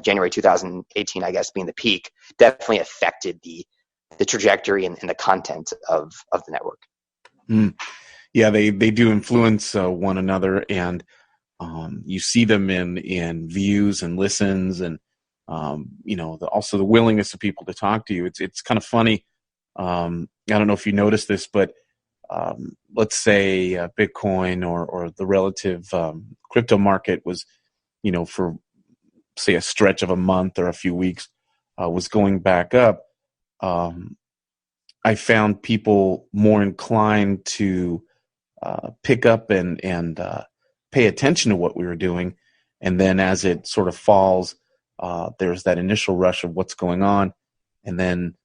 January 2018, I guess, being the peak, definitely affected the trajectory and the content of the network. Yeah, they do influence one another, and you see them in views and listens, and also the willingness of people to talk to you. It's kind of funny. I don't know if you noticed this, but let's say Bitcoin or the relative crypto market was, for say a stretch of a month or a few weeks, was going back up. I found people more inclined to pick up and pay attention to what we were doing. And then as it sort of falls, there's that initial rush of what's going on. And then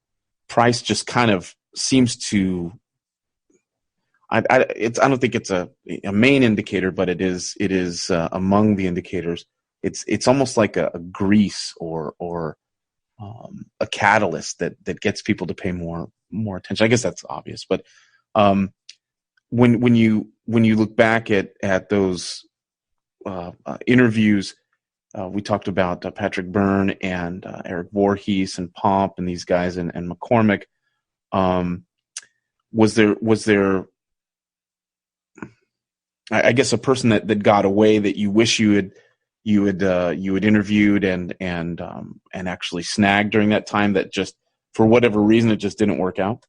price just kind of seems to, I don't think it's a main indicator, but it is among the indicators. It's almost like a grease or a catalyst that gets people to pay more attention. I guess that's obvious, but when you look back at those interviews, we talked about Patrick Byrne and Eric Voorhees and Pomp and these guys and McCormick. Was there I guess a person that got away that you wish you had interviewed and actually snagged during that time, that just for whatever reason it just didn't work out?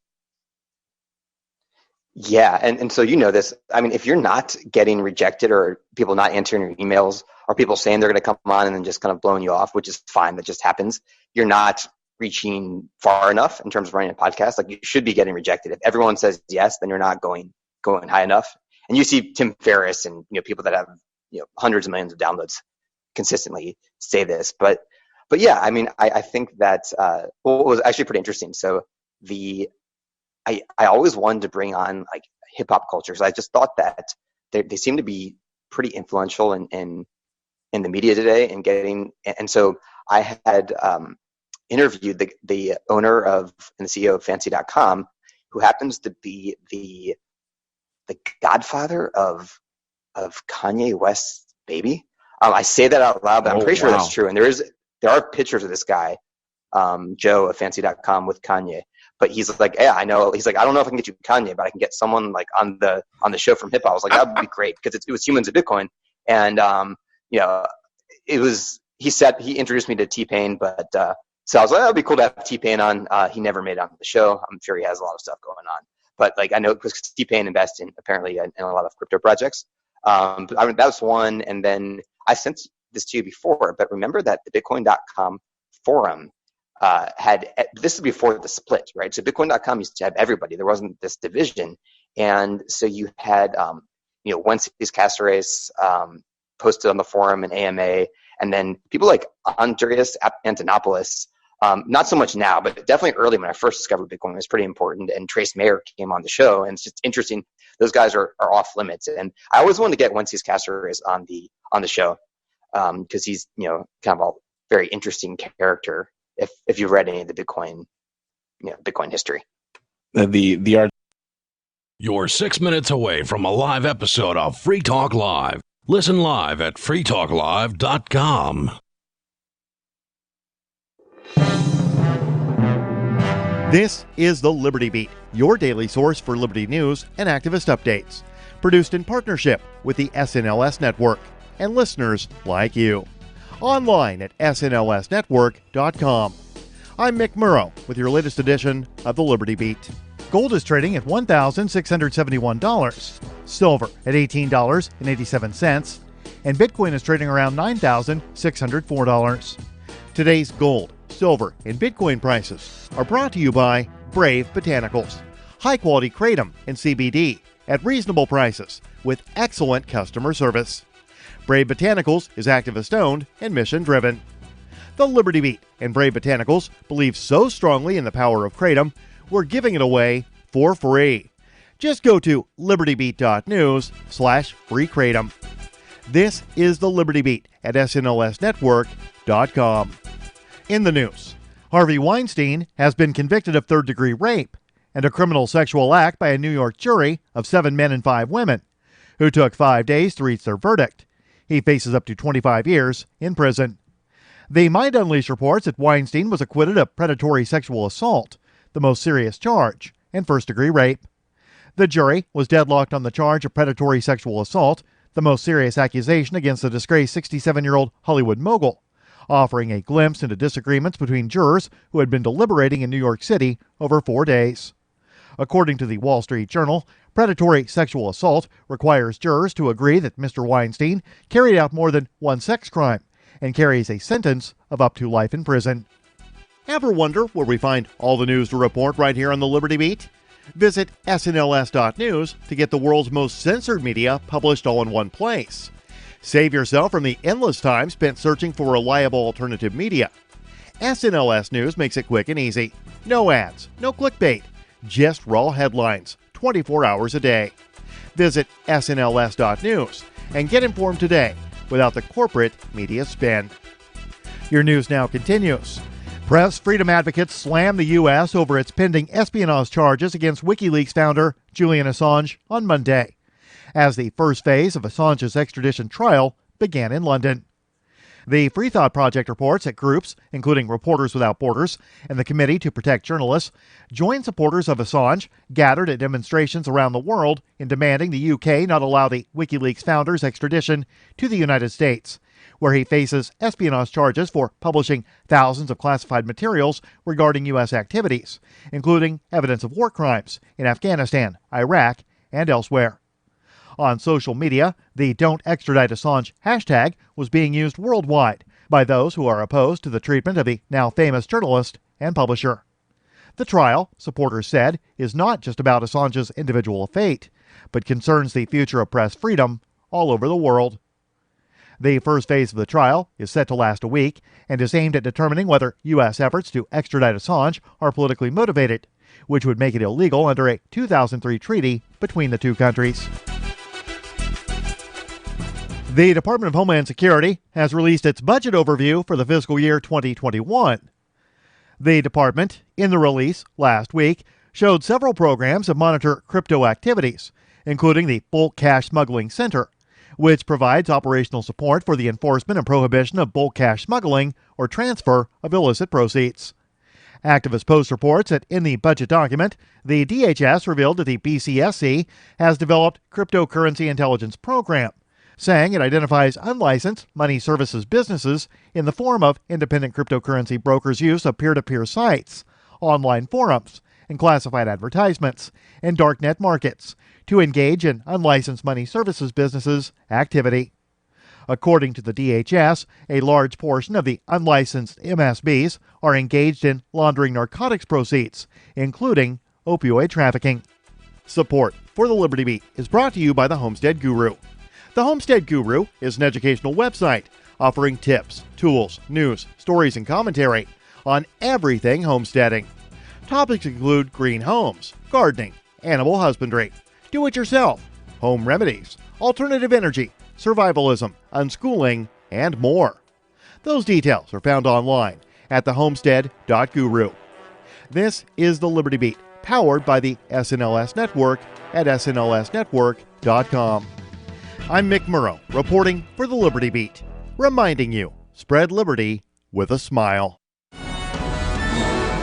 Yeah, and so this. I mean, if you're not getting rejected or people not answering your emails or people saying they're going to come on and then just kind of blowing you off, which is fine, that just happens. You're not reaching far enough in terms of running a podcast. Like, you should be getting rejected. If everyone says yes, then you're not going high enough. And you see Tim Ferriss and people that have hundreds of millions of downloads consistently say this. But yeah, I mean, I think that it was actually pretty interesting. So I always wanted to bring on like hip hop culture. So I just thought that they seem to be pretty influential in the media today and so I had interviewed the owner of and the CEO of Fancy.com, who happens to be the godfather of Kanye West's baby. I say that out loud, but I'm pretty sure that's true. And there are pictures of this guy, Joe of Fancy.com, with Kanye. But he's like, yeah, I know. He's like, I don't know if I can get you Kanye, but I can get someone like on the show from hip hop. I was like, that would be great, because it was Humans of Bitcoin, and it was. He said he introduced me to T-Pain, but so I was like, that'd be cool to have T-Pain on. He never made it on the show. I'm sure he has a lot of stuff going on, but like I know because T-Pain invests apparently in a lot of crypto projects. But I mean, that was one, and then I sent this to you before, but remember that the Bitcoin.com forum this is before the split, right? So Bitcoin.com used to have everybody. There wasn't this division. And so you had, Wences Caceres posted on the forum and AMA, and then people like Andreas Antonopoulos, not so much now, but definitely early when I first discovered Bitcoin, it was pretty important. And Trace Mayer came on the show, and it's just interesting. Those guys are off limits. And I always wanted to get Wences Caceres on the show because he's, kind of a very interesting character. If you've read any of the Bitcoin history. You're 6 minutes away from a live episode of Free Talk Live. Listen live at freetalklive.com. This is the Liberty Beat, your daily source for liberty news and activist updates. Produced in partnership with the SNLS Network and listeners like you. Online at snlsnetwork.com. I'm Mick Murrow with your latest edition of the Liberty Beat. Gold is trading at $1,671, silver at $18.87, and Bitcoin is trading around $9,604. Today's gold, silver, and Bitcoin prices are brought to you by Brave Botanicals, high-quality kratom and CBD at reasonable prices with excellent customer service. Brave Botanicals is activist-owned and mission-driven. The Liberty Beat and Brave Botanicals believe so strongly in the power of kratom, we're giving it away for free. Just go to libertybeat.news/free kratom. This is the Liberty Beat at snlsnetwork.com. In the news, Harvey Weinstein has been convicted of third-degree rape and a criminal sexual act by a New York jury of 7 men and 5 women, who took 5 days to reach their verdict. He faces up to 25 years in prison. The Mind Unleashed reports that Weinstein was acquitted of predatory sexual assault, the most serious charge, and first-degree rape. The jury was deadlocked on the charge of predatory sexual assault, the most serious accusation against the disgraced 67-year-old Hollywood mogul, offering a glimpse into disagreements between jurors who had been deliberating in New York City over 4 days. According to the Wall Street Journal, predatory sexual assault requires jurors to agree that Mr. Weinstein carried out more than one sex crime and carries a sentence of up to life in prison. Ever wonder where we find all the news to report right here on the Liberty Beat? Visit snls.news to get the world's most censored media published all in one place. Save yourself from the endless time spent searching for reliable alternative media. SNLS News makes it quick and easy. No ads, no clickbait, just raw headlines, 24 hours a day. Visit snls.news and get informed today without the corporate media spin. Your news now continues. Press freedom advocates slam the U.S. over its pending espionage charges against WikiLeaks founder Julian Assange on Monday, as the first phase of Assange's extradition trial began in London. The Free Thought Project reports that groups, including Reporters Without Borders and the Committee to Protect Journalists, joined supporters of Assange gathered at demonstrations around the world in demanding the UK not allow the WikiLeaks founder's extradition to the United States, where he faces espionage charges for publishing thousands of classified materials regarding U.S. activities, including evidence of war crimes in Afghanistan, Iraq, and elsewhere. On social media, the Don't Extradite Assange hashtag was being used worldwide by those who are opposed to the treatment of the now famous journalist and publisher. The trial, supporters said, is not just about Assange's individual fate, but concerns the future of press freedom all over the world. The first phase of the trial is set to last a week and is aimed at determining whether U.S. efforts to extradite Assange are politically motivated, which would make it illegal under a 2003 treaty between the two countries. The Department of Homeland Security has released its budget overview for the fiscal year 2021. The department, in the release last week, showed several programs that monitor crypto activities, including the Bulk Cash Smuggling Center, which provides operational support for the enforcement and prohibition of bulk cash smuggling or transfer of illicit proceeds. Activist Post reports that in the budget document, the DHS revealed that the BCSC has developed Cryptocurrency Intelligence Program, saying it identifies unlicensed money services businesses in the form of independent cryptocurrency brokers' use of peer-to-peer sites, online forums, and classified advertisements, and darknet markets to engage in unlicensed money services businesses' activity. According to the DHS, a large portion of the unlicensed MSBs are engaged in laundering narcotics proceeds, including opioid trafficking. Support for the Liberty Beat is brought to you by the Homestead Guru. The Homestead Guru is an educational website offering tips, tools, news, stories, and commentary on everything homesteading. Topics include green homes, gardening, animal husbandry, do-it-yourself, home remedies, alternative energy, survivalism, unschooling, and more. Those details are found online at thehomestead.guru. This is the Liberty Beat, powered by the SNLS Network at snlsnetwork.com. I'm Mick Murrow, reporting for the Liberty Beat, reminding you, spread liberty with a smile.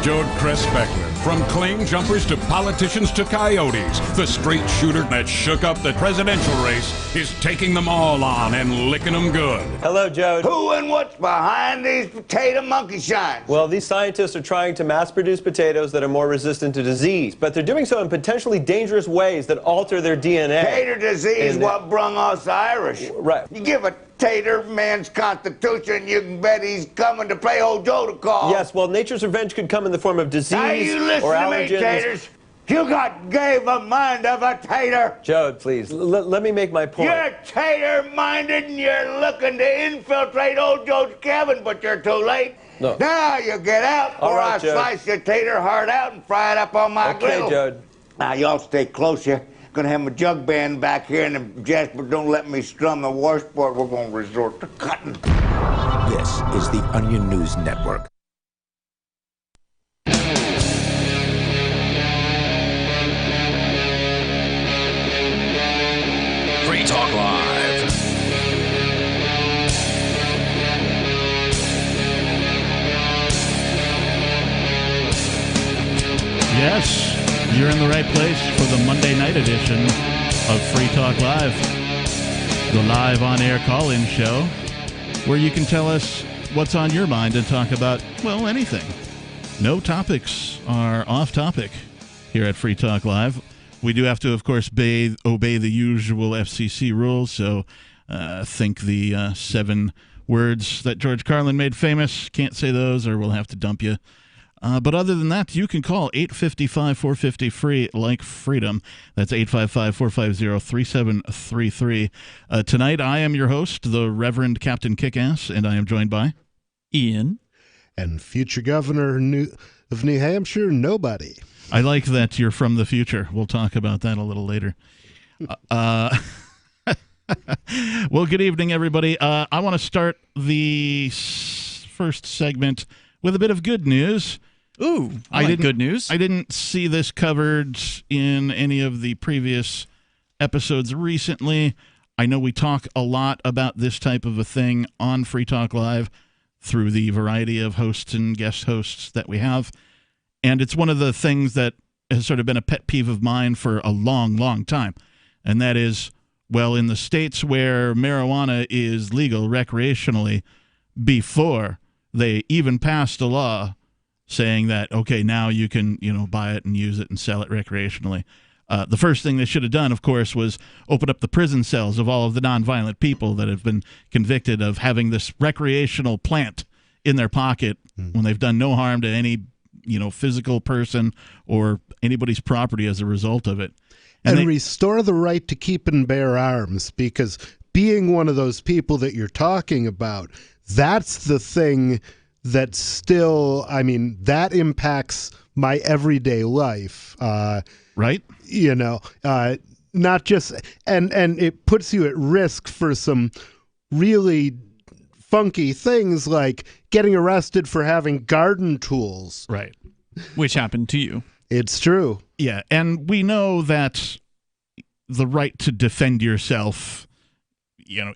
Joe Chris Beckman. From claim jumpers to politicians to coyotes, the straight shooter that shook up the presidential race is taking them all on and licking them good. Hello, Joe. Who and what's behind these potato monkey shines? Well, these scientists are trying to mass-produce potatoes that are more resistant to disease, but they're doing so in potentially dangerous ways that alter their DNA. Tater disease, what brung us Irish. Right. You give a tater man's constitution, you can bet he's coming to play old Joe to call. Yes, well, nature's revenge could come in the form of disease Now you listen or to allergens. me, taters. You gave a mind of a tater. Joe, please, let me make my point. You're tater-minded and you're looking to infiltrate old Joe's cabin, but you're too late. No. Now you get out, All or right, I Joe. slice your tater heart out and fry it up on my griddle. Okay, Joe. Now y'all stay close here. Gonna have my jug band back here, and if Jasper don't let me strum the washboard, we're gonna resort to cutting. This is the Onion News Network. Free Talk Live. Yes, you're in the right place for the Monday night edition of Free Talk Live, the live on-air call-in show where you can tell us what's on your mind and talk about, well, anything. No topics are off topic here at Free Talk Live. We do have to, of course, obey the usual FCC rules, so think the 7 words that George Carlin made famous. Can't say those or we'll have to dump you. But other than that, you can call 855-450-FREE, like freedom. That's 855-450-3733. Tonight, I am your host, the Reverend Captain Kickass, and I am joined by Ian. And future governor of New Hampshire, nobody. I like that you're from the future. We'll talk about that a little later. Well, good evening, everybody. I want to start the first segment with a bit of good news. Ooh, good news. I didn't see this covered in any of the previous episodes recently. I know we talk a lot about this type of a thing on Free Talk Live through the variety of hosts and guest hosts that we have. And it's one of the things that has sort of been a pet peeve of mine for a long, long time. And that is, well, in the states where marijuana is legal recreationally, before they even passed a law saying that, okay, now you can, buy it and use it and sell it recreationally. The first thing they should have done, of course, was open up the prison cells of all of the nonviolent people that have been convicted of having this recreational plant in their pocket when they've done no harm to any, physical person or anybody's property as a result of it. And restore the right to keep and bear arms, because being one of those people that you're talking about, that's the thing that still, that impacts my everyday life. Right? Not just, and it puts you at risk for some really funky things like getting arrested for having garden tools. Right. Which happened to you. It's true. Yeah, and we know that the right to defend yourself,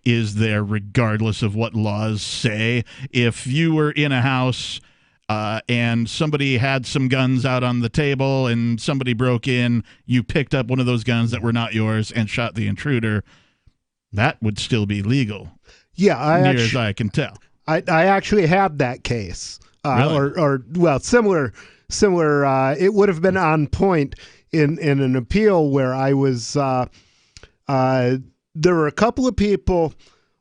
is there regardless of what laws say. If you were in a house and somebody had some guns out on the table and somebody broke in, you picked up one of those guns that were not yours and shot the intruder, that would still be legal. Yeah, near as I can tell. I actually had that case, really? Similar. It would have been on point in an appeal where I was. There were a couple of people,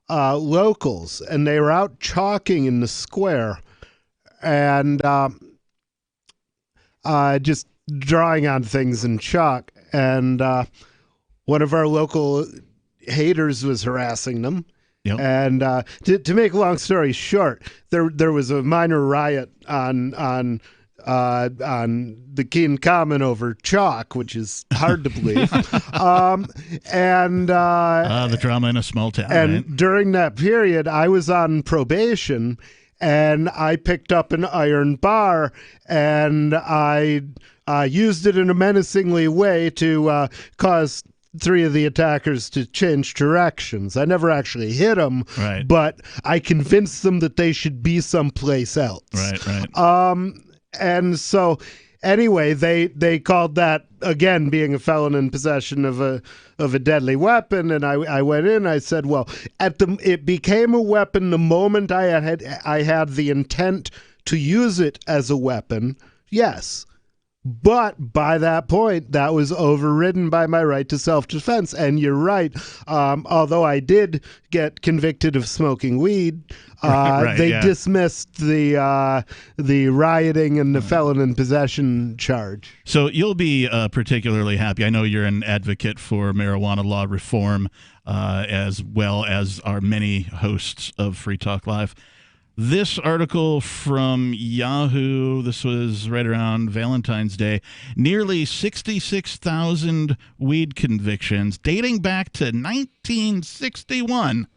locals, and they were out chalking in the square, and just drawing on things in chalk. And one of our local haters was harassing them. Yep. And to make a long story short, there was a minor riot on the Keene Common over chalk, which is hard to believe. The drama in a small town. And right? During that period, I was on probation, and I picked up an iron bar, and I used it in a menacingly way to cause 3 of the attackers to change directions. I never actually hit them, right, but I convinced them that they should be someplace else. Right. And so anyway, they called that, again, being a felon in possession of a deadly weapon. And I went in, I said, well, it became a weapon the moment I had the intent to use it as a weapon. Yes. But by that point, that was overridden by my right to self-defense. And you're right. Although I did get convicted of smoking weed, they dismissed the rioting and the felon in possession charge. So you'll be particularly happy. I know you're an advocate for marijuana law reform, as well as our many hosts of Free Talk Live. This article from Yahoo, this was right around Valentine's Day, nearly 66,000 weed convictions dating back to 1961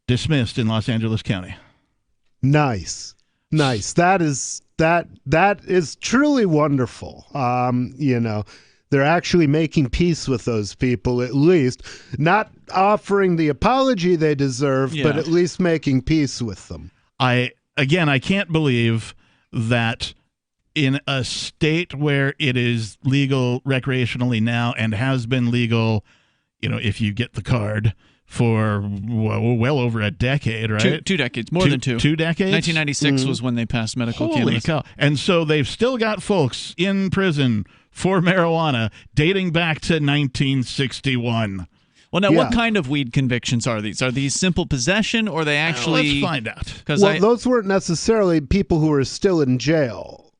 dismissed in Los Angeles County. Nice. That is truly wonderful. They're actually making peace with those people, at least. Not offering the apology they deserve, but at least making peace with them. I can't believe that in a state where it is legal recreationally now and has been legal, if you get the card, for well over a decade, right? Two decades, more than two. 2 decades? 1996 was when they passed medical cannabis. Holy cow. And so they've still got folks in prison for marijuana dating back to 1961. Well, now, what kind of weed convictions are these? Are these simple possession, or are they actually... let's find out. Those weren't necessarily people who were still in jail.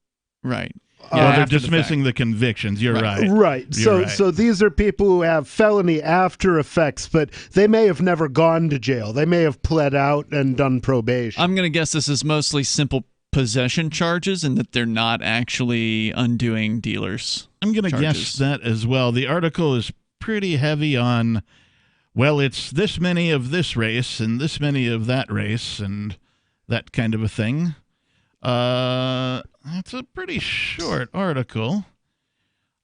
Right. Well, they're dismissing the convictions. You're right. Right. So these are people who have felony after effects, but they may have never gone to jail. They may have pled out and done probation. I'm going to guess this is mostly simple possession charges and that they're not actually undoing dealers. I'm going to guess that as well. The article is pretty heavy on, well, it's this many of this race and this many of that race and that kind of a thing. That's a pretty short article.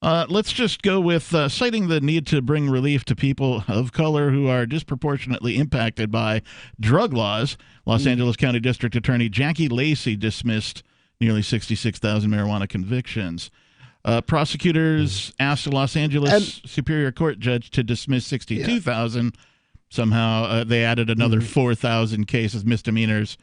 Let's just go with citing the need to bring relief to people of color who are disproportionately impacted by drug laws. Los Angeles County District Attorney Jackie Lacey dismissed nearly 66,000 marijuana convictions. Prosecutors asked a Los Angeles Superior Court judge to dismiss 62,000. Somehow they added another 4,000 cases, misdemeanors,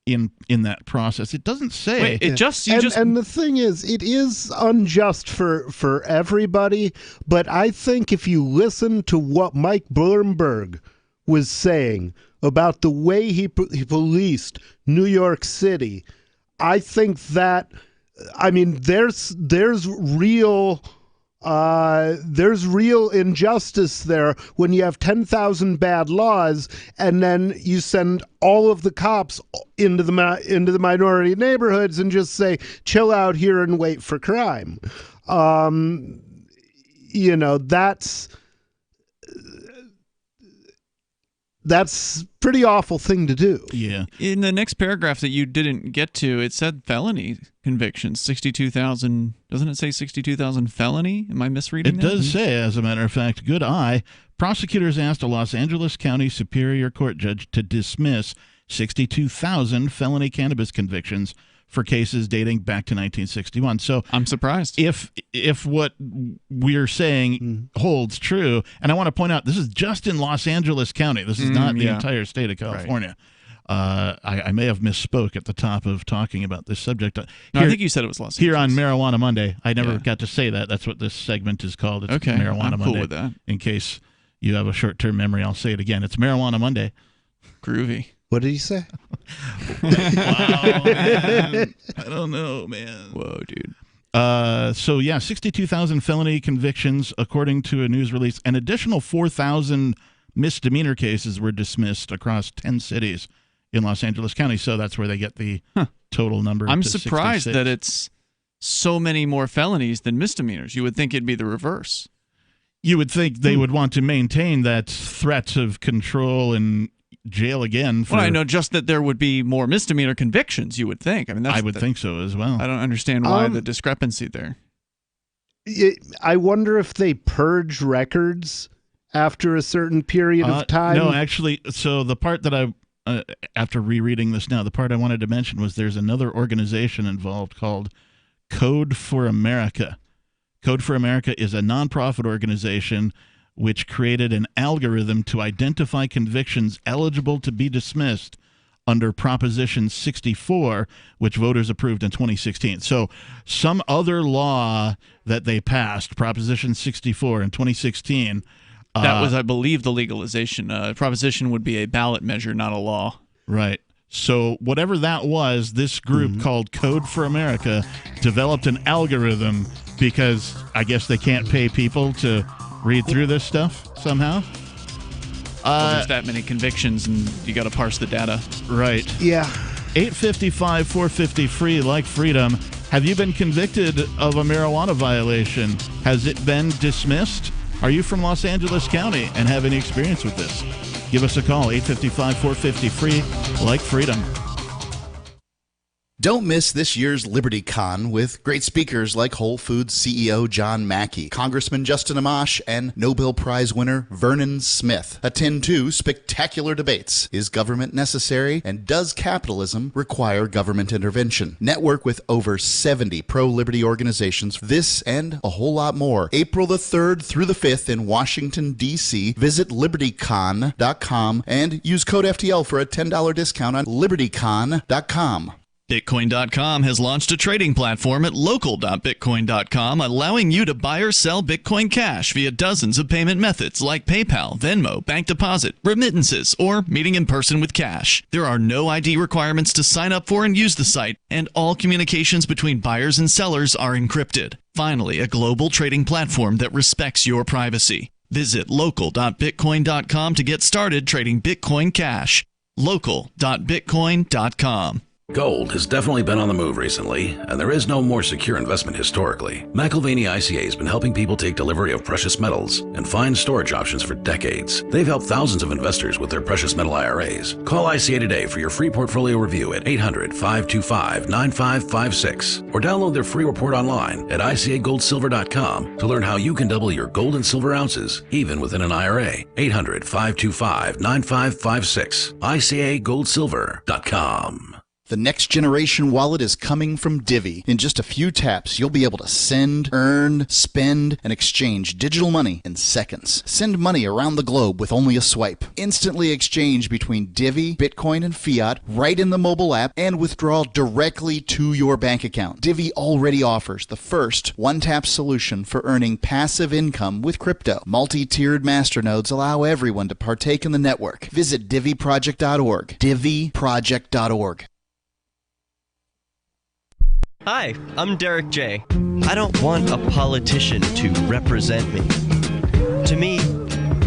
in that process. It doesn't say. Wait, and the thing is, it is unjust for everybody, but I think if you listen to what Mike Bloomberg was saying about the way he policed New York City, I think that, I mean, there's real injustice there when you have 10,000 bad laws and then you send all of the cops into the minority neighborhoods and just say, chill out here and wait for crime. That's pretty awful thing to do. Yeah. In the next paragraph that you didn't get to, it said felony convictions, 62,000. Doesn't it say 62,000 felony? Am I misreading that? It does say, as a matter of fact, good eye. Prosecutors asked a Los Angeles County Superior Court judge to dismiss 62,000 felony cannabis convictions for cases dating back to 1961. So I'm surprised. If what we're saying holds true, and I want to point out, this is just in Los Angeles County. This is not the entire state of California. Right. I may have misspoke at the top of talking about this subject. I think you said it was Los Angeles. Here on Marijuana Monday. I never got to say that. That's what this segment is called. It's Marijuana Monday. Cool with that. In case you have a short-term memory, I'll say it again. It's Marijuana Monday. Groovy. What did he say? Wow, man. I don't know, man. Whoa, dude. 62,000 felony convictions, according to a news release. An additional 4,000 misdemeanor cases were dismissed across 10 cities in Los Angeles County. So that's where they get the total number. I'm surprised that it's so many more felonies than misdemeanors. You would think it'd be the reverse. You would think they would want to maintain that threat of control and jail again. Well, I know just that there would be more misdemeanor convictions, you would think. I mean, I would think so as well. I don't understand why the discrepancy there. I wonder if they purge records after a certain period of time. No, actually, so the part that I, after rereading this now, the part I wanted to mention was there's another organization involved called Code for America. Code for America is a nonprofit organization which created an algorithm to identify convictions eligible to be dismissed under Proposition 64, which voters approved in 2016. So some other law that they passed, Proposition 64 in 2016. That was, I believe, the legalization. Proposition would be a ballot measure, not a law. Right. So whatever that was, this group called Code for America developed an algorithm because I guess they can't pay people to read through this stuff somehow. There's that many convictions, and you got to parse the data. Right. Yeah. 855-450-FREE, like freedom. Have you been convicted of a marijuana violation? Has it been dismissed? Are you from Los Angeles County and have any experience with this? Give us a call, 855-450-FREE, like freedom. Don't miss this year's LibertyCon with great speakers like Whole Foods CEO John Mackey, Congressman Justin Amash, and Nobel Prize winner Vernon Smith. Attend 2 spectacular debates. Is government necessary, and does capitalism require government intervention? Network with over 70 pro-liberty organizations. This and a whole lot more. April the 3rd through the 5th in Washington, D.C. Visit libertycon.com and use code FTL for a $10 discount on libertycon.com. Bitcoin.com has launched a trading platform at local.bitcoin.com, allowing you to buy or sell Bitcoin Cash via dozens of payment methods like PayPal, Venmo, bank deposit, remittances, or meeting in person with cash. There are no ID requirements to sign up for and use the site, and all communications between buyers and sellers are encrypted. Finally, a global trading platform that respects your privacy. Visit local.bitcoin.com to get started trading Bitcoin Cash. local.bitcoin.com. Gold has definitely been on the move recently, and there is no more secure investment historically. McIlvaney ICA has been helping people take delivery of precious metals and find storage options for decades. They've helped thousands of investors with their precious metal IRAs. Call ICA today for your free portfolio review at 800-525-9556 or download their free report online at ICAGoldSilver.com to learn how you can double your gold and silver ounces even within an IRA. 800-525-9556 ICAGoldSilver.com. The next generation wallet is coming from Divvy. In just a few taps, you'll be able to send, earn, spend, and exchange digital money in seconds. Send money around the globe with only a swipe. Instantly exchange between Divvy, Bitcoin, and fiat right in the mobile app and withdraw directly to your bank account. Divvy already offers the first one-tap solution for earning passive income with crypto. Multi-tiered masternodes allow everyone to partake in the network. Visit DivvyProject.org. DivvyProject.org. Hi, I'm Derek J. I don't want a politician to represent me. To me,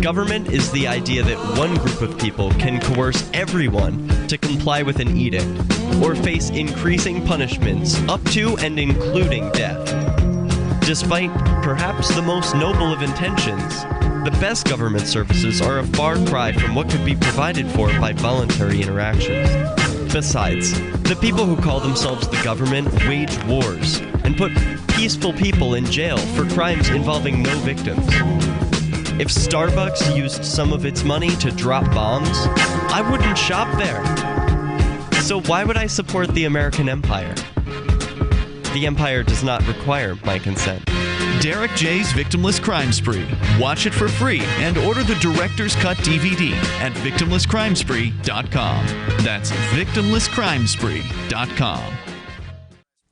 government is the idea that one group of people can coerce everyone to comply with an edict or face increasing punishments up to and including death. Despite perhaps the most noble of intentions, the best government services are a far cry from what could be provided for by voluntary interactions. Besides, the people who call themselves the government wage wars and put peaceful people in jail for crimes involving no victims. If Starbucks used some of its money to drop bombs, I wouldn't shop there. So why would I support the American empire? The empire does not require my consent. Derek J's Victimless Crime Spree. Watch it for free and order the Director's Cut DVD at victimlesscrimespree.com. That's victimlesscrimespree.com.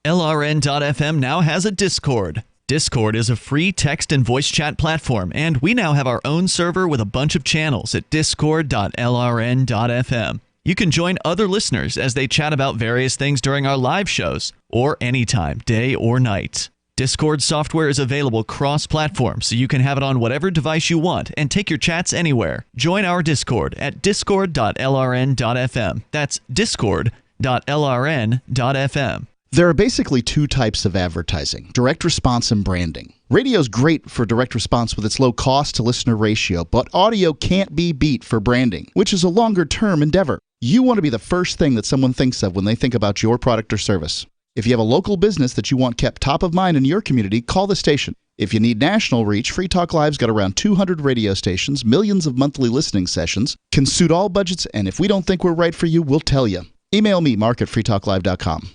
LRN.FM now has a Discord. Discord is a free text and voice chat platform, and we now have our own server with a bunch of channels at discord.lrn.fm. You can join other listeners as they chat about various things during our live shows, or anytime, day or night. Discord software is available cross-platform, so you can have it on whatever device you want and take your chats anywhere. Join our Discord at discord.lrn.fm. That's discord.lrn.fm. There are basically two types of advertising: direct response and branding. Radio's great for direct response with its low cost to listener ratio, but audio can't be beat for branding, which is a longer-term endeavor. You want to be the first thing that someone thinks of when they think about your product or service. If you have a local business that you want kept top of mind in your community, call the station. If you need national reach, Free Talk Live's got around 200 radio stations, millions of monthly listening sessions, can suit all budgets, and if we don't think we're right for you, we'll tell you. Email me, mark@freetalklive.com.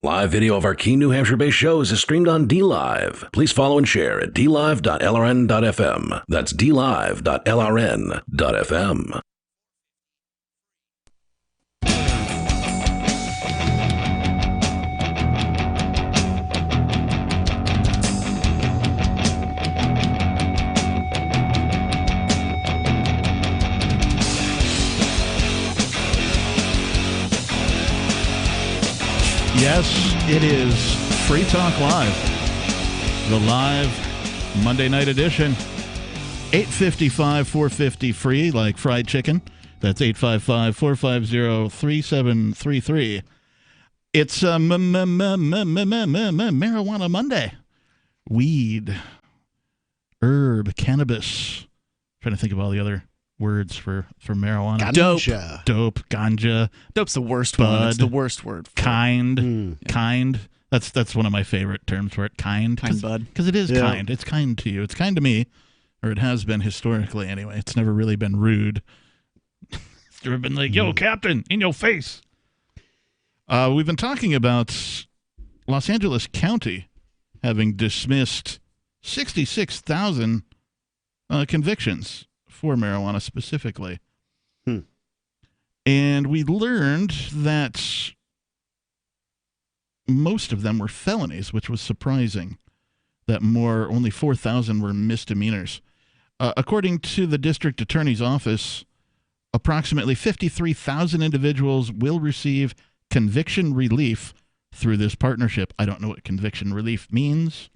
Live video of our Keene, New Hampshire-based shows is streamed on DLive. Please follow and share at dlive.lrn.fm. That's dlive.lrn.fm. Yes, it is Free Talk Live, the live Monday night edition. 855-450 free, like fried chicken. That's 855-450-3733. It's Marijuana Monday. Weed, herb, cannabis. Trying to think of all the other words for marijuana. Ganja. Dope, ganja. Dope's the worst bud, one. It's the worst word. Kind. That's one of my favorite terms for it. Kind bud. Because it is kind. It's kind to you. It's kind to me, or it has been historically anyway. It's never really been rude. It's never been like, yo, Captain, in your face. We've been talking about Los Angeles County having dismissed 66,000 convictions for marijuana specifically. And we learned that most of them were felonies, which was surprising, that only 4,000 were misdemeanors. According to the district attorney's office, approximately 53,000 individuals will receive conviction relief through this partnership. I don't know what conviction relief means.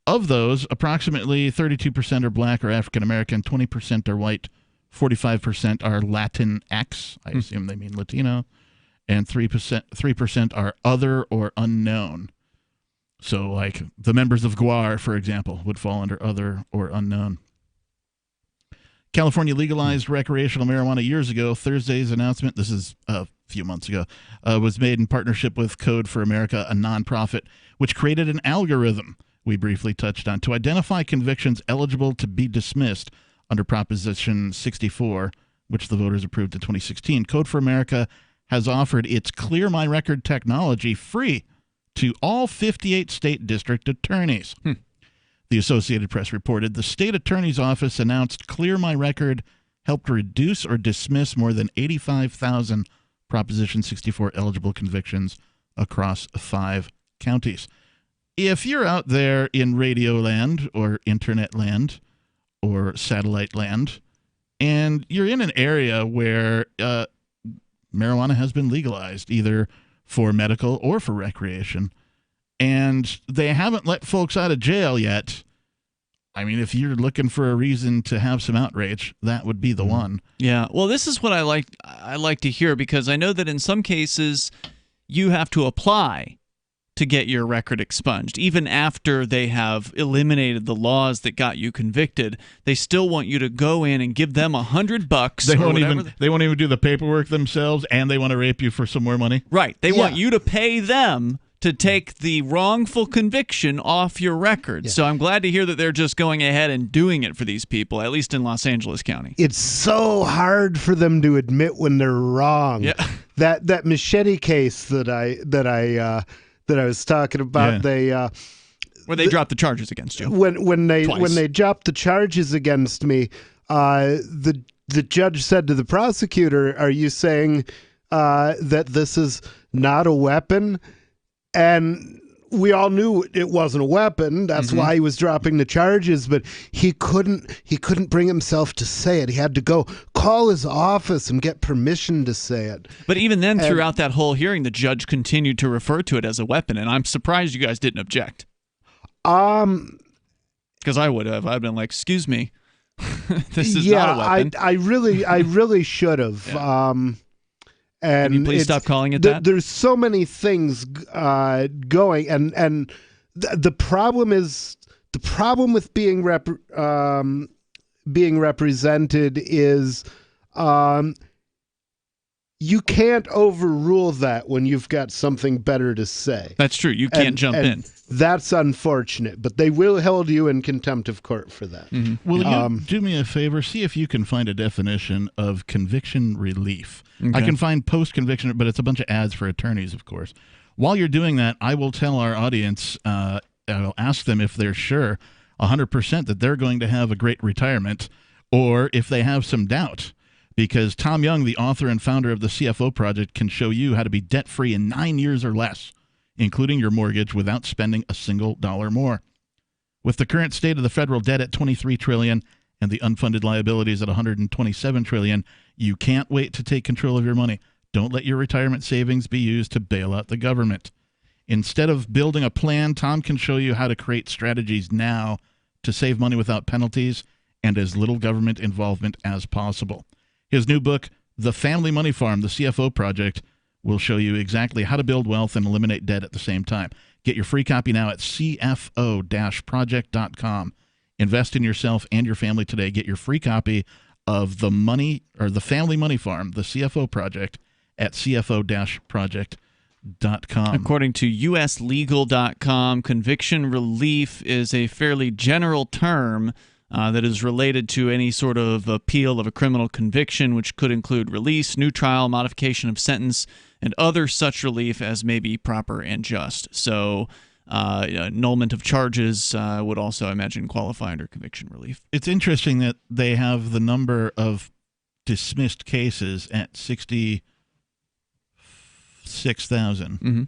Of those, approximately 32% are black or African American, 20% are white, 45% are Latinx, I assume they mean Latino, and 3% are other or unknown. So, like, the members of GWAR, for example, would fall under other or unknown. California legalized recreational marijuana years ago. Thursday's announcement, this is a few months ago, was made in partnership with Code for America, a nonprofit, which created an algorithm we briefly touched on to identify convictions eligible to be dismissed under Proposition 64, which the voters approved in 2016. Code for America has offered its Clear My Record technology free to all 58 state district attorneys. The Associated Press reported the state attorney's office announced Clear My Record helped reduce or dismiss more than 85,000 Proposition 64 eligible convictions across 5 counties. If you're out there in radio land or internet land or satellite land, and you're in an area where marijuana has been legalized, either for medical or for recreation, and they haven't let folks out of jail yet, I mean, if you're looking for a reason to have some outrage, that would be the one. Yeah, well, this is what I like to hear, because I know that in some cases you have to apply to get your record expunged. Even after they have eliminated the laws that got you convicted, they still want you to go in and give them $100. They won't even do the paperwork themselves, and they want to rape you for some more money. Right. They want you to pay them to take the wrongful conviction off your record. Yeah. So I'm glad to hear that they're just going ahead and doing it for these people, at least in Los Angeles County. It's so hard for them to admit when they're wrong. Yeah. That machete case that I was talking about, where they dropped the charges against you. When they dropped the charges against me, the judge said to the prosecutor, "Are you saying that this is not a weapon?" And we all knew it wasn't a weapon. That's why he was dropping the charges. But he couldn't bring himself to say it. He had to go call his office and get permission to say it. But even then, throughout that whole hearing, the judge continued to refer to it as a weapon. And I'm surprised you guys didn't object. Because I would have. I'd been like, "Excuse me, this is not a weapon." I really should have. Yeah. And can you please stop calling it that? There's so many things going, and the problem with being represented is you can't overrule that when you've got something better to say. That's true. You can't jump in. That's unfortunate, but they will hold you in contempt of court for that. Will you do me a favor? See if you can find a definition of conviction relief. Okay. I can find post-conviction, but it's a bunch of ads for attorneys, of course. While you're doing that, I will tell our audience, I will ask them if they're sure 100% that they're going to have a great retirement, or if they have some doubt. Because Tom Young, the author and founder of the CFO Project, can show you how to be debt-free in 9 years or less, including your mortgage, without spending a single dollar more. With the current state of the federal debt at $23 trillion and the unfunded liabilities at $127 trillion, you can't wait to take control of your money. Don't let your retirement savings be used to bail out the government. Instead of building a plan, Tom can show you how to create strategies now to save money without penalties and as little government involvement as possible. His new book, The Family Money Farm, The CFO Project, will show you exactly how to build wealth and eliminate debt at the same time. Get your free copy now at cfo-project.com. Invest in yourself and your family today. Get your free copy of the Family Money Farm, the CFO project, at cfo-project.com. According to uslegal.com, conviction relief is a fairly general term that is related to any sort of appeal of a criminal conviction, which could include release, new trial, modification of sentence, and other such relief as may be proper and just. So annulment of charges would also, I imagine, qualify under conviction relief. It's interesting that they have the number of dismissed cases at 66,000,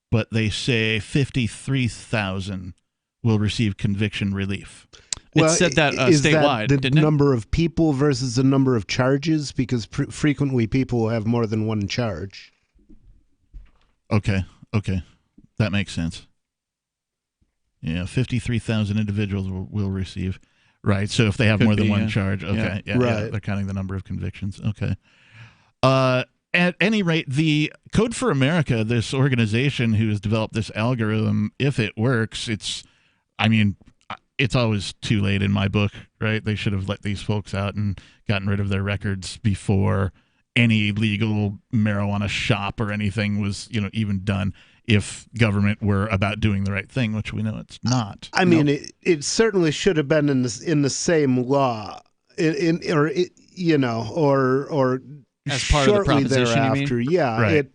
but they say 53,000 will receive conviction relief. It said that statewide, that didn't it? The number of people versus the number of charges, because frequently people have more than one charge. Okay, that makes sense. Yeah, 53,000 individuals will receive. Right, so if they have more than one charge, okay, they're counting the number of convictions. Okay. At any rate, the Code for America, this organization who has developed this algorithm, if it works, it's always too late in my book, right? They should have let these folks out and gotten rid of their records before any legal marijuana shop or anything was, even done, if government were about doing the right thing, which we know it's not. I mean, it certainly should have been in the same law, or as part of the proposition, thereafter. You mean? Yeah, right.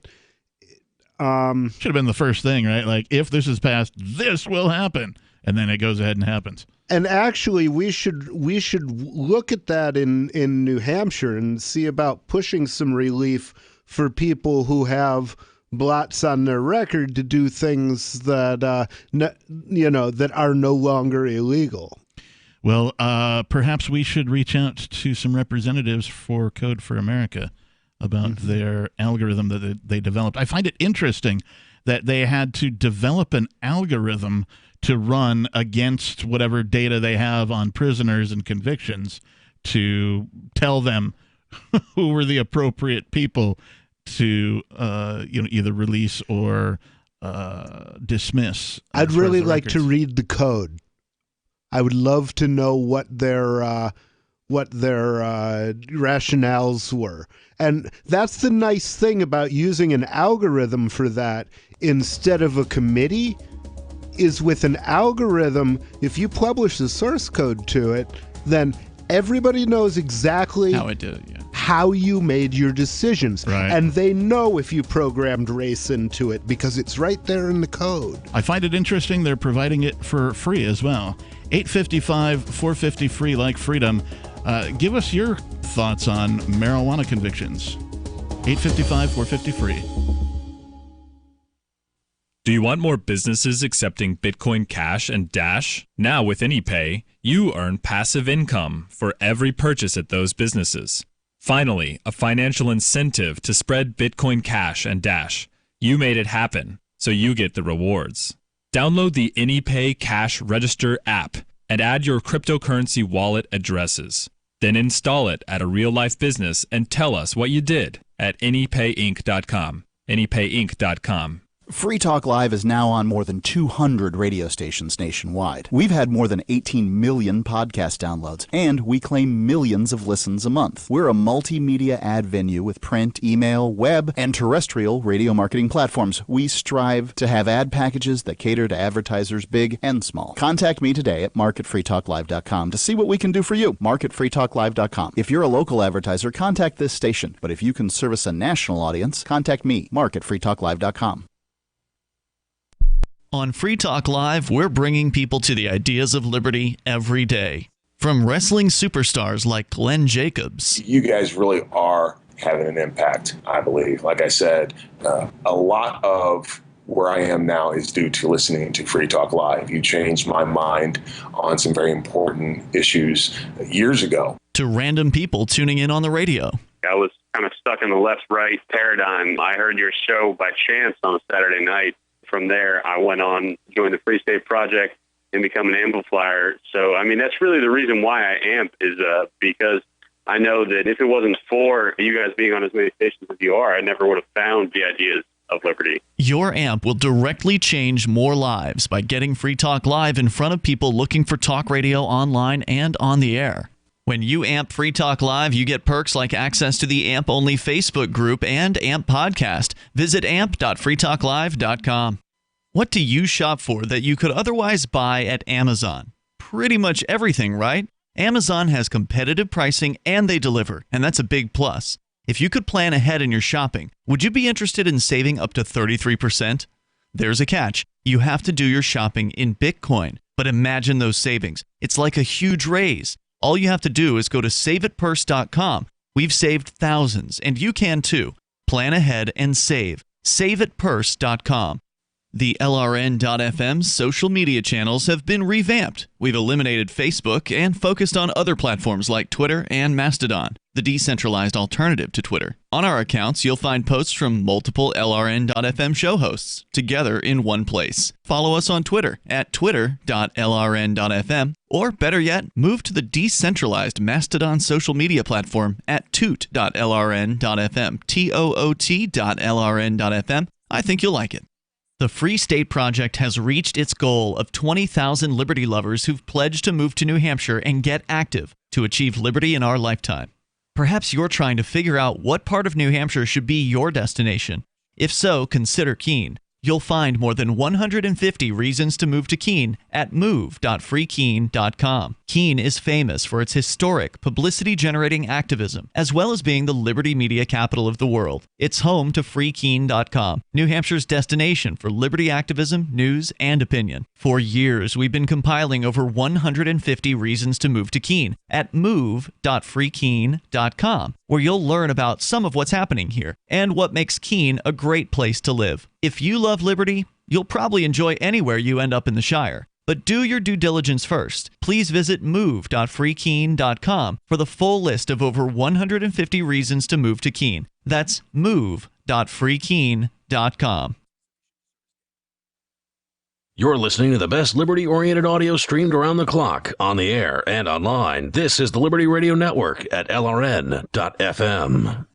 Should have been the first thing, right? Like, if this is passed, this will happen, and then it goes ahead and happens. And actually, we should look at that in New Hampshire and see about pushing some relief for people who have blots on their record to do things that that are no longer illegal. Well, perhaps we should reach out to some representatives for Code for America about their algorithm that they developed. I find it interesting that they had to develop an algorithm to run against whatever data they have on prisoners and convictions to tell them who were the appropriate people to either release or dismiss. I'd really like to read the code. I would love to know what their rationales were. And that's the nice thing about using an algorithm for that instead of a committee, is with an algorithm, if you publish the source code to it, then everybody knows exactly how it did, how you made your decisions. Right. And they know if you programmed race into it because it's right there in the code. I find it interesting they're providing it for free as well. 855-450 free, like freedom. Give us your thoughts on marijuana convictions. 855-450 free. Do you want more businesses accepting Bitcoin Cash and Dash? Now with AnyPay, you earn passive income for every purchase at those businesses. Finally, a financial incentive to spread Bitcoin Cash and Dash. You made it happen, so you get the rewards. Download the AnyPay Cash Register app and add your cryptocurrency wallet addresses. Then install it at a real-life business and tell us what you did at anypayinc.com. anypayinc.com. Free Talk Live is now on more than 200 radio stations nationwide. We've had more than 18 million podcast downloads, and we claim millions of listens a month. We're a multimedia ad venue with print, email, web, and terrestrial radio marketing platforms. We strive to have ad packages that cater to advertisers big and small. Contact me today at marketfreetalklive.com to see what we can do for you. Marketfreetalklive.com. If you're a local advertiser, contact this station. But if you can service a national audience, contact me, marketfreetalklive.com. On Free Talk Live, we're bringing people to the ideas of liberty every day. From wrestling superstars like Glenn Jacobs. You guys really are having an impact, I believe. Like I said, a lot of where I am now is due to listening to Free Talk Live. You changed my mind on some very important issues years ago. To random people tuning in on the radio. I was kind of stuck in the left-right paradigm. I heard your show by chance on a Saturday night. From there, I went on, joined the Free State Project, and become an amplifier. So, I mean, that's really the reason why I amp is because I know that if it wasn't for you guys being on as many stations as you are, I never would have found the ideas of liberty. Your amp will directly change more lives by getting Free Talk Live in front of people looking for talk radio online and on the air. When you AMP Free Talk Live, you get perks like access to the AMP-only Facebook group and AMP podcast. Visit amp.freetalklive.com. What do you shop for that you could otherwise buy at Amazon? Pretty much everything, right? Amazon has competitive pricing and they deliver, and that's a big plus. If you could plan ahead in your shopping, would you be interested in saving up to 33%? There's a catch. You have to do your shopping in Bitcoin. But imagine those savings. It's like a huge raise. All you have to do is go to saveatpurse.com. We've saved thousands, and you can too. Plan ahead and save. Saveatpurse.com. The LRN.FM social media channels have been revamped. We've eliminated Facebook and focused on other platforms like Twitter and Mastodon, the decentralized alternative to Twitter. On our accounts, you'll find posts from multiple LRN.FM show hosts together in one place. Follow us on Twitter at twitter.lrn.fm, or better yet, move to the decentralized Mastodon social media platform at toot.lrn.fm, toot.lrn.fm. I think you'll like it. The Free State Project has reached its goal of 20,000 liberty lovers who've pledged to move to New Hampshire and get active to achieve liberty in our lifetime. Perhaps you're trying to figure out what part of New Hampshire should be your destination. If so, consider Keene. You'll find more than 150 reasons to move to Keene at move.freekeene.com. Keene is famous for its historic, publicity-generating activism, as well as being the liberty media capital of the world. It's home to freekeene.com, New Hampshire's destination for liberty activism, news, and opinion. For years, we've been compiling over 150 reasons to move to Keene at move.freekeene.com, where you'll learn about some of what's happening here and what makes Keene a great place to live. If you love liberty, you'll probably enjoy anywhere you end up in the Shire. But do your due diligence first. Please visit move.freekeene.com for the full list of over 150 reasons to move to Keene. That's move.freekeene.com. You're listening to the best liberty-oriented audio streamed around the clock, on the air, and online. This is the Liberty Radio Network at LRN.FM.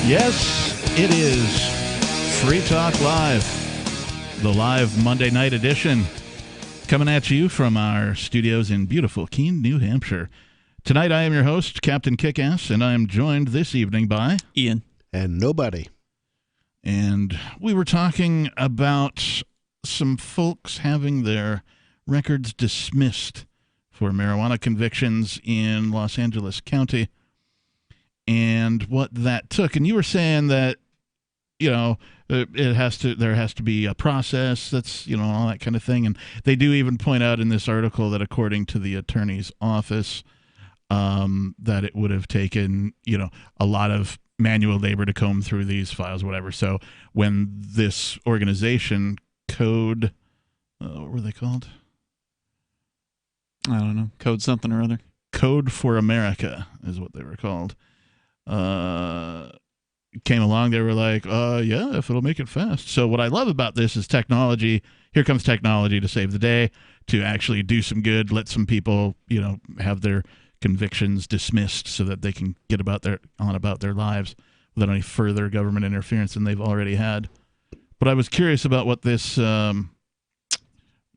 Yes, it is Free Talk Live, the live Monday night edition, coming at you from our studios in beautiful Keene, New Hampshire. Tonight I am your host, Captain Kickass, and I am joined this evening by Ian and nobody. And we were talking about some folks having their records dismissed for marijuana convictions in Los Angeles County, and what that took. And you were saying that, you know, there has to be a process, that's, you know, all that kind of thing. And they do even point out in this article that according to the attorney's office, that it would have taken, you know, a lot of manual labor to comb through these files, whatever. So when this organization, Code, what were they called? I don't know. Code something or other. Code for America is what they were called. Came along, they were like, yeah, if it'll make it fast. So what I love about this is technology. Here comes technology to save the day, to actually do some good, let some people, you know, have their convictions dismissed so that they can get about their lives without any further government interference than they've already had. But I was curious about what this, you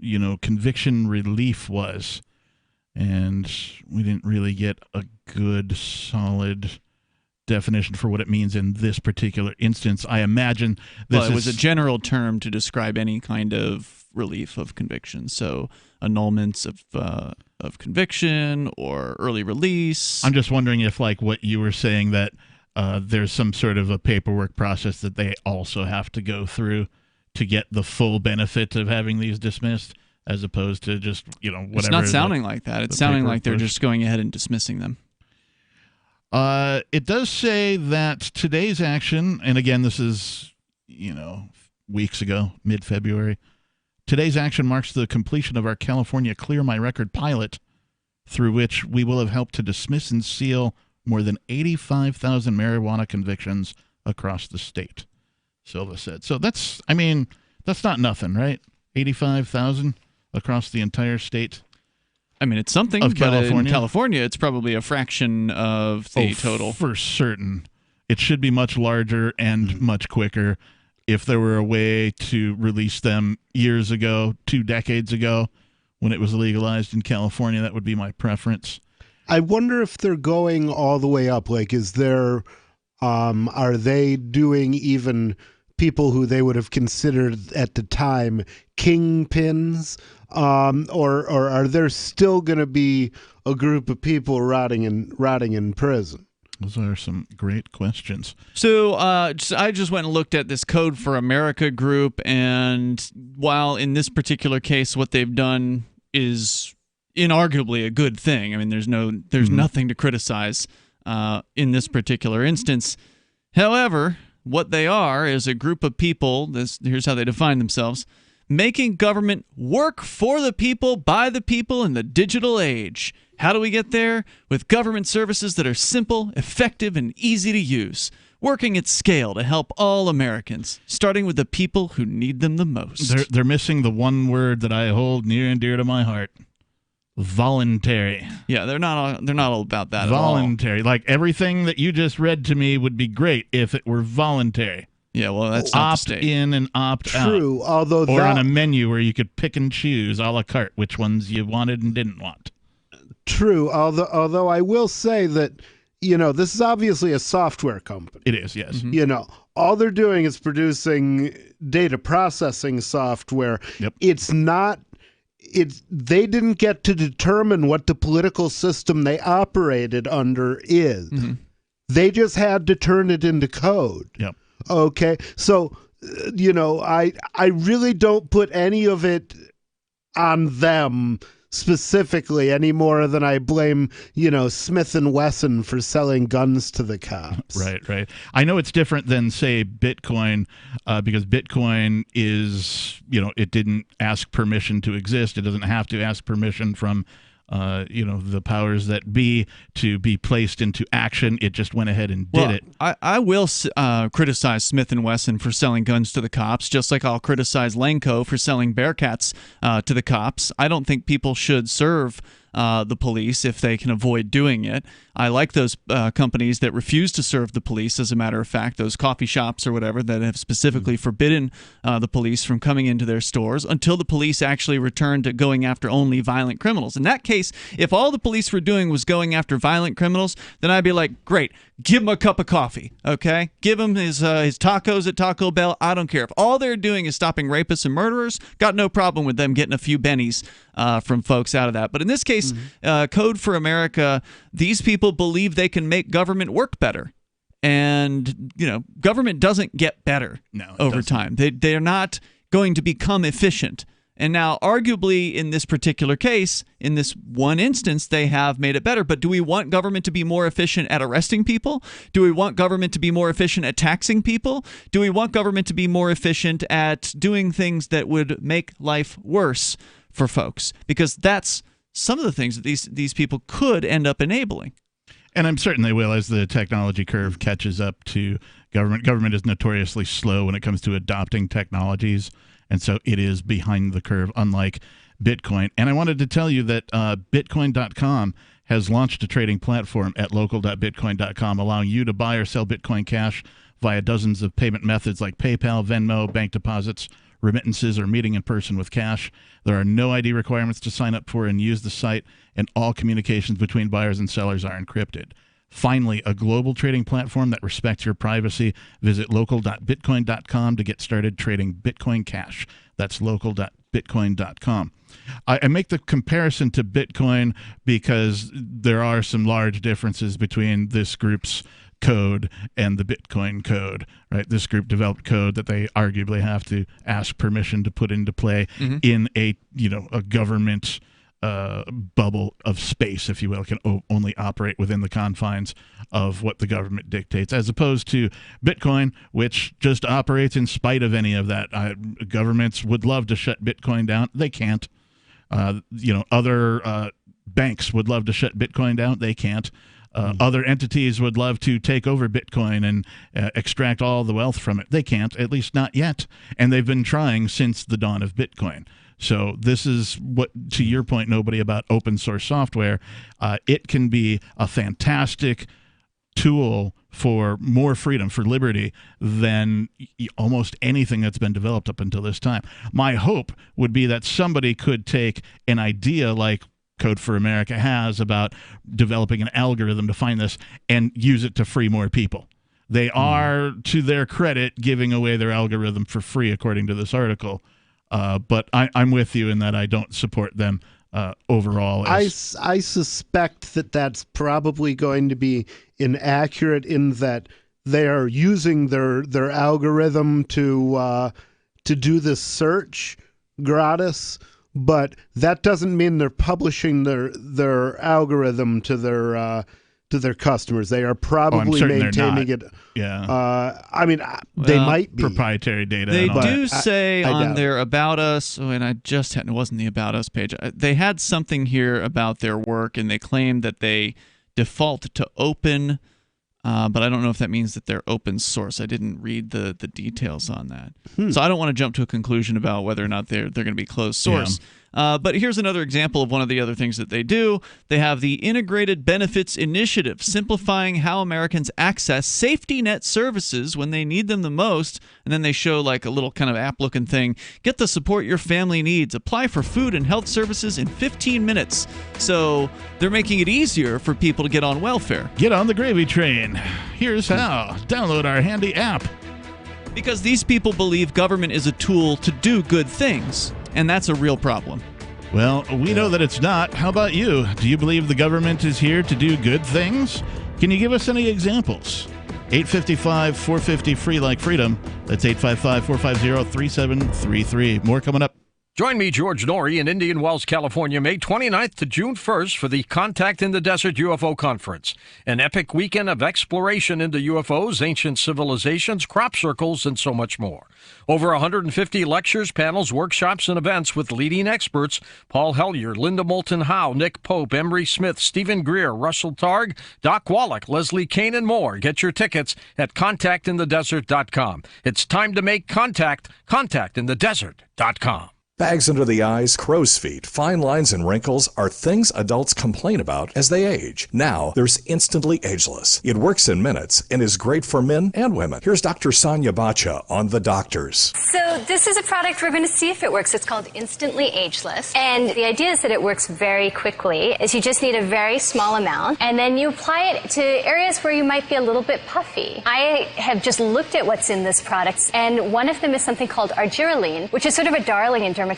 know, conviction relief was, and we didn't really get a good, solid definition for what it means in this particular instance. I imagine this it was a general term to describe any kind of relief of conviction. So annulments of conviction or early release. I'm just wondering if, like what you were saying, that there's some sort of a paperwork process that they also have to go through to get the full benefit of having these dismissed, as opposed to just, you know, whatever. It's not sounding like that. It's sounding like they're just going ahead and dismissing them. It does say that today's action, and again, this is, you know, weeks ago, mid-February, today's action marks the completion of our California Clear My Record pilot. through which we will have helped to dismiss and seal more than 85,000 marijuana convictions across the state, Silva said. So that's not nothing, right? 85,000 across the entire state. I mean, it's something, of California. But in California, it's probably a fraction of the total. For certain. It should be much larger and much quicker. If there were a way to release them years ago, 2 decades ago, when it was legalized in California, that would be my preference. I wonder if they're going all the way up. Like, is there, are they doing even people who they would have considered at the time kingpins? Or are there still going to be a group of people rotting in prison? Those are some great questions. So I just went and looked at this Code for America group, and while in this particular case what they've done is inarguably a good thing, I mean, there's nothing to criticize in this particular instance. However, what they are is a group of people, here's how they define themselves: making government work for the people, by the people in the digital age. How do we get there? With government services that are simple, effective, and easy to use. Working at scale to help all Americans, starting with the people who need them the most. They're missing the one word that I hold near and dear to my heart. Voluntary. Yeah, they're not all about that voluntary. at all. Like, everything that you just read to me would be great if it were voluntary. Yeah, well, that's not opt in and opt out. True, although or on a menu where you could pick and choose a la carte which ones you wanted and didn't want. True, although I will say that, this is obviously a software company. It is, yes. Mm-hmm. All they're doing is producing data processing software. Yep. They didn't get to determine what the political system they operated under is. Mm-hmm. They just had to turn it into code. Yep. Okay, so I really don't put any of it on them specifically any more than I blame Smith and Wesson for selling guns to the cops. Right. I know it's different than, say, Bitcoin, because Bitcoin is it didn't ask permission to exist. It doesn't have to ask permission from the powers that be to be placed into action. It just went ahead and did it. I will criticize Smith & Wesson for selling guns to the cops, just like I'll criticize Lanco for selling Bearcats to the cops. I don't think people should serve the police if they can avoid doing it. I like those companies that refuse to serve the police, as a matter of fact, those coffee shops or whatever that have specifically forbidden the police from coming into their stores until the police actually return to going after only violent criminals. In that case, if all the police were doing was going after violent criminals, then I'd be like, great, give him a cup of coffee, okay? Give him his tacos at Taco Bell. I don't care. If all they're doing is stopping rapists and murderers, got no problem with them getting a few bennies from folks out of that. But in this case, Code for America, these people believe they can make government work better. And, government doesn't get better over time. They're not going to become efficient. And now, arguably, in this particular case, in this one instance, they have made it better. But do we want government to be more efficient at arresting people? Do we want government to be more efficient at taxing people? Do we want government to be more efficient at doing things that would make life worse for folks? Because that's some of the things that these people could end up enabling. And I'm certain they will as the technology curve catches up to government. Government is notoriously slow when it comes to adopting technologies, and so it is behind the curve, unlike Bitcoin. And I wanted to tell you that Bitcoin.com has launched a trading platform at local.bitcoin.com, allowing you to buy or sell Bitcoin Cash via dozens of payment methods like PayPal, Venmo, bank deposits, remittances, or meeting in person with cash. There are no ID requirements to sign up for and use the site, and all communications between buyers and sellers are encrypted. Finally, a global trading platform that respects your privacy. Visit local.bitcoin.com to get started trading Bitcoin Cash. That's local.bitcoin.com. I make the comparison to Bitcoin because there are some large differences between this group's code and the Bitcoin code, right? This group developed code that they arguably have to ask permission to put into play in a government bubble of space, if you will, can only operate within the confines of what the government dictates, as opposed to Bitcoin, which just operates in spite of any of that. Governments would love to shut Bitcoin down. They can't. Other Banks would love to shut Bitcoin down. They can't. Other entities would love to take over Bitcoin and extract all the wealth from it. They can't, at least not yet. And they've been trying since the dawn of Bitcoin. So this is what, to your point, nobody, about open source software. It can be a fantastic tool for more freedom, for liberty, than almost anything that's been developed up until this time. My hope would be that somebody could take an idea like Code for America has about developing an algorithm to find this and use it to free more people. They are, to their credit, giving away their algorithm for free, according to this article. But I'm with you in that I don't support them overall. I suspect that that's probably going to be inaccurate in that they are using their algorithm to do this search gratis. But that doesn't mean they're publishing their algorithm to their customers. They are probably maintaining it. Yeah. I mean, they might be proprietary data. They do say on their About Us, and I just had, it wasn't the About Us page. They had something here about their work, and they claimed that they default to open. But I don't know if that means that they're open source. I didn't read the details on that. So I don't want to jump to a conclusion about whether or not they're going to be closed source. But here's another example of one of the other things that they do. They have the Integrated Benefits Initiative, simplifying how Americans access safety net services when they need them the most. And then they show like a little kind of app-looking thing. Get the support your family needs. Apply for food and health services in 15 minutes. So they're making it easier for people to get on welfare. Get on the gravy train. Here's how. Download our handy app. Because these people believe government is a tool to do good things. And that's a real problem. Well, we know that it's not. How about you? Do you believe the government is here to do good things? Can you give us any examples? 855-450-FREE like freedom. That's 855-450-3733. More coming up. Join me, George Norrie, in Indian Wells, California, May 29th to June 1st for the Contact in the Desert UFO Conference, an epic weekend of exploration into UFOs, ancient civilizations, crop circles, and so much more. Over 150 lectures, panels, workshops, and events with leading experts: Paul Hellyer, Linda Moulton Howe, Nick Pope, Emery Smith, Stephen Greer, Russell Targ, Doc Wallach, Leslie Kane, and more. Get your tickets at contactinthedesert.com. It's time to make contact. Contactinthedesert.com. Bags under the eyes, crow's feet, fine lines, and wrinkles are things adults complain about as they age. Now, there's Instantly Ageless. It works in minutes and is great for men and women. Here's Dr. Sonia Bacha on The Doctors. So this is a product we're going to see if it works. It's called Instantly Ageless. And the idea is that it works very quickly. Is you just need a very small amount, and then you apply it to areas where you might be a little bit puffy. I have just looked at what's in this product, and one of them is something called argireline, which is sort of a darling in dermatology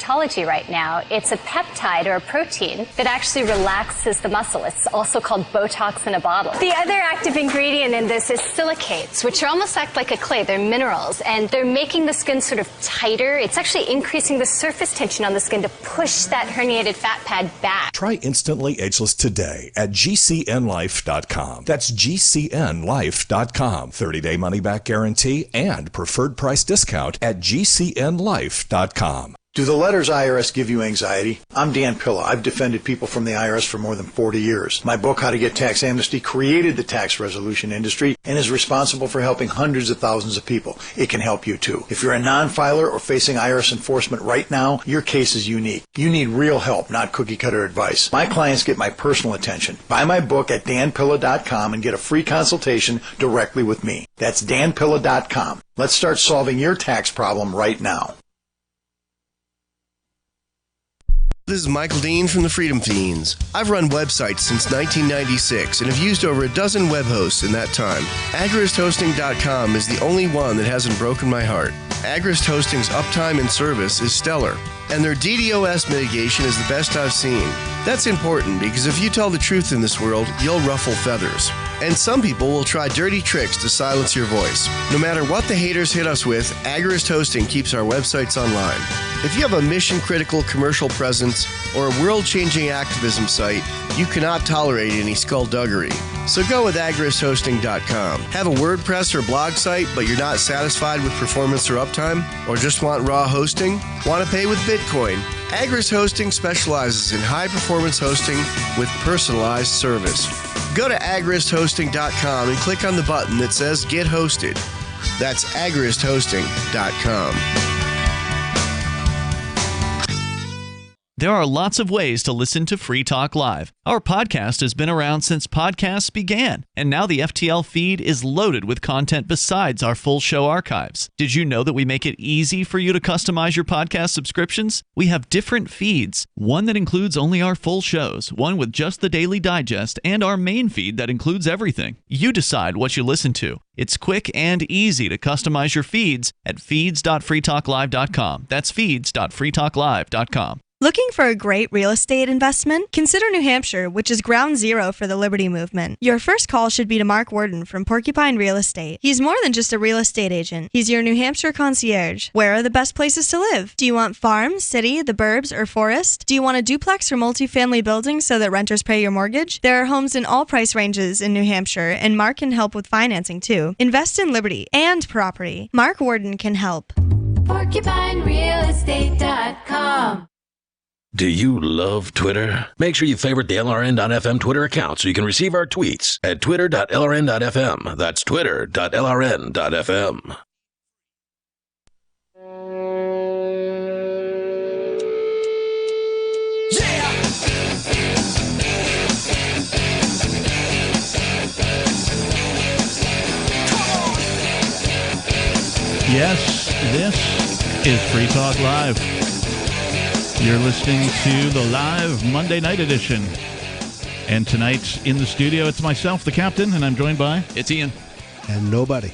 right now. It's a peptide or a protein that actually relaxes the muscle. It's also called Botox in a bottle. The other active ingredient in this is silicates, which are almost act like a clay. They're minerals, and they're making the skin sort of tighter. It's actually increasing the surface tension on the skin to push that herniated fat pad back. Try Instantly Ageless today at GCNlife.com. That's GCNlife.com. 30-day money-back guarantee and preferred price discount at GCNlife.com. Do the letters IRS give you anxiety? I'm Dan Pilla. I've defended people from the IRS for more than 40 years. My book, How to Get Tax Amnesty, created the tax resolution industry and is responsible for helping hundreds of thousands of people. It can help you too. If you're a non-filer or facing IRS enforcement right now, your case is unique. You need real help, not cookie-cutter advice. My clients get my personal attention. Buy my book at danpilla.com and get a free consultation directly with me. That's danpilla.com. Let's start solving your tax problem right now. This is Michael Dean from the Freedom Fiends. I've run websites since 1996 and have used over a dozen web hosts in that time. AgristHosting.com is the only one that hasn't broken my heart. Agrist Hosting's uptime and service is stellar, and their DDoS mitigation is the best I've seen. That's important because if you tell the truth in this world, you'll ruffle feathers. And some people will try dirty tricks to silence your voice. No matter what the haters hit us with, Agrist Hosting keeps our websites online. If you have a mission-critical commercial presence or a world-changing activism site, you cannot tolerate any skullduggery. So go with agristhosting.com. Have a WordPress or blog site, but you're not satisfied with performance or uptime? Or just want raw hosting? Want to pay with Bitcoin? Agris Hosting specializes in high-performance hosting with personalized service. Go to agrishosting.com and click on the button that says Get Hosted. That's agrishosting.com. There are lots of ways to listen to Free Talk Live. Our podcast has been around since podcasts began, and now the FTL feed is loaded with content besides our full show archives. Did you know that we make it easy for you to customize your podcast subscriptions? We have different feeds, one that includes only our full shows, one with just the Daily Digest, and our main feed that includes everything. You decide what you listen to. It's quick and easy to customize your feeds at feeds.freetalklive.com. That's feeds.freetalklive.com. Looking for a great real estate investment? Consider New Hampshire, which is ground zero for the Liberty Movement. Your first call should be to Mark Worden from Porcupine Real Estate. He's more than just a real estate agent. He's your New Hampshire concierge. Where are the best places to live? Do you want farm, city, the burbs, or forest? Do you want a duplex or multifamily building so that renters pay your mortgage? There are homes in all price ranges in New Hampshire, and Mark can help with financing too. Invest in liberty and property. Mark Worden can help. PorcupineRealEstate.com. Do you love Twitter? Make sure you favorite the LRN.FM Twitter account so you can receive our tweets at twitter.lrn.fm. That's twitter.lrn.fm. Yes, this is Free Talk Live. You're listening to the live Monday night edition. And tonight in the studio, it's myself, the captain, and I'm joined by... It's Ian. And nobody.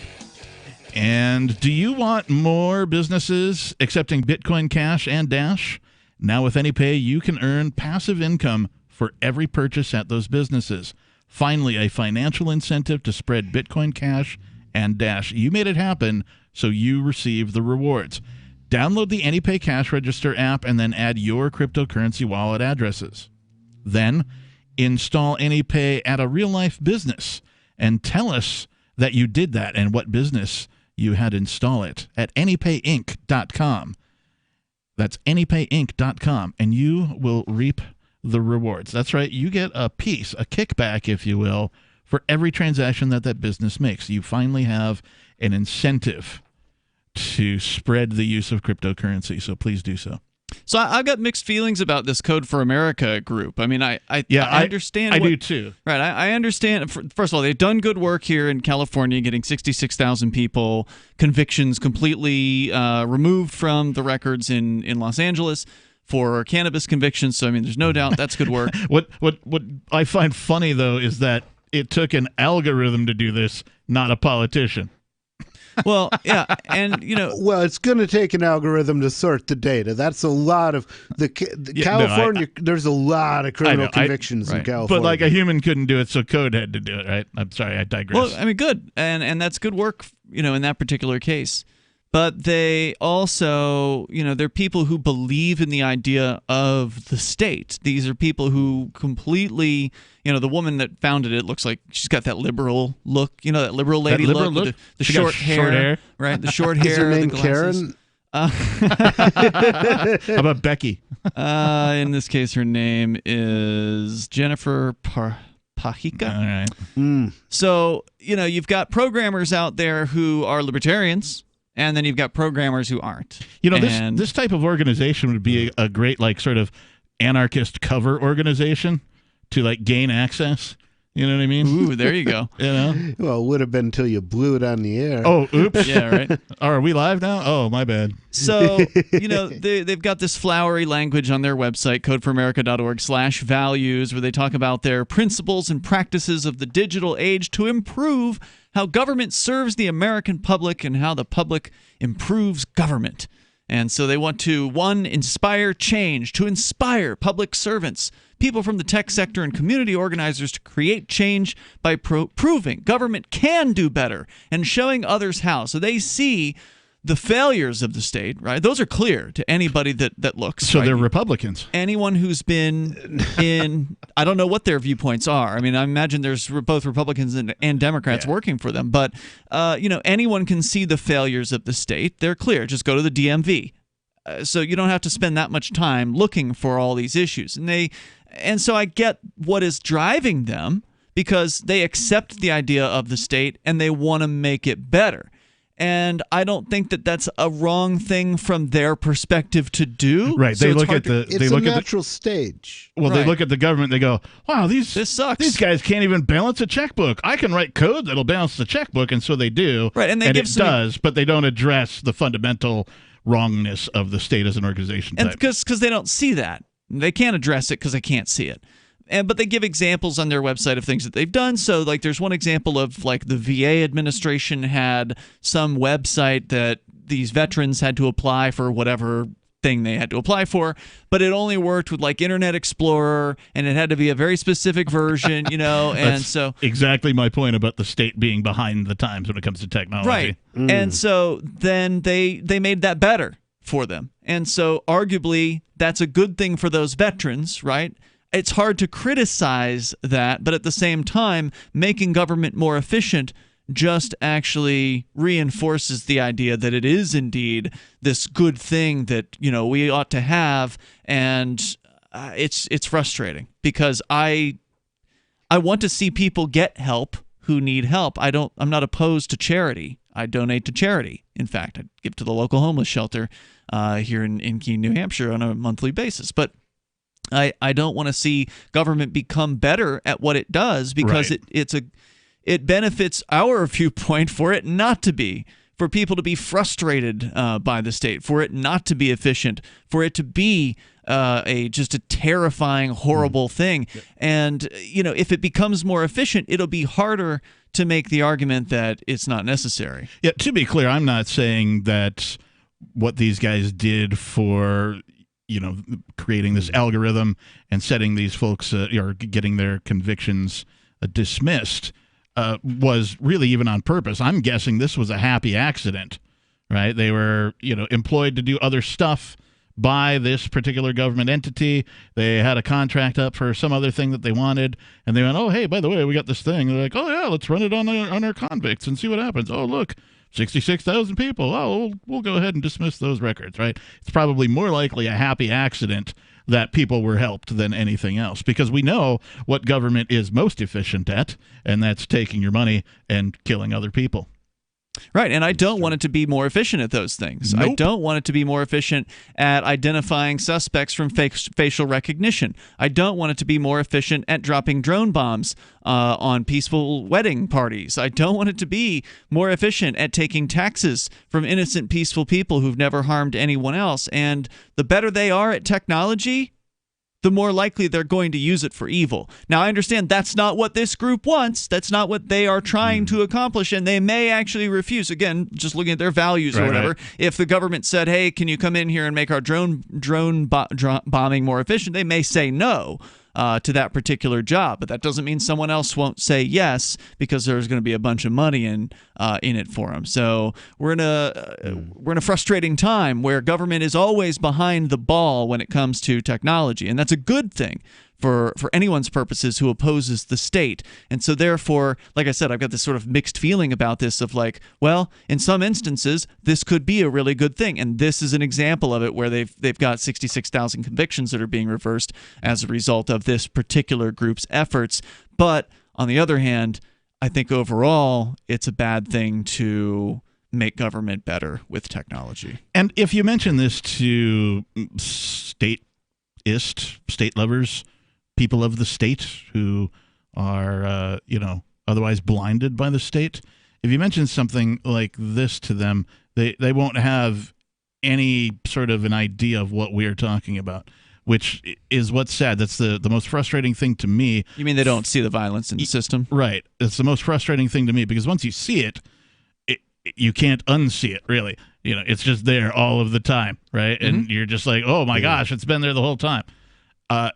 And do you want more businesses accepting Bitcoin Cash and Dash? Now with AnyPay, you can earn passive income for every purchase at those businesses. Finally, a financial incentive to spread Bitcoin Cash and Dash. You made it happen, so you receive the rewards. Download the AnyPay Cash Register app and then add your cryptocurrency wallet addresses. Then install AnyPay at a real-life business and tell us that you did that and what business you had install it at anypayinc.com. That's anypayinc.com, and you will reap the rewards. That's right. You get a piece, a kickback, if you will, for every transaction that business makes. You finally have an incentive to spread the use of cryptocurrency, so please do so. So I've got mixed feelings about this Code for America group. I mean, I understand. I do too. Right, I understand. First of all, they've done good work here in California, getting 66,000 people, convictions completely removed from the records in Los Angeles for cannabis convictions. So I mean, there's no doubt that's good work. What I find funny though is that it took an algorithm to do this, not a politician. Well, yeah, and well, it's going to take an algorithm to sort the data. That's a lot of California. There's a lot of criminal convictions in California, but like a human couldn't do it, so code had to do it. Right? I'm sorry, I digress. Well, I mean, good, and that's good work, in that particular case. But they also, they're people who believe in the idea of the state. These are people who completely, the woman that founded it looks like she's got that liberal look, that liberal lady look. With the short hair, right? The short hair. Is her name the glasses. Karen? How about Becky? In this case, her name is Jennifer Pahika. All right. So, you've got programmers out there who are libertarians. And then you've got programmers who aren't. This type of organization would be a great, sort of anarchist cover organization to, gain access. You know what I mean? Ooh, there you go. Well, it would have been until you blew it on the air. Oh, oops. Yeah, right. Are we live now? Oh, my bad. So, they've got this flowery language on their website, codeforamerica.org/values, where they talk about their principles and practices of the digital age to improve how government serves the American public and how the public improves government. And so they want to, 1, inspire change, to inspire public servants, people from the tech sector and community organizers to create change by proving government can do better and showing others how. So they see the failures of the state, right? Those are clear to anybody that looks. So right? they're Republicans. Anyone who's been in, I don't know what their viewpoints are. I mean, I imagine there's both Republicans and Democrats working for them. But, anyone can see the failures of the state. They're clear. Just go to the DMV. so you don't have to spend that much time looking for all these issues. And so I get what is driving them, because they accept the idea of the state and they want to make it better. And I don't think that that's a wrong thing from their perspective to do. Right. So They it's look hard at the. It's They a look at natural stage. Well, they look at the government. They go, "Wow, this sucks. These guys can't even balance a checkbook. I can write code that'll balance the checkbook," and so they do. Right, and they give it some- does, but they don't address the fundamental wrongness of the state as an organization. And type. because they don't see that. They can't address it because they can't see it. But they give examples on their website of things that they've done. So like there's one example of like the VA administration had some website that these veterans had to apply for whatever thing they had to apply for, but it only worked with like Internet Explorer, and it had to be a very specific version, and That's so exactly my point about the state being behind the times when it comes to technology. right. And so then they made that better for them. And so arguably that's a good thing for those veterans, right? It's hard to criticize that, but at the same time, making government more efficient just actually reinforces the idea that it is indeed this good thing that we ought to have, and it's frustrating because I want to see people get help who need help. I'm not opposed to charity. I donate to charity. In fact, I give to the local homeless shelter here in Keene, New Hampshire on a monthly basis, but I don't want to see government become better at what it does because Right. it benefits our viewpoint for it not to be, for people to be frustrated by the state, for it not to be efficient, for it to be just a terrifying, horrible thing. And if it becomes more efficient, it'll be harder to make the argument that it's not necessary. Yeah, to be clear, I'm not saying that what these guys did for creating this algorithm and setting these folks or getting their convictions dismissed was really even on purpose. I'm guessing this was a happy accident, right? They were employed to do other stuff by this particular government entity. They had a contract up for some other thing that they wanted, and they went, "Oh, hey, by the way, we got this thing." They're like, "Oh yeah, let's run it on our convicts and see what happens." Oh, look, 66,000 people. Oh, we'll go ahead and dismiss those records, right? It's probably more likely a happy accident that people were helped than anything else, because we know what government is most efficient at, and that's taking your money and killing other people. Right, and I don't want it to be more efficient at those things. Nope. I don't want it to be more efficient at identifying suspects from facial recognition. I don't want it to be more efficient at dropping drone bombs on peaceful wedding parties. I don't want it to be more efficient at taking taxes from innocent, peaceful people who've never harmed anyone else. And the better they are at technology, the more likely they're going to use it for evil. Now, I understand that's not what this group wants. That's not what they are trying to accomplish, and they may actually refuse. Again, just looking at their values or whatever. Right. If the government said, "Hey, can you come in here and make our drone bombing more efficient?" they may say no to that particular job, but that doesn't mean someone else won't say yes because there's going to be a bunch of money in it for them. So we're in a frustrating time where government is always behind the ball when it comes to technology, and that's a good thing for anyone's purposes who opposes the state. And so therefore, like I said, I've got this sort of mixed feeling about this of like, well, in some instances, this could be a really good thing. And this is an example of it where they've got 66,000 convictions that are being reversed as a result of this particular group's efforts. But on the other hand, I think overall, it's a bad thing to make government better with technology. And if you mention this to state lovers, people of the state who are, otherwise blinded by the state, if you mention something like this to them, they won't have any sort of an idea of what we're talking about, which is what's sad. That's the most frustrating thing to me. You mean they don't see the violence in the system? Right. It's the most frustrating thing to me because once you see it, you can't unsee it, really. It's just there all of the time, right? Mm-hmm. And you're just like, oh my gosh, it's been there the whole time.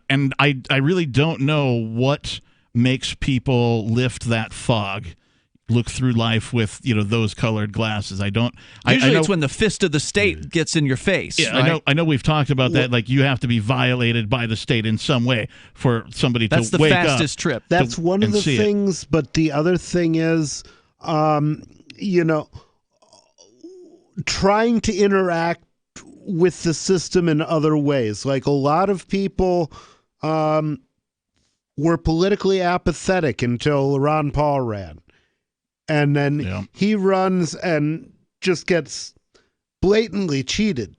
And I really don't know what makes people lift that fog, look through life with those colored glasses. I don't. Usually, I know, it's when the fist of the state gets in your face. Yeah, right? I know. We've talked about that. Like you have to be violated by the state in some way for somebody That's to the wake fastest up. trip. That's one of the things. But the other thing is, trying to interact with the system in other ways. Like a lot of people were politically apathetic until Ron Paul ran. And then he runs and just gets blatantly cheated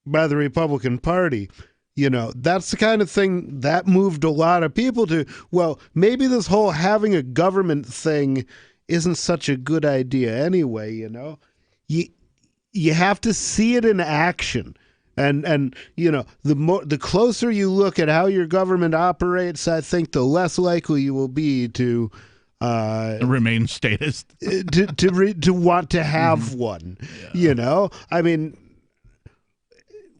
by the Republican Party. You know, that's the kind of thing that moved a lot of people to, well, maybe this whole having a government thing isn't such a good idea anyway, you know? You have to see it in action. And you know, the closer you look at how your government operates, I think the less likely you will be to remain statist, to want to have one. Yeah. You know, I mean,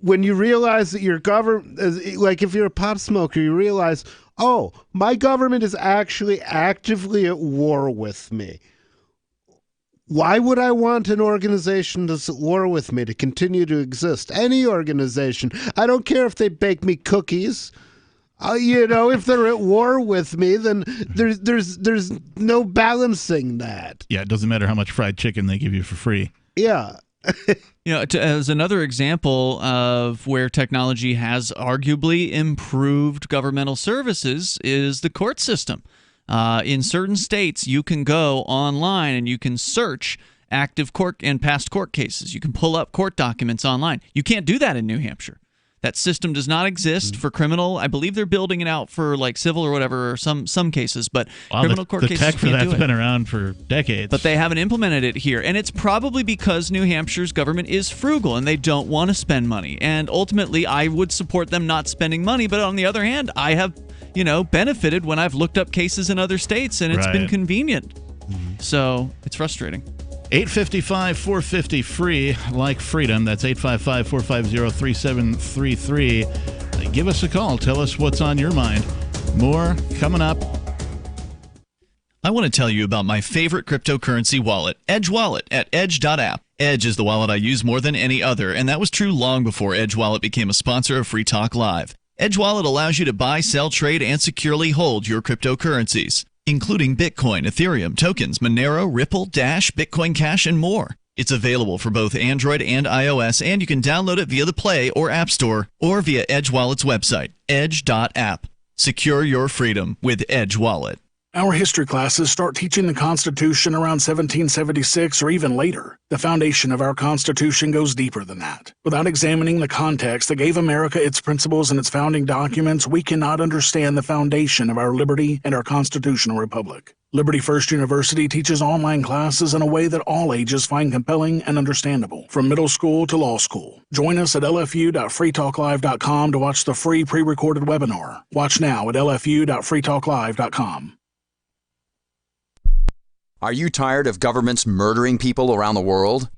when you realize that your government, like if you're a pot smoker, you realize, oh, my government is actually actively at war with me. Why would I want an organization that's at war with me to continue to exist? Any organization. I don't care if they bake me cookies. You know, if they're at war with me, then there's no balancing that. Yeah, it doesn't matter how much fried chicken they give you for free. Yeah. You know, as another example of where technology has arguably improved governmental services is the court system. In certain states, you can go online and you can search active court and past court cases. You can pull up court documents online. You can't do that in New Hampshire. That system does not exist for criminal. I believe they're building it out for like civil or whatever, or some cases, but criminal court cases, the tech for that's been around for decades. But they haven't implemented it here, and it's probably because New Hampshire's government is frugal and they don't want to spend money. And ultimately, I would support them not spending money. But on the other hand, I have, benefited when I've looked up cases in other states, and it's been convenient. So it's frustrating. 855-450-FREE, like freedom. That's 855-450-3733. Give us a call. Tell us what's on your mind. More coming up. I want to tell you about my favorite cryptocurrency wallet, Edge Wallet, at edge.app. Edge is the wallet I use more than any other, and that was true long before Edge Wallet became a sponsor of Free Talk Live. Edge Wallet allows you to buy, sell, trade, and securely hold your cryptocurrencies, including Bitcoin, Ethereum, tokens, Monero, Ripple, Dash, Bitcoin Cash, and more. It's available for both Android and iOS, and you can download it via the Play or App Store or via Edge Wallet's website, edge.app. Secure your freedom with Edge Wallet. Our history classes start teaching the Constitution around 1776 or even later. The foundation of our Constitution goes deeper than that. Without examining the context that gave America its principles and its founding documents, we cannot understand the foundation of our liberty and our constitutional republic. Liberty First University teaches online classes in a way that all ages find compelling and understandable, from middle school to law school. Join us at lfu.freetalklive.com to watch the free pre-recorded webinar. Watch now at lfu.freetalklive.com. Are you tired of governments murdering people around the world?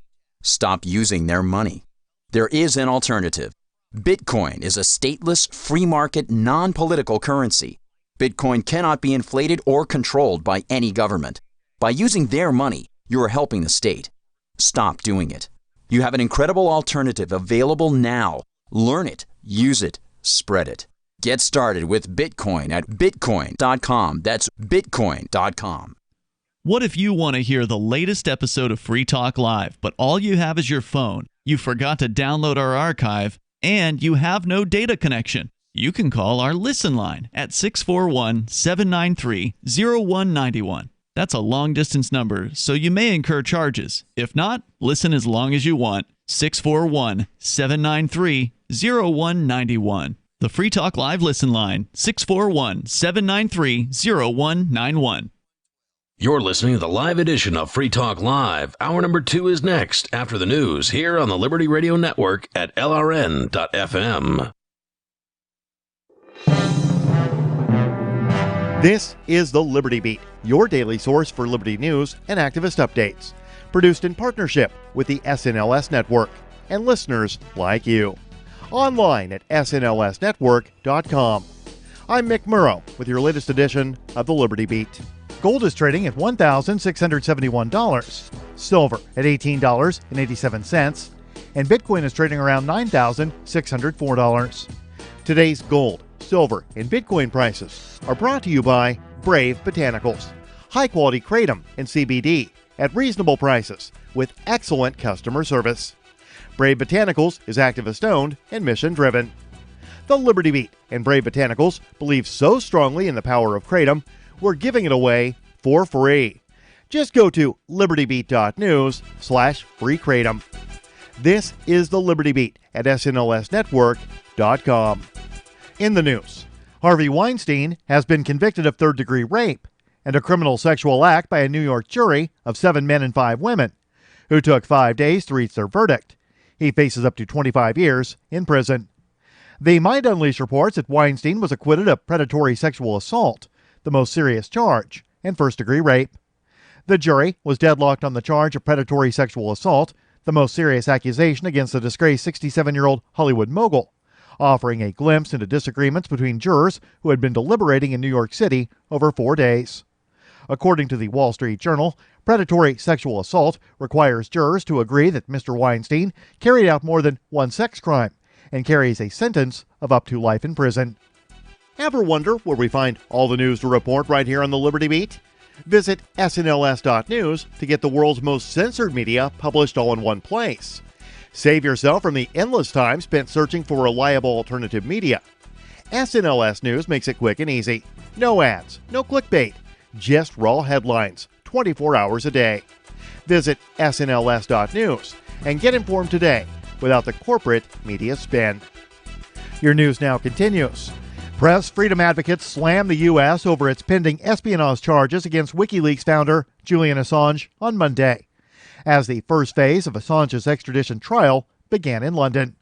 Stop using their money. There is an alternative. Bitcoin is a stateless, free market, non-political currency. Bitcoin cannot be inflated or controlled by any government. By using their money, you are helping the state. Stop doing it. You have an incredible alternative available now. Learn it, use it, spread it. Get started with Bitcoin at bitcoin.com. That's bitcoin.com. What if you want to hear the latest episode of Free Talk Live, but all you have is your phone, you forgot to download our archive, and you have no data connection? You can call our Listen line at 641-793-0191. That's a long-distance number, so you may incur charges. If not, listen as long as you want. 641-793-0191. The Free Talk Live Listen line, 641-793-0191. You're listening to the live edition of Free Talk Live. Hour number 2 is next, after the news, here on the Liberty Radio Network at LRN.FM. This is the Liberty Beat, your daily source for liberty news and activist updates. Produced in partnership with the SNLS Network and listeners like you. Online at snlsnetwork.com. I'm Mick Murrow with your latest edition of the Liberty Beat. Gold is trading at $1,671, silver at $18.87, and Bitcoin is trading around $9,604. Today's gold, silver, and Bitcoin prices are brought to you by Brave Botanicals, high-quality kratom and CBD at reasonable prices with excellent customer service. Brave Botanicals is activist-owned and mission-driven. The Liberty Beat and Brave Botanicals believe so strongly in the power of Kratom, we're giving it away for free. Just go to libertybeat.news/free Kratom. This is the Liberty Beat at snlsnetwork.com. In the news, Harvey Weinstein has been convicted of third-degree rape and a criminal sexual act by a New York jury of 7 men and 5 women, who took 5 days to reach their verdict. He faces up to 25 years in prison. The Mind Unleashed reports that Weinstein was acquitted of predatory sexual assault, the most serious charge, and first-degree rape. The jury was deadlocked on the charge of predatory sexual assault, the most serious accusation against the disgraced 67-year-old Hollywood mogul, offering a glimpse into disagreements between jurors who had been deliberating in New York City over 4 days. According to the Wall Street Journal, predatory sexual assault requires jurors to agree that Mr. Weinstein carried out more than one sex crime and carries a sentence of up to life in prison. Ever wonder where we find all the news to report right here on the Liberty Beat? Visit snls.news to get the world's most censored media published all in one place. Save yourself from the endless time spent searching for reliable alternative media. SNLS News makes it quick and easy. No ads, no clickbait, just raw headlines, 24 hours a day. Visit snls.news and get informed today without the corporate media spin. Your news now continues. Press freedom advocates slam the U.S. over its pending espionage charges against WikiLeaks founder Julian Assange on Monday, as the first phase of Assange's extradition trial began in London.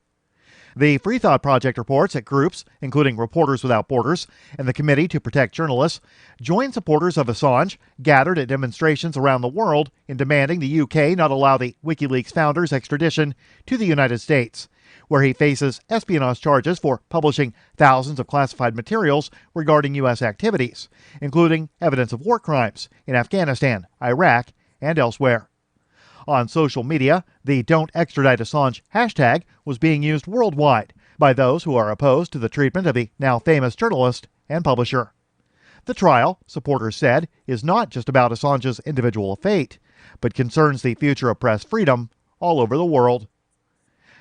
The Free Thought Project reports that groups, including Reporters Without Borders and the Committee to Protect Journalists, joined supporters of Assange gathered at demonstrations around the world in demanding the UK not allow the WikiLeaks founder's extradition to the United States, where he faces espionage charges for publishing thousands of classified materials regarding U.S. activities, including evidence of war crimes in Afghanistan, Iraq, and elsewhere. On social media, the Don't Extradite Assange hashtag was being used worldwide by those who are opposed to the treatment of the now famous journalist and publisher. The trial, supporters said, is not just about Assange's individual fate, but concerns the future of press freedom all over the world.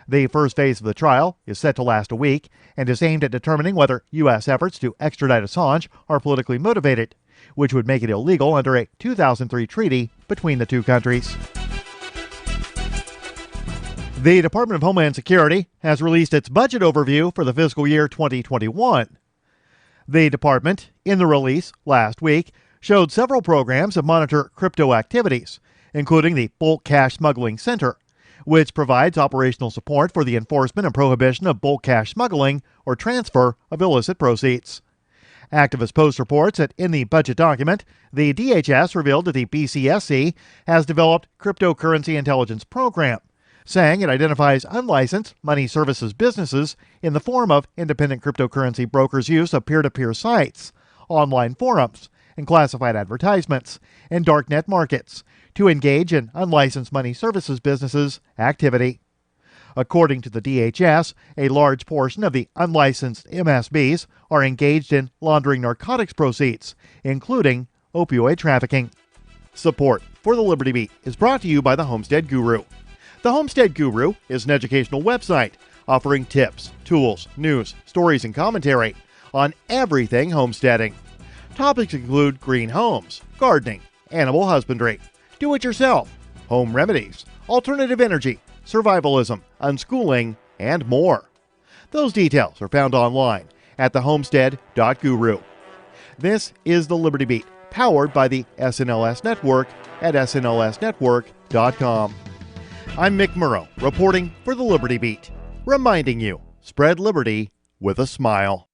The first phase of the trial is set to last a week and is aimed at determining whether U.S. efforts to extradite Assange are politically motivated, which would make it illegal under a 2003 treaty between the two countries. The Department of Homeland Security has released its budget overview for the fiscal year 2021. The department, in the release last week, showed several programs that monitor crypto activities, including the Bulk Cash Smuggling Center, which provides operational support for the enforcement and prohibition of bulk cash smuggling or transfer of illicit proceeds. Activist Post reports that in the budget document, the DHS revealed that the BCSC has developed Cryptocurrency Intelligence Program, saying it identifies unlicensed money services businesses in the form of independent cryptocurrency brokers' use of peer-to-peer sites, online forums, and classified advertisements, and darknet markets to engage in unlicensed money services businesses' activity. According to the DHS, a large portion of the unlicensed MSBs are engaged in laundering narcotics proceeds, including opioid trafficking. Support for the Liberty Beat is brought to you by the Homestead Guru. The Homestead Guru is an educational website offering tips, tools, news, stories, and commentary on everything homesteading. Topics include green homes, gardening, animal husbandry, do-it-yourself, home remedies, alternative energy, survivalism, unschooling, and more. Those details are found online at thehomestead.guru. This is the Liberty Beat, powered by the SNLS Network at snlsnetwork.com. I'm Mick Murrow, reporting for the Liberty Beat, reminding you, spread liberty with a smile.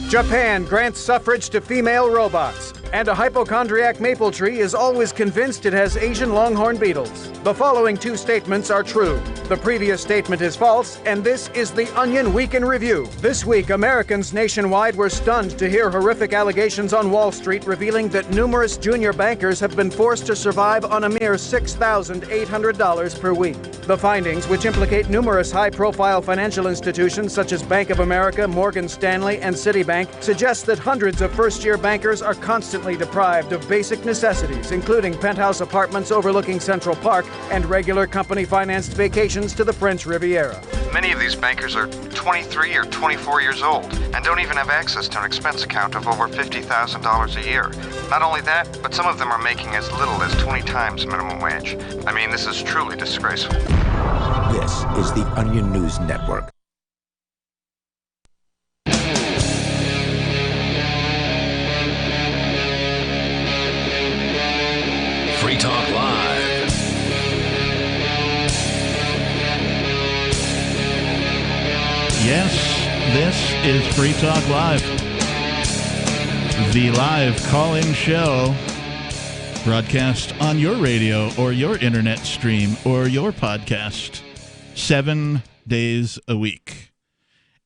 Japan grants suffrage to female robots, and a hypochondriac maple tree is always convinced it has Asian longhorn beetles. The following two statements are true. The previous statement is false, and this is the Onion Week in Review. This week, Americans nationwide were stunned to hear horrific allegations on Wall Street revealing that numerous junior bankers have been forced to survive on a mere $6,800 per week. The findings, which implicate numerous high-profile financial institutions such as Bank of America, Morgan Stanley, and Citibank, suggest that hundreds of first-year bankers are constantly consistently deprived of basic necessities, including penthouse apartments overlooking Central Park and regular company-financed vacations to the French Riviera. Many of these bankers are 23 or 24 years old and don't even have access to an expense account of over $50,000 a year. Not only that, but some of them are making as little as 20 times minimum wage. I mean, this is truly disgraceful. This is the Onion News Network. Free Talk Live. Yes, this is Free Talk Live. The live call-in show broadcast on your radio or your internet stream or your podcast 7 days a week.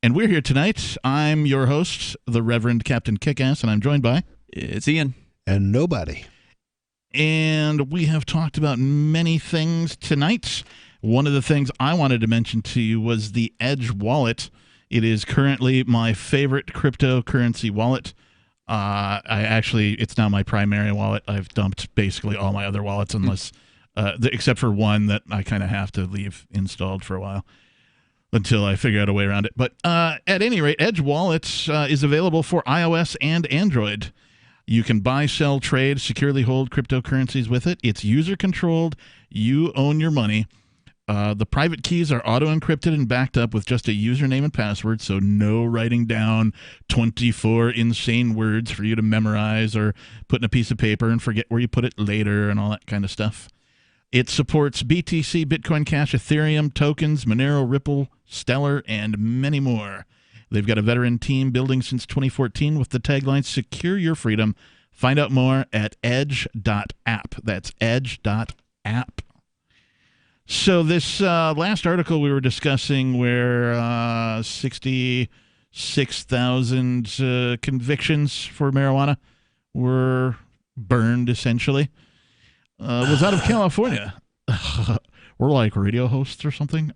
And we're here tonight. I'm your host, the Reverend Captain Kickass, and I'm joined by... It's Ian. And nobody. And we have talked about many things tonight. One of the things I wanted to mention to you was the Edge wallet. It is currently my favorite cryptocurrency wallet. It's now my primary wallet. I've dumped basically all my other wallets unless, except for one that I kind of have to leave installed for a while until I figure out a way around it. But at any rate, Edge Wallet is available for iOS and Android. You can buy, sell, trade, securely hold cryptocurrencies with it. It's user-controlled. You own your money. The private keys are auto-encrypted and backed up with just a username and password, so no writing down 24 insane words for you to memorize or put in a piece of paper and forget where you put it later and all that kind of stuff. It supports BTC, Bitcoin Cash, Ethereum, tokens, Monero, Ripple, Stellar, and many more. They've got a veteran team building since 2014 with the tagline, Secure Your Freedom. Find out more at edge.app. That's edge.app. So this last article we were discussing where 66,000 convictions for marijuana were burned, essentially, was out of California. We're like radio hosts or something.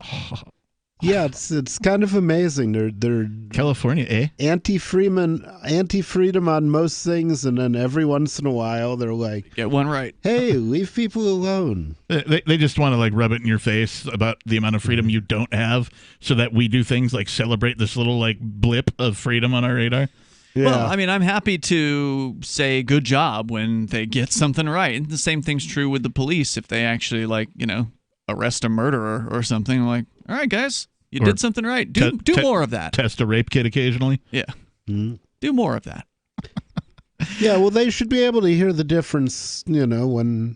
Yeah, it's kind of amazing. They're California, eh? Anti-freedom on most things, and then every once in a while they're like, get one right. Hey, leave people alone. They just want to like rub it in your face about the amount of freedom you don't have, so that we do things like celebrate this little like blip of freedom on our radar. Yeah. Well, I mean, I'm happy to say good job when they get something right. And the same thing's true with the police. If they actually arrest a murderer or something, like, all right, guys, you did something right. Do more of that. Test a rape kit occasionally. Yeah. Mm-hmm. Do more of that. Yeah, well, they should be able to hear the difference, when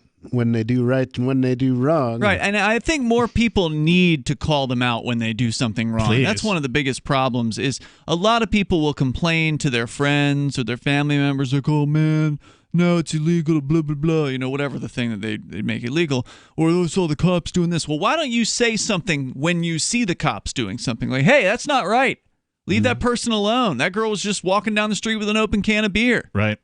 they do right and when they do wrong. Right, and I think more people need to call them out when they do something wrong. Please. That's one of the biggest problems is a lot of people will complain to their friends or their family members like, oh, man, no, it's illegal, blah, blah, blah, whatever the thing that they make illegal. Or, I saw the cops doing this. Well, why don't you say something when you see the cops doing something? Like, hey, that's not right. Leave that person alone. That girl was just walking down the street with an open can of beer. Right.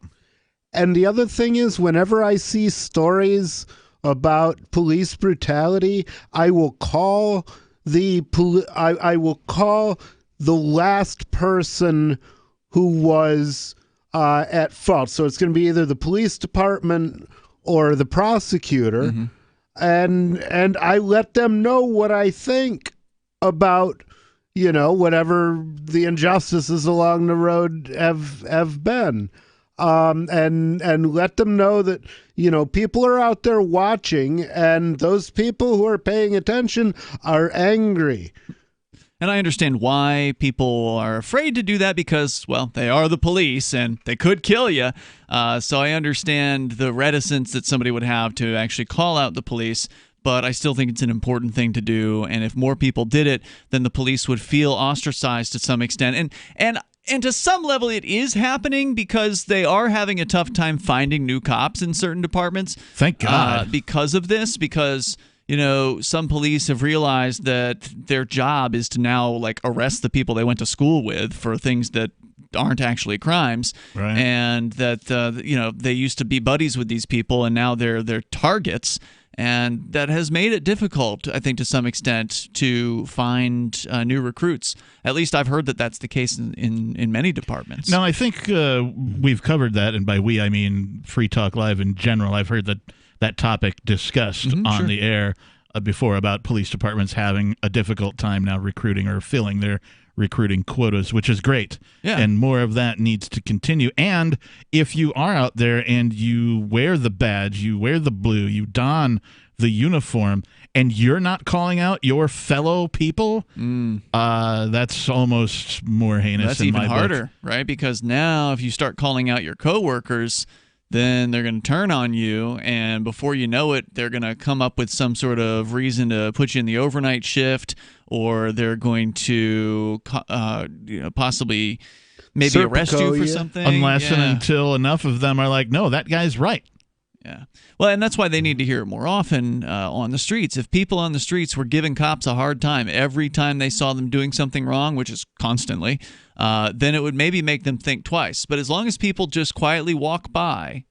And the other thing is, whenever I see stories about police brutality, I will call the last person who was at fault. So it's going to be either the police department or the prosecutor, Mm-hmm. and I let them know what I think about whatever the injustices along the road have been. And let them know that, people are out there watching, and those people who are paying attention are angry. And I understand why people are afraid to do that because, well, they are the police and they could kill you. So I understand the reticence that somebody would have to actually call out the police. But I still think it's an important thing to do. And if more people did it, then the police would feel ostracized to some extent. And to some level, it is happening because they are having a tough time finding new cops in certain departments. Thank God. Because of this, because some police have realized that their job is to now arrest the people they went to school with for things that aren't actually crimes, right. And that they used to be buddies with these people, and now they're targets. And that has made it difficult, I think, to some extent, to find new recruits. At least I've heard that that's the case in many departments. No, I think we've covered that, and by we, I mean Free Talk Live in general. I've heard that topic discussed on the air before about police departments having a difficult time now recruiting or filling their recruiting quotas, which is great. Yeah. And more of that needs to continue. And if you are out there and you wear the badge, you wear the blue, you don the uniform, and you're not calling out your fellow people, that's almost more heinous. That's in even my harder, book. right? Because now if you start calling out your coworkers, then they're going to turn on you, and before you know it, they're going to come up with some sort of reason to put you in the overnight shift, or they're going to possibly maybe arrest you for something. Unless and until enough of them are like, no, that guy's right. Yeah. Well, and that's why they need to hear it more often on the streets. If people on the streets were giving cops a hard time every time they saw them doing something wrong, which is constantly, then it would maybe make them think twice. But as long as people just quietly walk by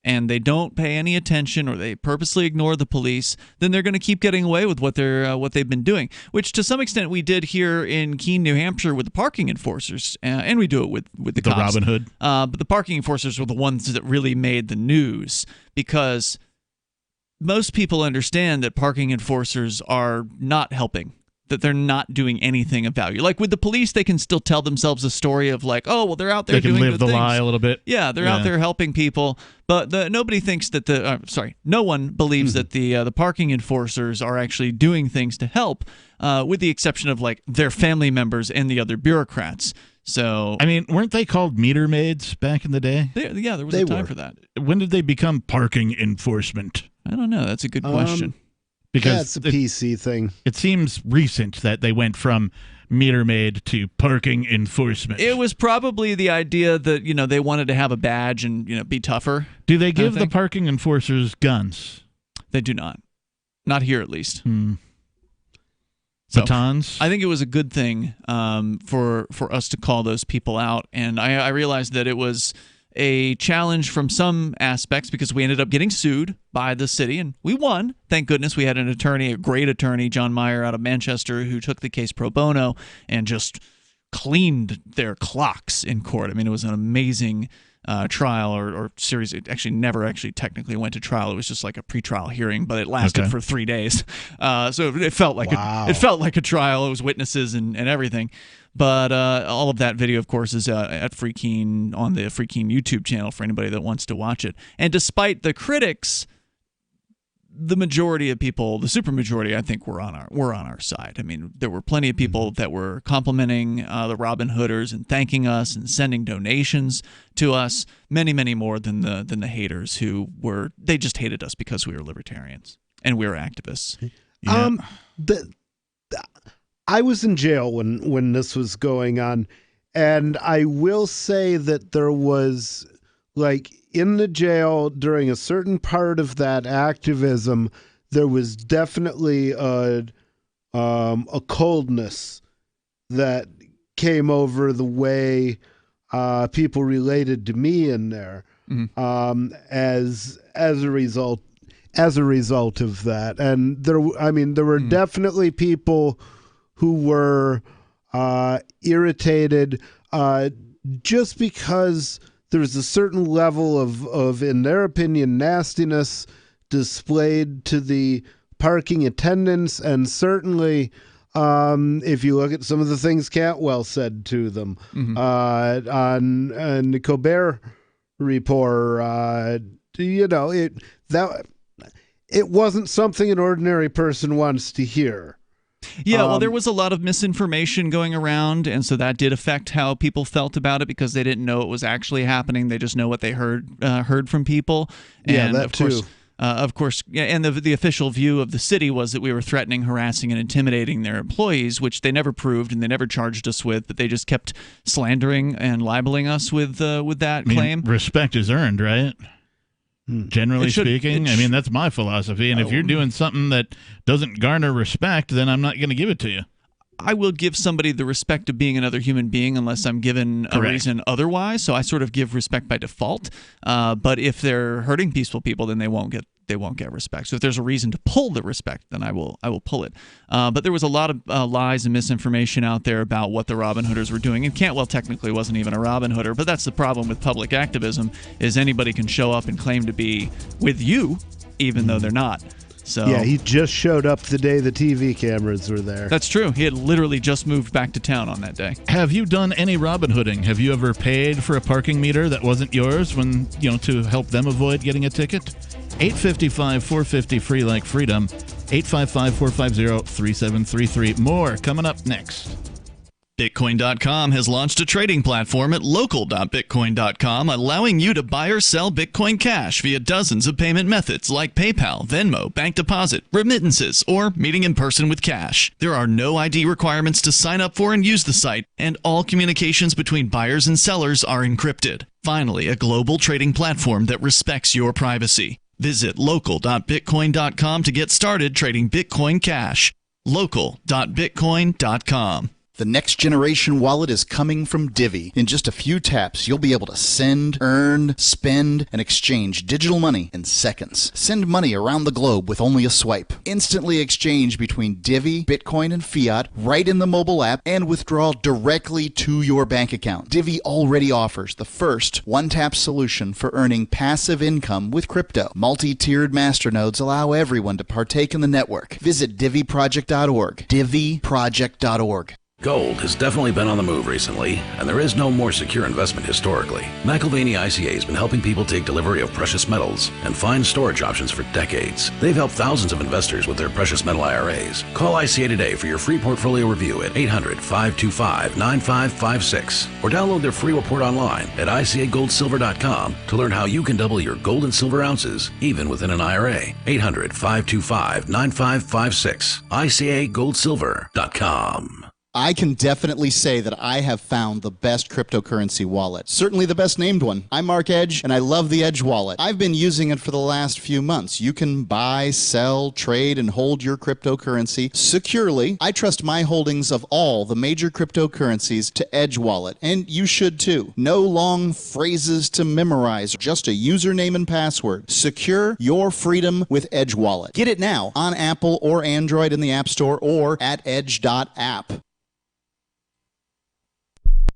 and they don't pay any attention or they purposely ignore the police, then they're going to keep getting away with what they've been doing, which to some extent we did here in Keene, New Hampshire with the parking enforcers, and we do it with the cops. Robin Hood. But the parking enforcers were the ones that really made the news, because most people understand that parking enforcers are not helping, that they're not doing anything of value. Like with the police, they can still tell themselves a story of like, oh, well, they're out there doing good things. They can live the lie a little bit. Yeah, they're out there helping people. But nobody thinks that no one believes that the parking enforcers are actually doing things to help, with the exception of like their family members and the other bureaucrats. So I mean, weren't they called meter maids back in the day? Yeah, there was a time for that. When did they become parking enforcement? I don't know. That's a good question. Because it's a PC thing. It seems recent that they went from meter maid to parking enforcement. It was probably the idea that they wanted to have a badge and be tougher. Do they give the parking enforcers guns? They do not. Not here, at least. So, batons? I think it was a good thing for us to call those people out, and I realized that it was a challenge from some aspects because we ended up getting sued by the city, and we won. Thank goodness we had an attorney, a great attorney, John Meyer out of Manchester, who took the case pro bono and just cleaned their clocks in court. I mean, it was an amazing trial or series. It actually never technically went to trial. It was just like a pretrial hearing, but it lasted for 3 days. So it felt like a trial. It was witnesses and everything. But all of that video, of course, is at Free Keene on the Free Keene YouTube channel for anybody that wants to watch it. And despite the critics, the majority of people, the supermajority, I think, were on our side. I mean, there were plenty of people that were complimenting the Robin Hooders and thanking us and sending donations to us. Many, many more than the haters they just hated us because we were libertarians and we were activists. Yeah. I was in jail when this was going on, and I will say that there was, like, in the jail during a certain part of that activism, there was definitely a coldness that came over the way people related to me in there, as a result of that. And there were definitely people who were irritated just because there was a certain level of, in their opinion, nastiness displayed to the parking attendants, and certainly if you look at some of the things Cantwell said to them on the Colbert Report, it wasn't something an ordinary person wants to hear. Yeah, well, there was a lot of misinformation going around, and so that did affect how people felt about it because they didn't know it was actually happening. They just know what they heard from people. And that too. Of course, and the official view of the city was that we were threatening, harassing, and intimidating their employees, which they never proved and they never charged us with, but they just kept slandering and libeling us with that claim. Respect is earned, right? Generally speaking, that's my philosophy. And if you're doing something that doesn't garner respect, then I'm not going to give it to you. I will give somebody the respect of being another human being unless I'm given a reason otherwise. So I sort of give respect by default. But if they're hurting peaceful people, then they won't get they won't get respect. So if there's a reason to pull the respect, then I will pull it. But there was a lot of lies and misinformation out there about what the Robin Hooders were doing. And Cantwell technically wasn't even a Robin Hooder, but that's the problem with public activism, is anybody can show up and claim to be with you, even though they're not. So yeah, he just showed up the day the TV cameras were there. That's true. He had literally just moved back to town on that day. Have you done any Robin Hooding? Have you ever paid for a parking meter that wasn't yours when, to help them avoid getting a ticket? 855-450 free like freedom. 855-450-3733. More coming up next. Bitcoin.com has launched a trading platform at local.bitcoin.com, allowing you to buy or sell Bitcoin Cash via dozens of payment methods like PayPal, Venmo, bank deposit, remittances, or meeting in person with cash. There are no ID requirements to sign up for and use the site, and all communications between buyers and sellers are encrypted. Finally, a global trading platform that respects your privacy. Visit local.bitcoin.com to get started trading Bitcoin Cash. local.bitcoin.com. The next generation wallet is coming from Divvy. In just a few taps, you'll be able to send, earn, spend, and exchange digital money in seconds. Send money around the globe with only a swipe. Instantly exchange between Divvy, Bitcoin, and fiat right in the mobile app, and withdraw directly to your bank account. Divvy already offers the first one-tap solution for earning passive income with crypto. Multi-tiered masternodes allow everyone to partake in the network. Visit DivvyProject.org. DivvyProject.org. Gold has definitely been on the move recently, and there is no more secure investment historically. McIlvaney ICA has been helping people take delivery of precious metals and find storage options for decades. They've helped thousands of investors with their precious metal IRAs. Call ICA today for your free portfolio review at 800-525-9556 or download their free report online at ICAGoldSilver.com to learn how you can double your gold and silver ounces even within an IRA. 800-525-9556. ICAGoldSilver.com. I can definitely say that I have found the best cryptocurrency wallet. Certainly the best named one. I'm Mark Edge, and I love the Edge wallet. I've been using it for the last few months. You can buy, sell, trade, and hold your cryptocurrency securely. I trust my holdings of all the major cryptocurrencies to Edge wallet, and you should too. No long phrases to memorize, just a username and password. Secure your freedom with Edge wallet. Get it now on Apple or Android in the App Store or at edge.app.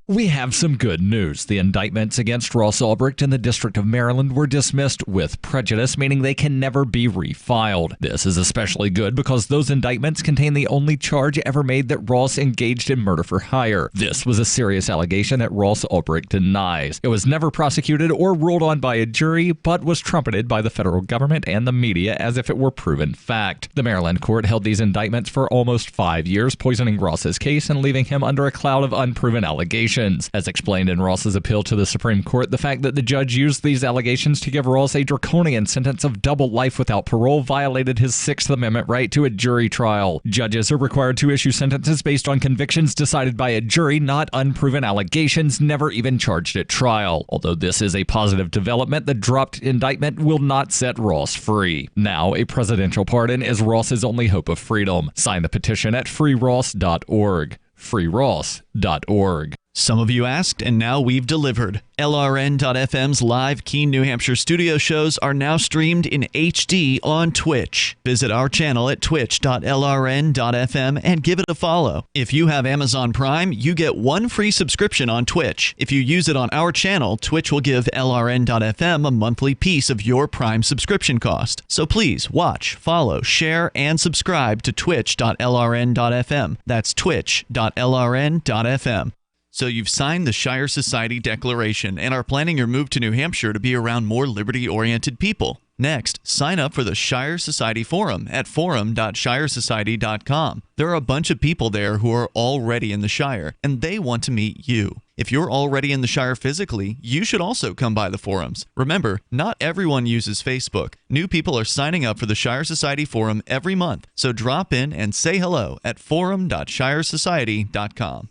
We have some good news. The indictments against Ross Ulbricht in the District of Maryland were dismissed with prejudice, meaning they can never be refiled. This is especially good because those indictments contain the only charge ever made that Ross engaged in murder for hire. This was a serious allegation that Ross Ulbricht denies. It was never prosecuted or ruled on by a jury, but was trumpeted by the federal government and the media as if it were proven fact. The Maryland court held these indictments for almost 5 years, poisoning Ross's case and leaving him under a cloud of unproven allegations. As explained in Ross's appeal to the Supreme Court, the fact that the judge used these allegations to give Ross a draconian sentence of double life without parole violated his Sixth Amendment right to a jury trial. Judges are required to issue sentences based on convictions decided by a jury, not unproven allegations never even charged at trial. Although this is a positive development, the dropped indictment will not set Ross free. Now, a presidential pardon is Ross's only hope of freedom. Sign the petition at freeross.org. freeross.org. Some of you asked, and now we've delivered. LRN.FM's live Keene, New Hampshire studio shows are now streamed in HD on Twitch. Visit our channel at twitch.lrn.fm and give it a follow. If you have Amazon Prime, you get one free subscription on Twitch. If you use it on our channel, Twitch will give LRN.FM a monthly piece of your Prime subscription cost. So please watch, follow, share, and subscribe to twitch.lrn.fm. That's twitch.lrn.fm. So you've signed the Shire Society Declaration and are planning your move to New Hampshire to be around more liberty-oriented people. Next, sign up for the Shire Society Forum at forum.shiresociety.com. There are a bunch of people there who are already in the Shire, and they want to meet you. If you're already in the Shire physically, you should also come by the forums. Remember, not everyone uses Facebook. New people are signing up for the Shire Society Forum every month, so drop in and say hello at forum.shiresociety.com.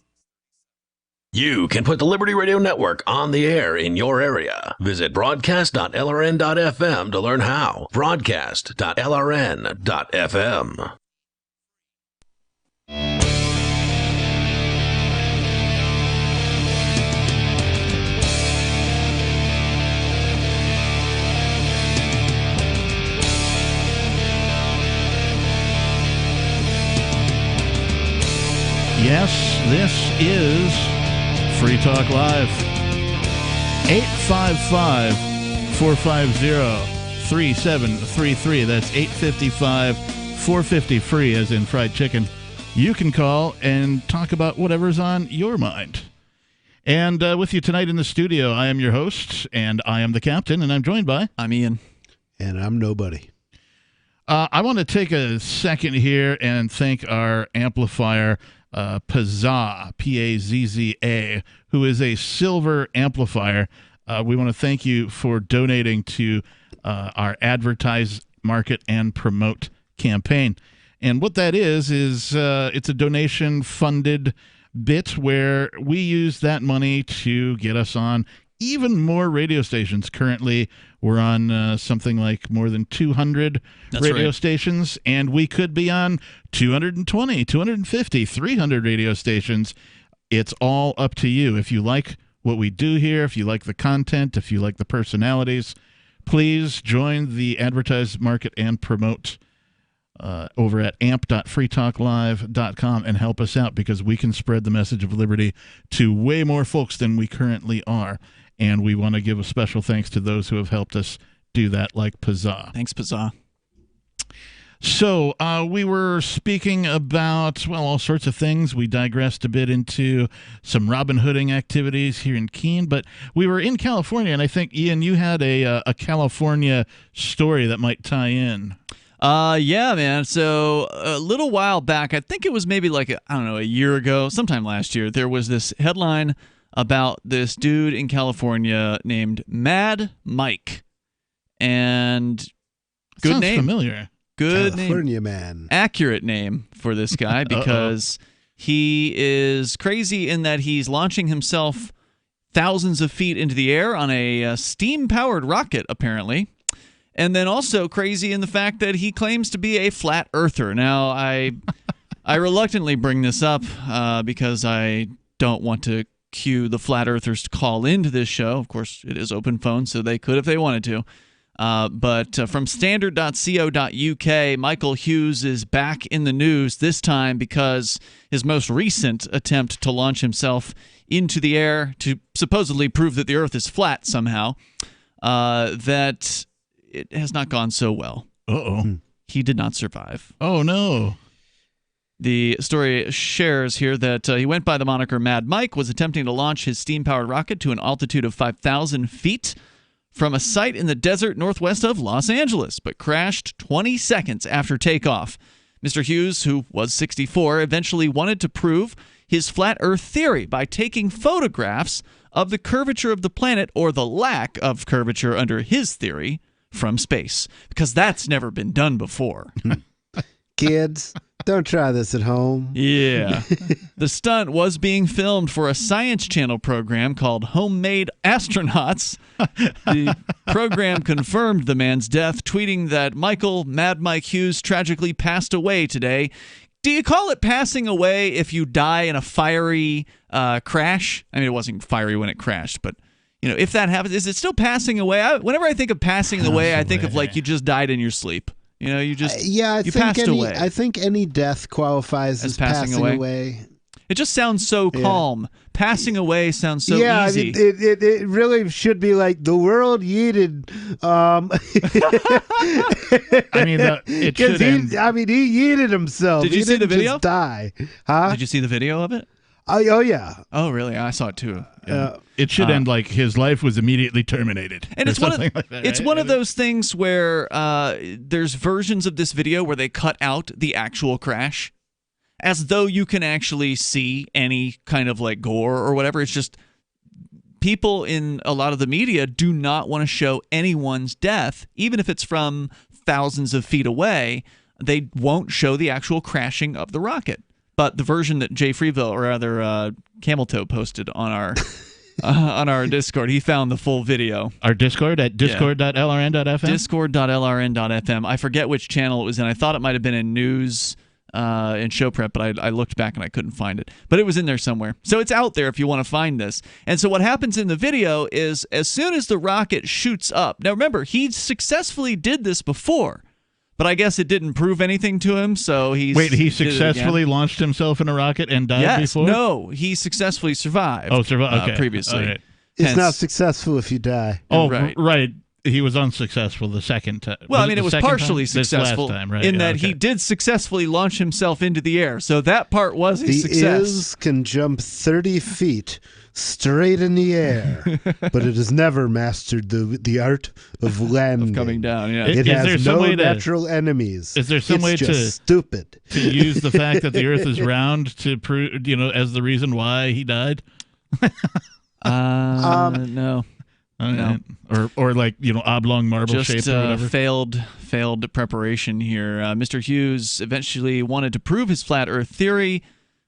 You can put the Liberty Radio Network on the air in your area. Visit broadcast.lrn.fm to learn how. Broadcast.lrn.fm. This is Free Talk Live. 855-450-3733. That's 855-450-FREE, as in fried chicken. You can call and talk about whatever's on your mind. And with you tonight in the studio, I am your host, and I am the captain, and I'm joined by... I'm Ian. And I'm nobody. I want to take a second here and thank our amplifier, Pazza, P-A-Z-Z-A, who is a silver amplifier. We want to thank you for donating to our Advertise, Market, and Promote campaign. And what that is it's a donation-funded bit where we use that money to get us on even more radio stations. Currently, we're on something like more than 200 radio stations, and we could be on 220, 250, 300 radio stations. It's all up to you. If you like what we do here, if you like the content, if you like the personalities, please join the Advertise, Market, and Promote over at amp.freetalklive.com and help us out, because we can spread the message of liberty to way more folks than we currently are. And we want to give a special thanks to those who have helped us do that, like Pazza. Thanks, Pazza. So we were speaking about, well, all sorts of things. We digressed a bit into some Robin Hooding activities here in Keene, but we were in California, and I think, Ian, you had a California story that might tie in. Yeah, man. So a little while back, I think it was maybe like, a year ago, sometime last year, there was this headline about this dude in California named Mad Mike. And good Sounds name. Familiar. Good California name. man. Accurate name for this guy, because he is crazy in that he's launching himself thousands of feet into the air on a steam-powered rocket, apparently. And then also crazy in the fact that he claims to be a flat earther. Now, I reluctantly bring this up because I don't want to cue the flat earthers to call into this show. Of course, it is open phone, so they could if they wanted to. But from standard.co.uk, Michael Hughes is back in the news, this time because his most recent attempt to launch himself into the air to supposedly prove that the Earth is flat somehow, that it has not gone so well. Uh-oh. He did not survive. Oh, no. The story shares here that he went by the moniker Mad Mike, was attempting to launch his steam-powered rocket to an altitude of 5,000 feet from a site in the desert northwest of Los Angeles, but crashed 20 seconds after takeoff. Mr. Hughes, who was 64, eventually wanted to prove his flat Earth theory by taking photographs of the curvature of the planet, or the lack of curvature under his theory, from space, because that's never been done before. Kids, don't try this at home. Yeah. The stunt was being filmed for a Science Channel program called Homemade Astronauts. The program confirmed the man's death, tweeting that Mad Mike Hughes tragically passed away today. Do you call it passing away if you die in a fiery crash? I mean, it wasn't fiery when it crashed, but if that happens, is it still passing away? Whenever I think of passing away, I think of like you just died in your sleep. You just I you think passed away. I think any death qualifies as passing away. It just sounds so calm. Passing away sounds so easy. It really should be like the world yeeted. I mean, it should end. I mean, he yeeted himself. Did you see the video? Just die. Huh? Did you see the video of it? Oh yeah. Oh really? I saw it too. Yeah. It should end like his life was immediately terminated. And it's one of like that, it's right? one of those things where there's versions of this video where they cut out the actual crash, as though you can actually see any kind of like gore or whatever. It's just people in a lot of the media do not want to show anyone's death, even if it's from thousands of feet away. They won't show the actual crashing of the rocket. But the version that Jay Freeville, or rather Camel Toe, posted on our Discord, he found the full video. Our Discord at discord.lrn.fm? Discord.lrn.fm. I forget which channel it was in. I thought it might have been in news and show prep, but I looked back and I couldn't find it. But it was in there somewhere. So it's out there if you want to find this. And so what happens in the video is, as soon as the rocket shoots up, now remember, he successfully did this before. But I guess it didn't prove anything to him, so he successfully launched himself in a rocket and died before? No, he successfully survived. Oh, okay. Previously. Right. It's not successful if you die. Oh, right. He was unsuccessful the second time. Well, I mean, it was partially successful in that he did successfully launch himself into the air. So that part was a success. The Iz can jump 30 feet straight in the air, but it has never mastered the art of landing. Of coming down, yeah. It has no natural enemies. Is there some way stupid to use the fact that the Earth is round to prove, as the reason why he died? No. No. Or like, oblong marble shape or whatever. Failed preparation here. Mr. Hughes eventually wanted to prove his flat Earth theory.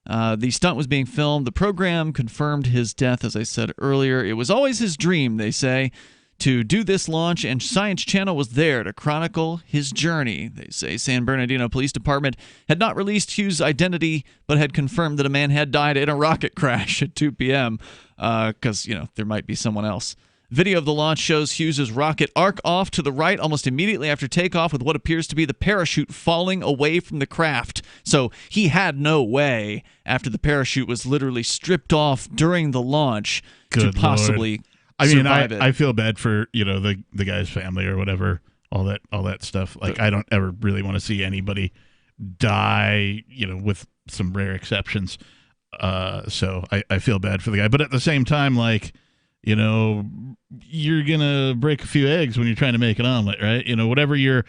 The stunt was being filmed. The program confirmed his death, as I said earlier. It was always his dream, they say, to do this launch, and Science Channel was there to chronicle his journey. They say San Bernardino Police Department had not released Hughes' identity, but had confirmed that a man had died in a rocket crash at 2 p.m. Because, there might be someone else. Video of the launch shows Hughes' rocket arc off to the right almost immediately after takeoff, with what appears to be the parachute falling away from the craft. So he had no way, after the parachute was literally stripped off during the launch, to possibly survive it. I feel bad for the guy's family or whatever, all that stuff. Like, I don't ever really want to see anybody die, with some rare exceptions. So I feel bad for the guy, but at the same time, like, you're gonna break a few eggs when you're trying to make an omelet, right? Whatever you're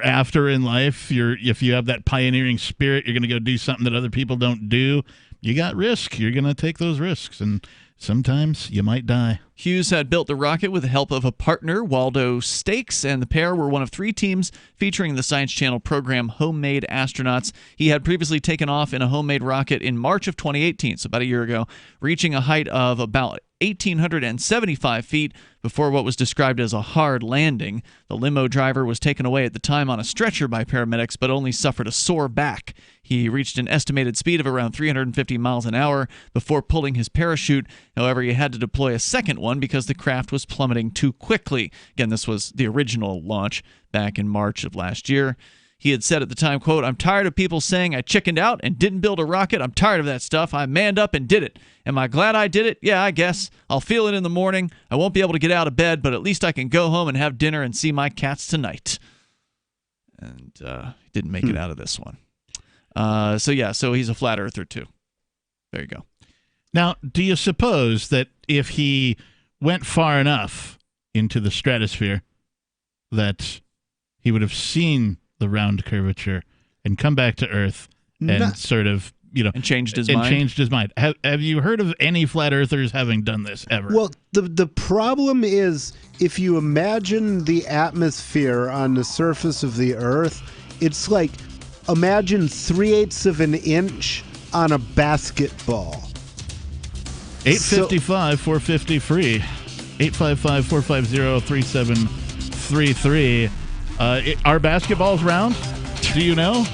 after in life, if you have that pioneering spirit, you're gonna go do something that other people don't do. You got risk. You're gonna take those risks, and sometimes you might die. Hughes had built the rocket with the help of a partner, Waldo Stakes, and the pair were one of 3 teams featuring the Science Channel program Homemade Astronauts. He had previously taken off in a homemade rocket in March of 2018, so about a year ago, reaching a height of about 1,875 feet before what was described as a hard landing. The limo driver was taken away at the time on a stretcher by paramedics, but only suffered a sore back. He reached an estimated speed of around 350 miles an hour before pulling his parachute. However, he had to deploy a second one because the craft was plummeting too quickly. Again, this was the original launch back in March of last year. He had said at the time, quote, "I'm tired of people saying I chickened out and didn't build a rocket. I'm tired of that stuff. I manned up and did it. Am I glad I did it? Yeah, I guess. I'll feel it in the morning. I won't be able to get out of bed, but at least I can go home and have dinner and see my cats tonight." And he didn't make it out of this one. So he's a flat earther too. There you go. Now, do you suppose that if he went far enough into the stratosphere that he would have seen the round curvature and come back to Earth and sort of, and changed his mind? Have you heard of any flat earthers having done this ever? Well, the problem is, if you imagine the atmosphere on the surface of the Earth, it's like, imagine 3/8 of an inch on a basketball. 855-450-FREE. 855-450-3733. Are basketballs round? Do you know?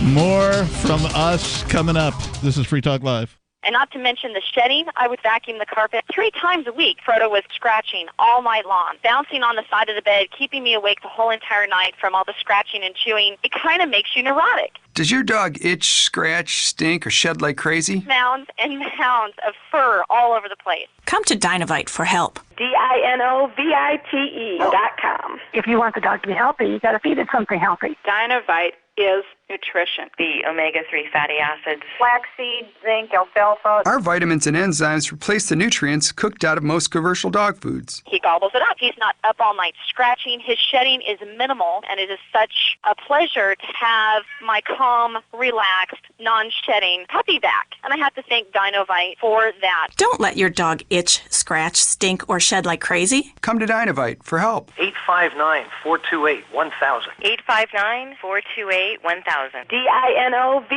More from us coming up. This is Free Talk Live. And not to mention the shedding, I would vacuum the carpet 3 times a week. Frodo was scratching all night long, bouncing on the side of the bed, keeping me awake the whole entire night from all the scratching and chewing. It kind of makes you neurotic. Does your dog itch, scratch, stink, or shed like crazy? Mounds and mounds of fur all over the place. Come to Dinovite for help. DINOVITE.com. If you want the dog to be healthy, you got to feed it something healthy. Dinovite is nutrition. The omega-3 fatty acids. Flaxseed, zinc, alfalfa. Our vitamins and enzymes replace the nutrients cooked out of most commercial dog foods. He gobbles it up. He's not up all night scratching. His shedding is minimal, and it is such a pleasure to have my calm, relaxed, non-shedding puppy back. And I have to thank Dinovite for that. Don't let your dog itch, scratch, stink, or shed like crazy. Come to Dinovite for help. 859-428-1000. 859-428-1000. DINOVITE.com.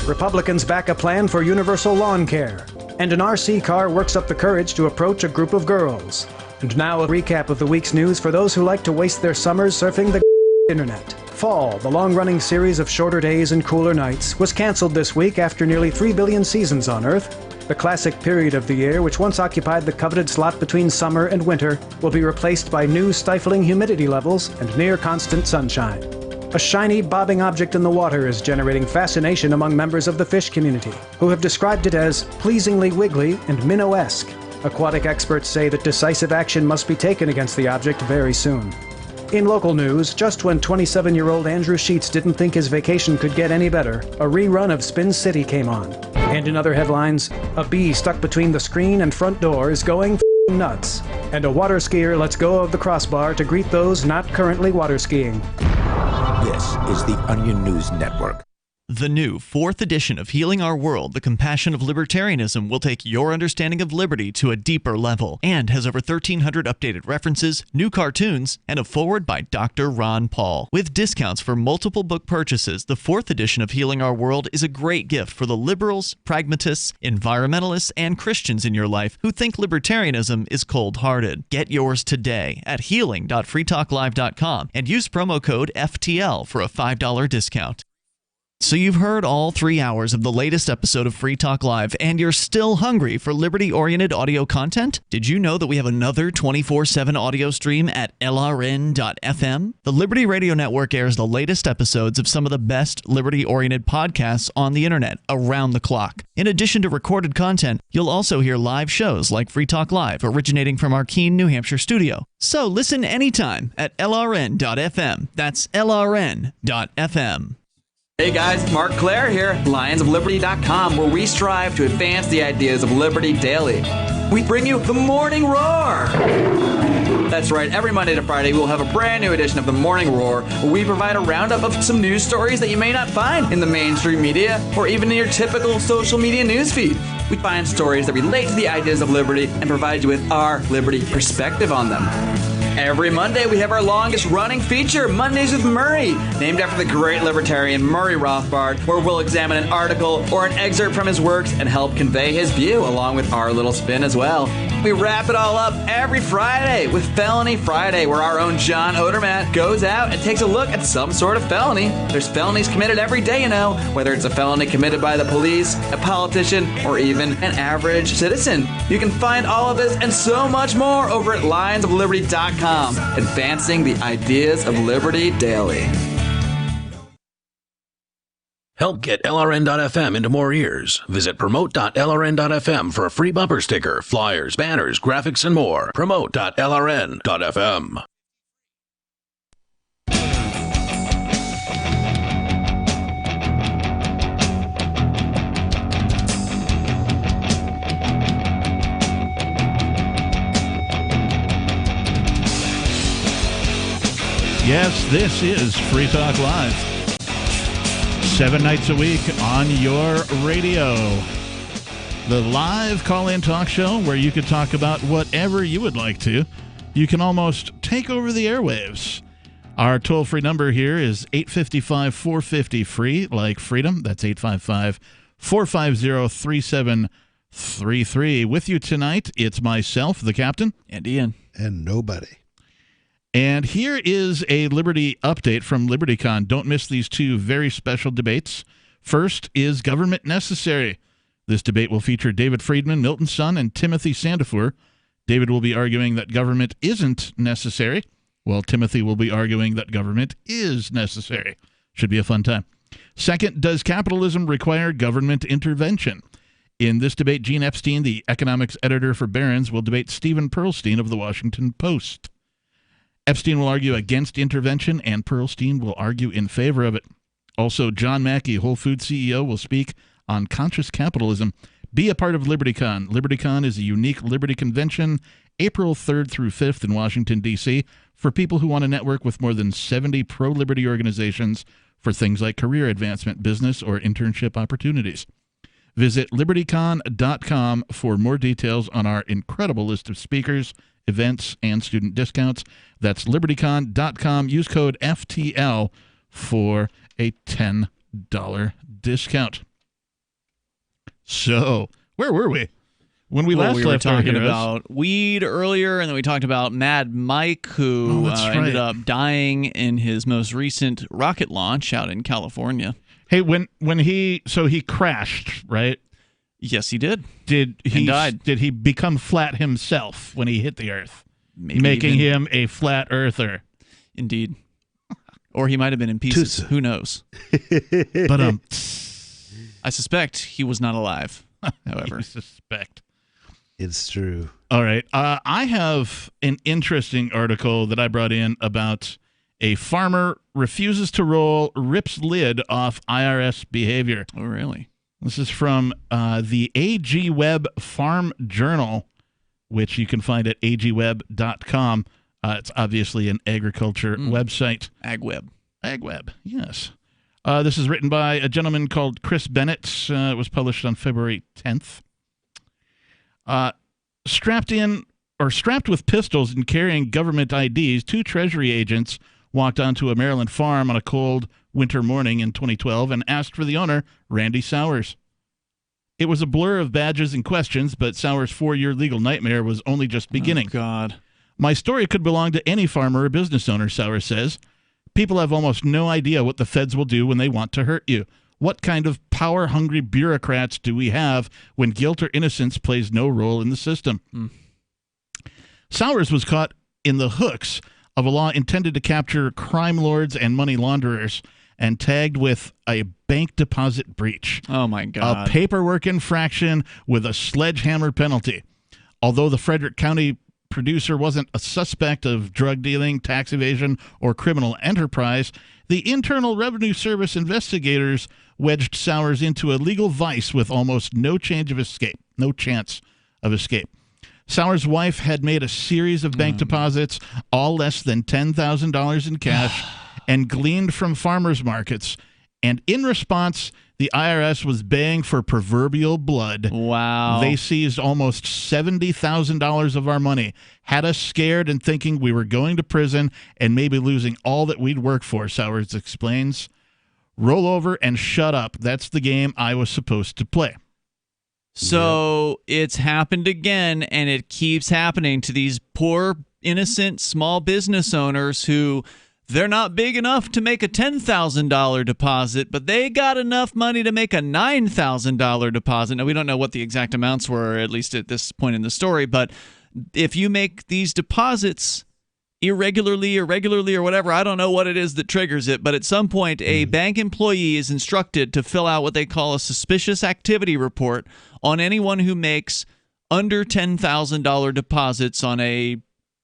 Republicans back a plan for universal lawn care, and an RC car works up the courage to approach a group of girls. And now a recap of the week's news for those who like to waste their summers surfing the internet. Fall, the long-running series of shorter days and cooler nights, was canceled this week after nearly 3 billion seasons on Earth. The classic period of the year, which once occupied the coveted slot between summer and winter, will be replaced by new stifling humidity levels and near constant sunshine. A shiny, bobbing object in the water is generating fascination among members of the fish community, who have described it as pleasingly wiggly and minnow-esque. Aquatic experts say that decisive action must be taken against the object very soon. In local news, just when 27-year-old Andrew Sheets didn't think his vacation could get any better, a rerun of Spin City came on. And in other headlines, a bee stuck between the screen and front door is going f***ing nuts. And a water skier lets go of the crossbar to greet those not currently water skiing. This is the Onion News Network. The new 4th edition of Healing Our World, The Compassion of Libertarianism, will take your understanding of liberty to a deeper level and has over 1,300 updated references, new cartoons, and a foreword by Dr. Ron Paul. With discounts for multiple book purchases, the 4th edition of Healing Our World is a great gift for the liberals, pragmatists, environmentalists, and Christians in your life who think libertarianism is cold-hearted. Get yours today at healing.freetalklive.com and use promo code FTL for a $5 discount. So you've heard all 3 hours of the latest episode of Free Talk Live, and you're still hungry for liberty-oriented audio content? Did you know that we have another 24/7 audio stream at LRN.FM? The Liberty Radio Network airs the latest episodes of some of the best liberty-oriented podcasts on the internet around the clock. In addition to recorded content, you'll also hear live shows like Free Talk Live, originating from our Keene, New Hampshire studio. So listen anytime at LRN.FM. That's LRN.FM. Hey guys, Mark Claire here, lionsofliberty.com, where we strive to advance the ideas of liberty daily. We bring you the Morning Roar! That's right, every Monday to Friday we'll have a brand new edition of the Morning Roar, where we provide a roundup of some news stories that you may not find in the mainstream media or even in your typical social media newsfeed. We find stories that relate to the ideas of liberty and provide you with our liberty perspective on them. Every Monday, we have our longest-running feature, Mondays with Murray, named after the great libertarian Murray Rothbard, where we'll examine an article or an excerpt from his works and help convey his view, along with our little spin as well. We wrap it all up every Friday with Felony Friday, where our own John Odermatt goes out and takes a look at some sort of felony. There's felonies committed every day, you know, whether it's a felony committed by the police, a politician, or even an average citizen. You can find all of this and so much more over at lionsofliberty.com. Advancing the ideas of liberty daily. Help get LRN.FM into more ears. Visit promote.lrn.fm for a free bumper sticker, flyers, banners, graphics, and more. Promote.lrn.fm. Yes, this is Free Talk Live. 7 nights a week on your radio. The live call-in talk show where you could talk about whatever you would like to. You can almost take over the airwaves. Our toll-free number here is 855-450-FREE, like freedom. That's 855-450-3733. With you tonight, it's myself, the captain. And Ian. And nobody. And here is a Liberty update from LibertyCon. Don't miss these two very special debates. First is Government Necessary. This debate will feature David Friedman, Milton Sun, and Timothy Sandifer. David will be arguing that government isn't necessary, while Timothy will be arguing that government is necessary. Should be a fun time. Second, does capitalism require government intervention? In this debate, Gene Epstein, the economics editor for Barron's, will debate Stephen Pearlstein of the Washington Post. Epstein will argue against intervention, and Pearlstein will argue in favor of it. Also, John Mackey, Whole Foods CEO, will speak on conscious capitalism. Be a part of LibertyCon. LibertyCon is a unique Liberty convention, April 3rd through 5th in Washington, D.C., for people who want to network with more than 70 pro-liberty organizations for things like career advancement, business, or internship opportunities. Visit libertycon.com for more details on our incredible list of speakers, events, and student discounts. That's libertycon.com. Use code FTL for a $10 discount. So, where were we? When we last we were left talking about weed earlier, and then we talked about Mad Mike, who ended up dying in his most recent rocket launch out in California. Hey, when he crashed, right? Yes, he did. Did he died. Did he become flat himself when he hit the Earth, Maybe making even- him a flat earther? Indeed. Or he might have been in pieces. Who knows? But I suspect he was not alive. However, you suspect. It's true. All right. I have an interesting article that I brought in about a farmer refuses to roll, rips lid off IRS behavior. Oh, really? This is from the AG Web Farm Journal, which you can find at agweb.com. It's obviously an agriculture website. AgWeb. AgWeb, yes. This is written by a gentleman called Chris Bennett. It was published on February 10th. Strapped with pistols and carrying government IDs, 2 Treasury agents walked onto a Maryland farm on a cold winter morning in 2012 and asked for the owner, Randy Sowers. It was a blur of badges and questions, but Sowers' 4-year legal nightmare was only just beginning. Oh, God. My story could belong to any farmer or business owner, Sowers says. People have almost no idea what the feds will do when they want to hurt you. What kind of power-hungry bureaucrats do we have when guilt or innocence plays no role in the system? Sowers was caught in the hooks of a law intended to capture crime lords and money launderers and tagged with a bank deposit breach. Oh, my God. A paperwork infraction with a sledgehammer penalty. Although the Frederick County producer wasn't a suspect of drug dealing, tax evasion, or criminal enterprise, the Internal Revenue Service investigators wedged Sowers into a legal vice with almost no chance of escape. Sowers' wife had made a series of bank deposits, all less than $10,000 in cash, and gleaned from farmers markets. And in response, the IRS was baying for proverbial blood. Wow. They seized almost $70,000 of our money, had us scared and thinking we were going to prison and maybe losing all that we'd worked for, Sowers explains. Roll over and shut up. That's the game I was supposed to play. So it's happened again, and it keeps happening to these poor, innocent small business owners who they're not big enough to make a $10,000 deposit, but they got enough money to make a $9,000 deposit. Now, we don't know what the exact amounts were, at least at this point in the story, but if you make these deposits irregularly or whatever, I don't know what it is that triggers it, but at some point a bank employee is instructed to fill out what they call a suspicious activity report on anyone who makes under $10,000 deposits on a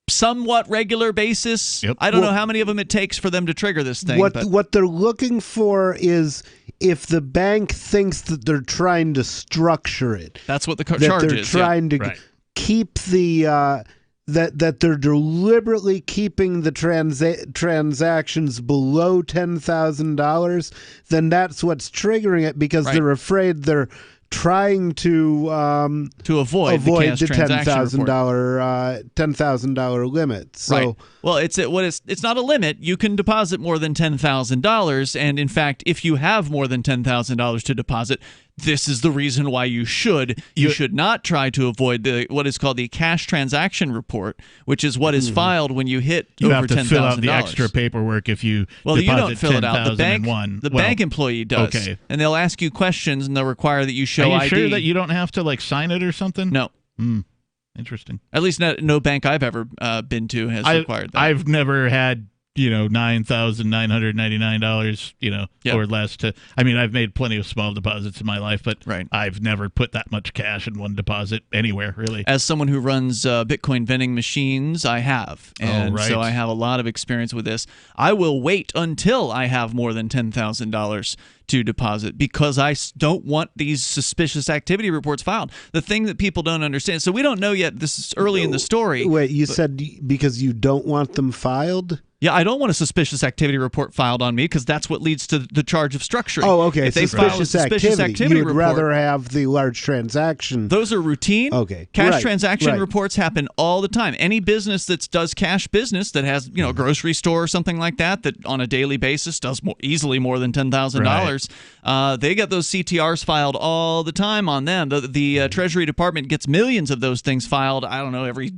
somewhat regular basis. Yep. I don't know how many of them it takes for them to trigger this thing. What they're looking for is if the bank thinks that they're trying to structure it. That's what the that charge they're is. trying to keep the that they're deliberately keeping the transactions below $10,000, then that's what's triggering it because they're afraid they're trying to avoid the $10,000 limit. So, right. Well, it's not a limit. You can deposit more than $10,000, and in fact, if you have more than $10,000 to deposit, this is the reason why you should not try to avoid what is called the cash transaction report, which is what is filed when you hit over $10,000. You have to fill out the extra paperwork if you deposit you don't fill it out. The bank bank employee does. Okay. And they'll ask you questions, and they'll require that you show ID. Are you ID. sure that you don't have to sign it or something? No. Interesting. At least no bank I've ever been to has required that. I've never had $9,999 or less to. I mean, I've made plenty of small deposits in my life, but I've never put that much cash in one deposit anywhere, really. As someone who runs Bitcoin vending machines, I have, and so I have a lot of experience with this. I will wait until I have more than $10,000 to deposit because I don't want these suspicious activity reports filed. The thing that people don't understand, so we don't know yet. This is early in the story. Wait, you said because you don't want them filed? Yeah, I don't want a suspicious activity report filed on me because that's what leads to the charge of structuring. Oh, okay. If they file a suspicious activity You'd report, rather have the large transaction. Those are routine. Okay. Cash transaction reports happen all the time. Any business that does cash business that has, a grocery store or something like that on a daily basis does easily more than $10,000. They get those CTRs filed all the time on them. The Treasury Department gets millions of those things filed, I don't know, every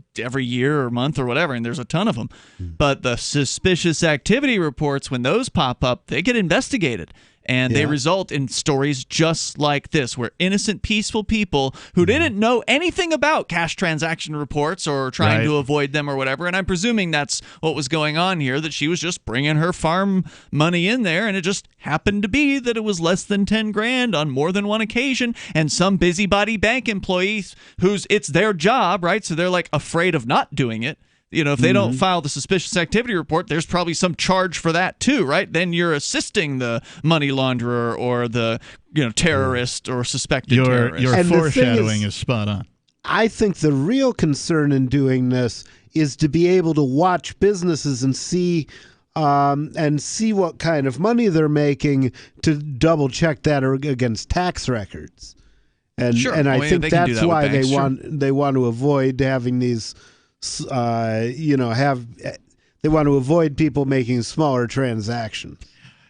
year or month or whatever, and there's a ton of them. But the suspicious activity reports, when those pop up, they get investigated. And they result in stories just like this, where innocent, peaceful people who didn't know anything about cash transaction reports or trying to avoid them or whatever, and I'm presuming that's what was going on here, that she was just bringing her farm money in there, and it just happened to be that it was less than 10 grand on more than one occasion, and some busybody bank employees it's their job, right? So they're like afraid of not doing it. If they don't file the suspicious activity report, there's probably some charge for that too, right? Then you're assisting the money launderer or the terrorist or suspected terrorist. Your foreshadowing is spot on. I think the real concern in doing this is to be able to watch businesses and see what kind of money they're making, to double check that against tax records. And I think that's why they want to avoid having these. They want to avoid people making smaller transactions.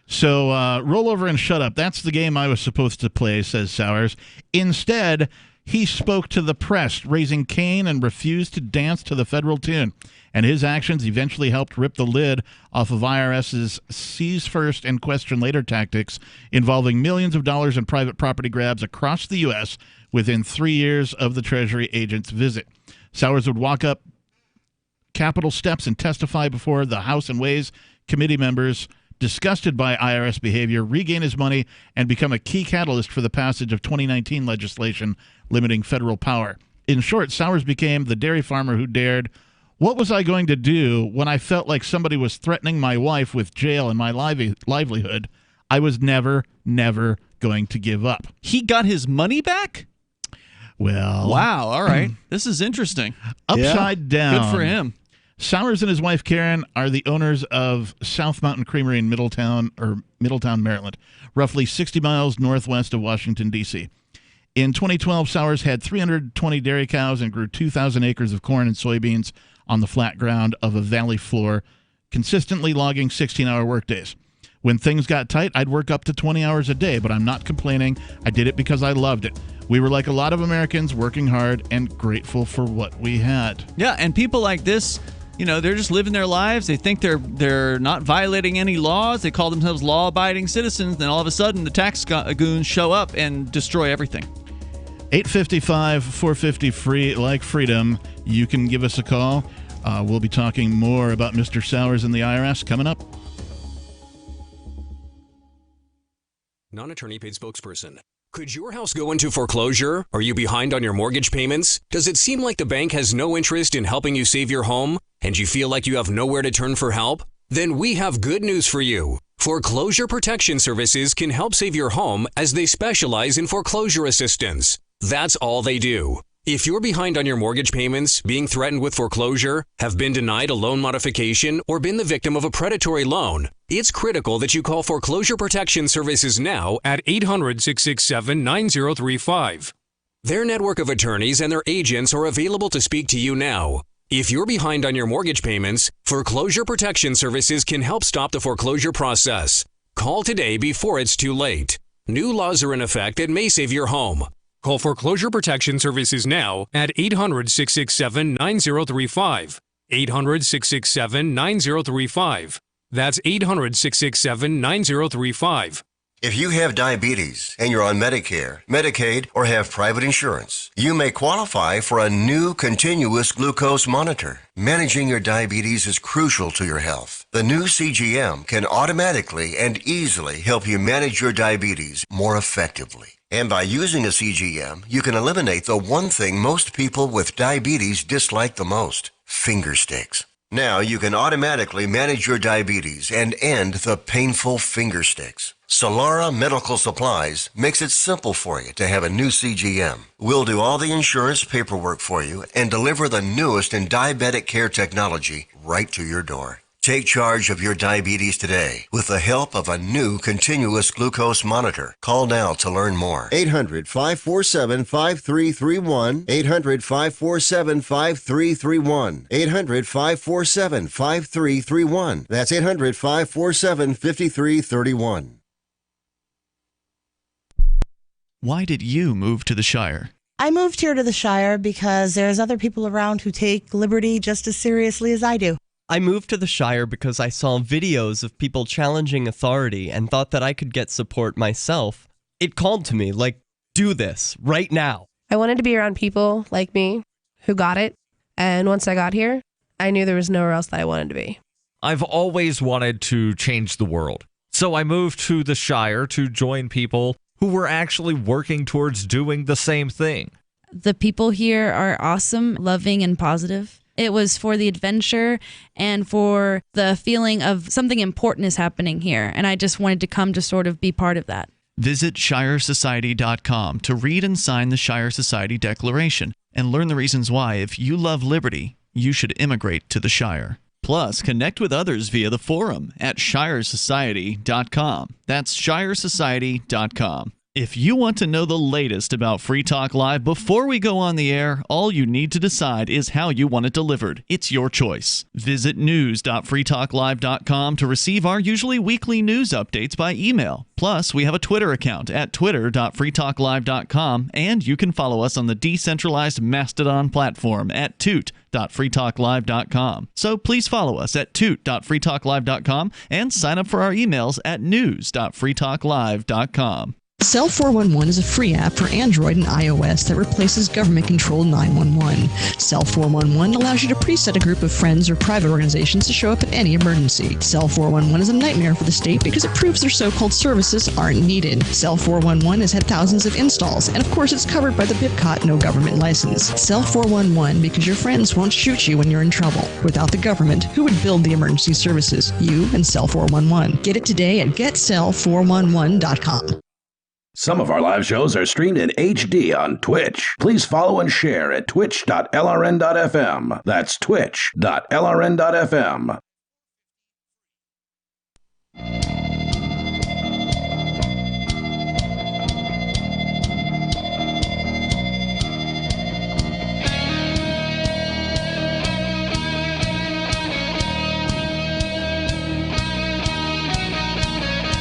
So roll over and shut up. That's the game I was supposed to play, says Sowers. Instead, he spoke to the press, raising Cain, and refused to dance to the federal tune. And his actions eventually helped rip the lid off of IRS's seize first and question later tactics, involving millions of dollars in private property grabs across the U.S. within 3 years of the Treasury agent's visit. Sowers would walk up Capitol steps and testify before the House and Ways committee members, disgusted by IRS behavior, regain his money, and become a key catalyst for the passage of 2019 legislation limiting federal power. In short, Sowers became the dairy farmer who dared, what was I going to do when I felt like somebody was threatening my wife with jail and my livelihood? I was never going to give up. He got his money back? Well. Wow, all right. This is interesting. Upside down. Good for him. Sowers and his wife, Karen, are the owners of South Mountain Creamery in Middletown, Maryland, roughly 60 miles northwest of Washington, D.C. In 2012, Sowers had 320 dairy cows and grew 2,000 acres of corn and soybeans on the flat ground of a valley floor, consistently logging 16-hour workdays. When things got tight, I'd work up to 20 hours a day, but I'm not complaining. I did it because I loved it. We were like a lot of Americans, working hard and grateful for what we had. Yeah, and people like this, they're just living their lives. They think they're not violating any laws. They call themselves law-abiding citizens. Then all of a sudden, the tax goons show up and destroy everything. 855-450 free like freedom. You can give us a call. We'll be talking more about Mr. Sowers and the IRS coming up. Non-attorney paid spokesperson. Could your house go into foreclosure? Are you behind on your mortgage payments? Does it seem like the bank has no interest in helping you save your home? And you feel like you have nowhere to turn for help? Then we have good news for you. Foreclosure Protection Services can help save your home, as they specialize in foreclosure assistance. That's all they do. If you're behind on your mortgage payments, being threatened with foreclosure, have been denied a loan modification, or been the victim of a predatory loan, it's critical that you call Foreclosure Protection Services now at 800-667-9035. Their network of attorneys and their agents are available to speak to you now. If you're behind on your mortgage payments, Foreclosure Protection Services can help stop the foreclosure process. Call today before it's too late. New laws are in effect that may save your home. Call Foreclosure Protection Services now at 800-667-9035. 800-667-9035. That's 800-667-9035. If you have diabetes and you're on Medicare, Medicaid, or have private insurance, you may qualify for a new continuous glucose monitor. Managing your diabetes is crucial to your health. The new CGM can automatically and easily help you manage your diabetes more effectively. And by using a CGM, you can eliminate the one thing most people with diabetes dislike the most: finger sticks. Now you can automatically manage your diabetes and end the painful finger sticks. Solara Medical Supplies makes it simple for you to have a new CGM. We'll do all the insurance paperwork for you and deliver the newest in diabetic care technology right to your door. Take charge of your diabetes today with the help of a new continuous glucose monitor. Call now to learn more. 800-547-5331. 800-547-5331. 800-547-5331. That's 800-547-5331. Why did you move to the Shire? I moved here to the Shire because there's other people around who take liberty just as seriously as I do. I moved to the Shire because I saw videos of people challenging authority and thought that I could get support myself. It called to me, like, do this right now. I wanted to be around people like me who got it. And once I got here, I knew there was nowhere else that I wanted to be. I've always wanted to change the world. So I moved to the Shire to join people who were actually working towards doing the same thing. The people here are awesome, loving, and positive. It was for the adventure and for the feeling of something important is happening here. And I just wanted to come to sort of be part of that. Visit ShireSociety.com to read and sign the Shire Society Declaration and learn the reasons why, if you love liberty, you should immigrate to the Shire. Plus, connect with others via the forum at ShireSociety.com. That's ShireSociety.com. If you want to know the latest about Free Talk Live before we go on the air, all you need to decide is how you want it delivered. It's your choice. Visit news.freetalklive.com to receive our usually weekly news updates by email. Plus, we have a Twitter account at twitter.freetalklive.com, and you can follow us on the decentralized Mastodon platform at toot.freetalklive.com. So please follow us at toot.freetalklive.com and sign up for our emails at news.freetalklive.com. Cell 411 is a free app for Android and iOS that replaces government-controlled 911. Cell 411 allows you to preset a group of friends or private organizations to show up at any emergency. Cell 411 is a nightmare for the state because it proves their so-called services aren't needed. Cell 411 has had thousands of installs, and of course it's covered by the BIPCOT no government license. Cell 411 because your friends won't shoot you when you're in trouble. Without the government, who would build the emergency services? You and Cell 411. Get it today at getcell411.com. Some of our live shows are streamed in HD on Twitch. Please follow and share at twitch.lrn.fm. That's twitch.lrn.fm.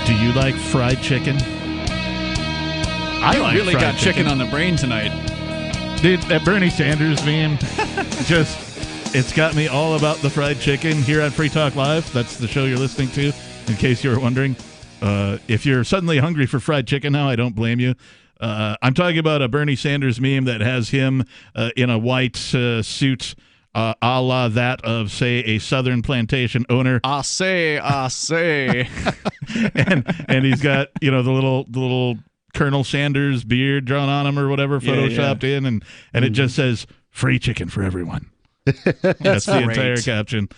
Do you like fried chicken? I like really fried got chicken on the brain tonight. Dude, that Bernie Sanders meme, it's got me all about the fried chicken here on Free Talk Live. That's the show you're listening to, in case you were wondering. If you're suddenly hungry for fried chicken now, I don't blame you. I'm talking about a Bernie Sanders meme that has him in a white suit, a la that of, say, a Southern plantation owner. I say. and he's got, the little Colonel Sanders beard drawn on him or whatever, photoshopped in, and it just says free chicken for everyone. That's the entire caption.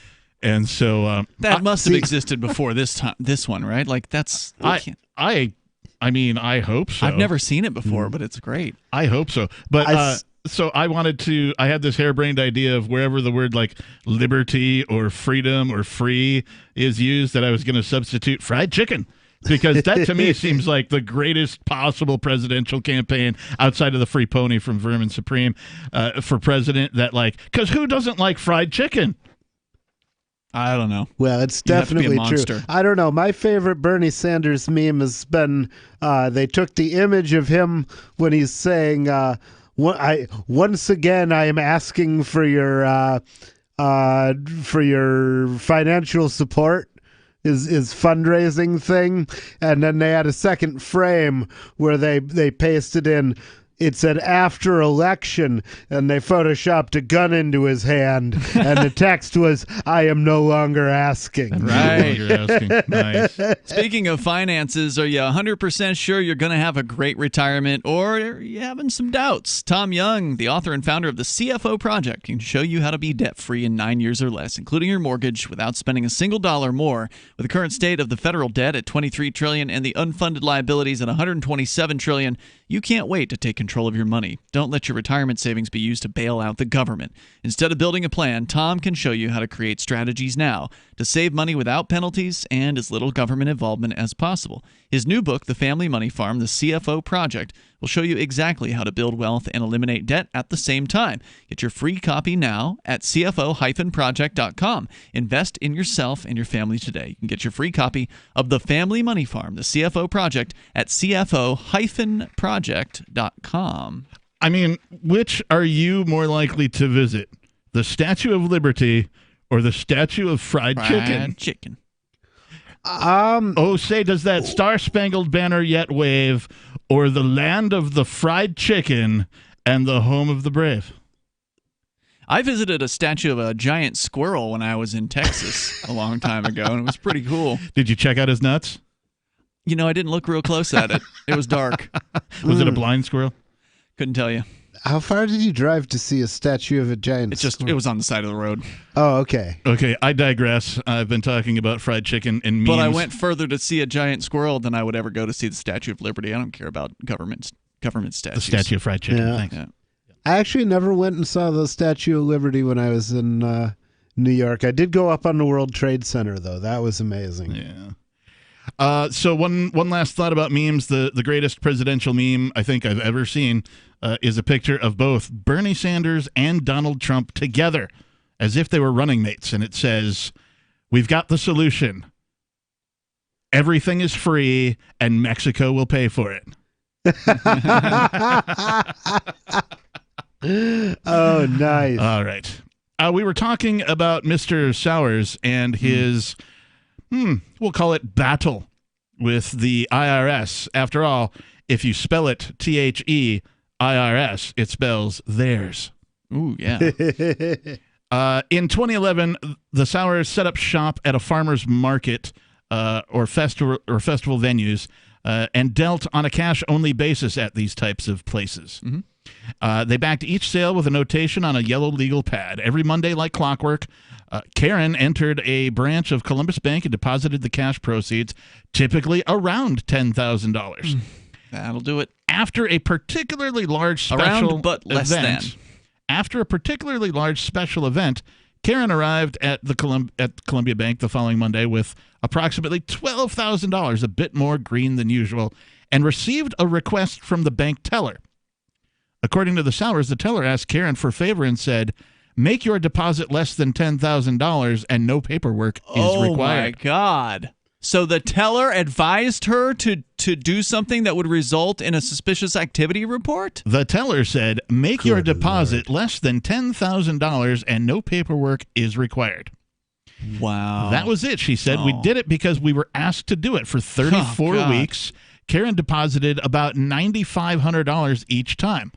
And so that must have existed before this one, right? Like that's I mean, I hope so. I've never seen it before, but it's great. I hope so. But so I had this harebrained idea of wherever the word like liberty or freedom or free is used, that I was going to substitute fried chicken. Because that, to me, seems like the greatest possible presidential campaign outside of the free pony from Vermin Supreme for president. Because who doesn't like fried chicken? I don't know. Well, it's definitely true. I don't know. My favorite Bernie Sanders meme has been they took the image of him when he's saying, once again, I am asking for your financial support. His fundraising thing, and then they had a second frame where they pasted in, it said after election, and they photoshopped a gun into his hand, and the text was, I am no longer asking. Right. Nice. Speaking of finances, are you 100% sure you're going to have a great retirement, or are you having some doubts? Tom Young, the author and founder of the CFO Project, can show you how to be debt-free in 9 years or less, including your mortgage, without spending a single dollar more. With the current state of the federal debt at $23 trillion and the unfunded liabilities at $127 trillion, you can't wait to take control of your money. Don't let your retirement savings be used to bail out the government. Instead of building a plan, Tom can show you how to create strategies now to save money without penalties and as little government involvement as possible. His new book, The Family Money Farm, The CFO Project, will show you exactly how to build wealth and eliminate debt at the same time. Get your free copy now at CFO-project.com. Invest in yourself and your family today. You can get your free copy of The Family Money Farm, The CFO Project, at CFO-project.com. I mean, which are you more likely to visit? The Statue of Liberty or the statue of fried chicken? Say, does that Star-Spangled Banner yet wave, or the land of the fried chicken and the home of the brave? I visited a statue of a giant squirrel when I was in Texas a long time ago, and it was pretty cool. Did you check out his nuts? You know, I didn't look real close at it. It was dark. Was it a blind squirrel? Couldn't tell you. How far did you drive to see a statue of a giant squirrel? It was on the side of the road. Oh, okay. Okay, I digress. I've been talking about fried chicken and memes. But I went further to see a giant squirrel than I would ever go to see the Statue of Liberty. I don't care about government statues. The statue of fried chicken. Yeah. Thanks. Yeah. I actually never went and saw the Statue of Liberty when I was in New York. I did go up on the World Trade Center, though. That was amazing. Yeah. So one last thought about memes. The greatest presidential meme I think I've ever seen is a picture of both Bernie Sanders and Donald Trump together, as if they were running mates. And it says, "We've got the solution. Everything is free, and Mexico will pay for it." Oh, nice. All right. We were talking about Mr. Sowers and his, we'll call it battle with the IRS. After all, if you spell it THEIRS, it spells theirs. Ooh, yeah. In 2011, the Sowers set up shop at a farmer's market or festival venues and dealt on a cash-only basis at these types of places. Mm-hmm. They backed each sale with a notation on a yellow legal pad. Every Monday, like clockwork, Karen entered a branch of Columbus Bank and deposited the cash proceeds, typically around $10,000. That'll do it. After a particularly large special Around, but less event, than. After a particularly large special event, Karen arrived at Columbia Bank the following Monday with approximately $12,000, a bit more green than usual, and received a request from the bank teller. According to the Sowers, the teller asked Karen for a favor and said, "Make your deposit less than $10,000 and no paperwork is required." Oh, my God. So the teller advised her to do something that would result in a suspicious activity report? The teller said, "Make your deposit less than $10,000 and no paperwork is required." Wow. That was it, she said. We did it because we were asked to do it. For 34 weeks, Karen deposited about $9,500 each time.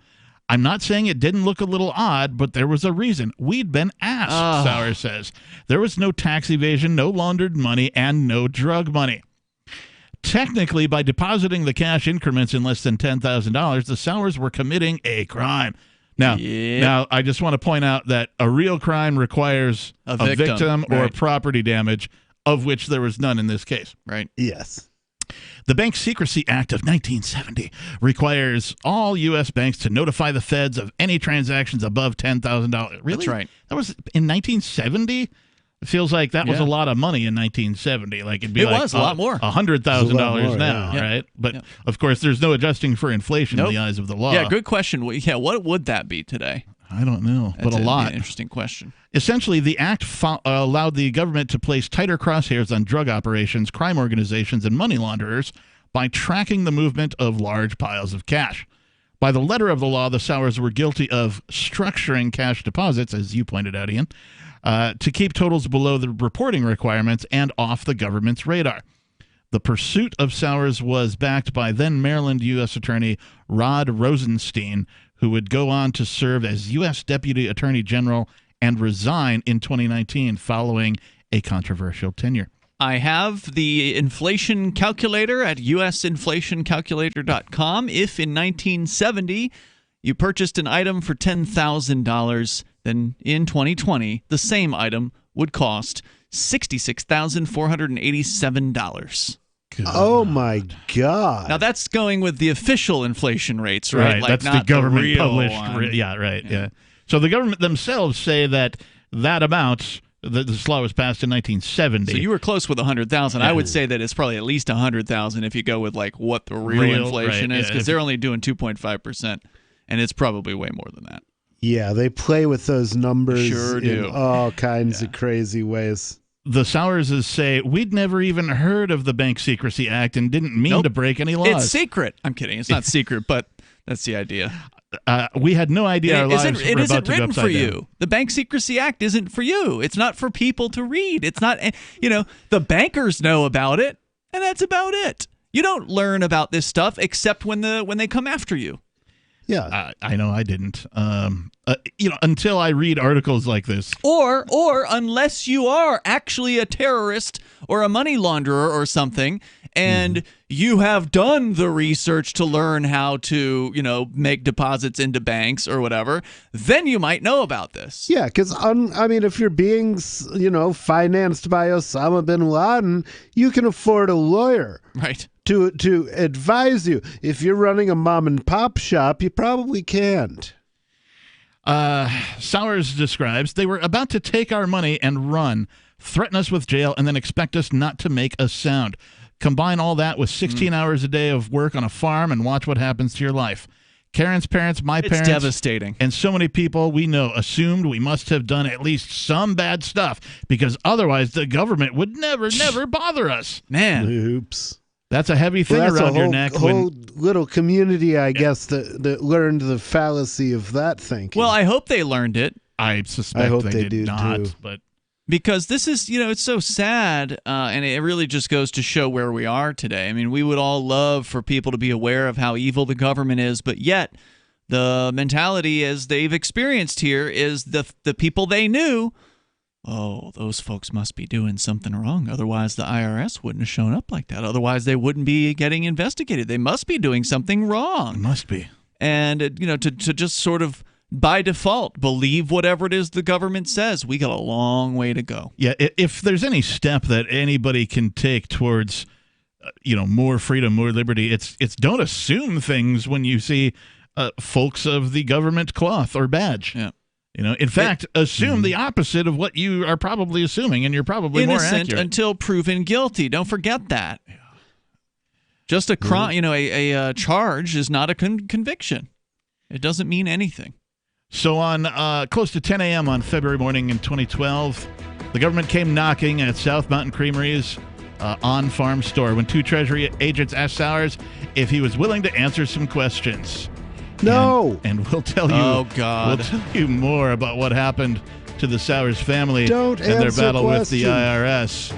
I'm not saying it didn't look a little odd, but there was a reason. We'd been asked, Sowers says. There was no tax evasion, no laundered money, and no drug money. Technically, by depositing the cash increments in less than $10,000, the Sowers were committing a crime. Now, I just want to point out that a real crime requires a victim or property damage, of which there was none in this case. Right. Yes. The Bank Secrecy Act of 1970 requires all U.S. banks to notify the feds of any transactions above $10,000. Really? That's right. That was in 1970? It feels like that was a lot of money in 1970. Like it'd be was a lot more. $100,000 now, yeah. right? But of course, there's no adjusting for inflation in the eyes of the law. Yeah, good question. Yeah, what would that be today? I don't know, but a lot. An interesting question. Essentially, the act allowed the government to place tighter crosshairs on drug operations, crime organizations, and money launderers by tracking the movement of large piles of cash. By the letter of the law, the Sowers were guilty of structuring cash deposits, as you pointed out, Ian, to keep totals below the reporting requirements and off the government's radar. The pursuit of Sowers was backed by then Maryland U.S. Attorney Rod Rosenstein, who would go on to serve as U.S. Deputy Attorney General and resign in 2019 following a controversial tenure. I have the inflation calculator at usinflationcalculator.com. If in 1970 you purchased an item for $10,000, then in 2020 the same item would cost $66,487. Oh my God! Now that's going with the official inflation rates, right? Like that's not the government the real published. one. Yeah. So the government themselves say that amount. This law was passed in 1970. So you were close with 100,000. I would say that it's probably at least 100,000 if you go with like what the real inflation is, because they're only doing 2.5%, and it's probably way more than that. Yeah, they play with those numbers Sure do. in all kinds of crazy ways. The Sowerses say, we'd never even heard of the Bank Secrecy Act and didn't mean to break any laws. It's secret. I'm kidding. It's not secret, but that's the idea. We had no idea our lives were it about isn't to go written upside for down. you. The Bank Secrecy Act isn't for you. It's not for people to read. It's not, the bankers know about it, and that's about it. You don't learn about this stuff except when they come after you. Yeah, I know I didn't. Until I read articles like this, or unless you are actually a terrorist or a money launderer or something, and you have done the research to learn how to, make deposits into banks or whatever, then you might know about this. Yeah, because if you're being, financed by Osama bin Laden, you can afford a lawyer, right, to advise you. If you're running a mom and pop shop, you probably can't. Sowers describes, they were about to take our money and run, threaten us with jail, and then expect us not to make a sound. Combine all that with 16 hours a day of work on a farm and watch what happens to your life. Karen's parents, my parents. It's devastating. And so many people we know assumed we must have done at least some bad stuff because otherwise the government would never bother us. Man. Oops. That's a heavy thing around your neck. Whole little community, I guess, that learned the fallacy of that thinking. Well, I hope they learned it. I suspect I hope they do did not, too. But because this is, it's so sad, and it really just goes to show where we are today. I mean, we would all love for people to be aware of how evil the government is, but yet the mentality as they've experienced here is the people they knew, oh, those folks must be doing something wrong. Otherwise, the IRS wouldn't have shown up like that. Otherwise, they wouldn't be getting investigated. They must be doing something wrong. It must be. And, to just sort of by default believe whatever it is the government says, we got a long way to go. Yeah, if there's any step that anybody can take towards, more freedom, more liberty, it's don't assume things when you see folks of the government cloth or badge. Yeah. In fact, assume the opposite of what you are probably assuming, and you're probably innocent more accurate. until proven guilty. Don't forget that. Just a crime, a charge is not a conviction. It doesn't mean anything. So on close to 10 a.m. on February morning in 2012, the government came knocking at South Mountain Creamery's on-farm store when two Treasury agents asked Sowers if he was willing to answer some questions. No. And we'll tell you. Oh, God. We'll tell you more about what happened to the Sowers family Don't and their answer battle with questions. the IRS.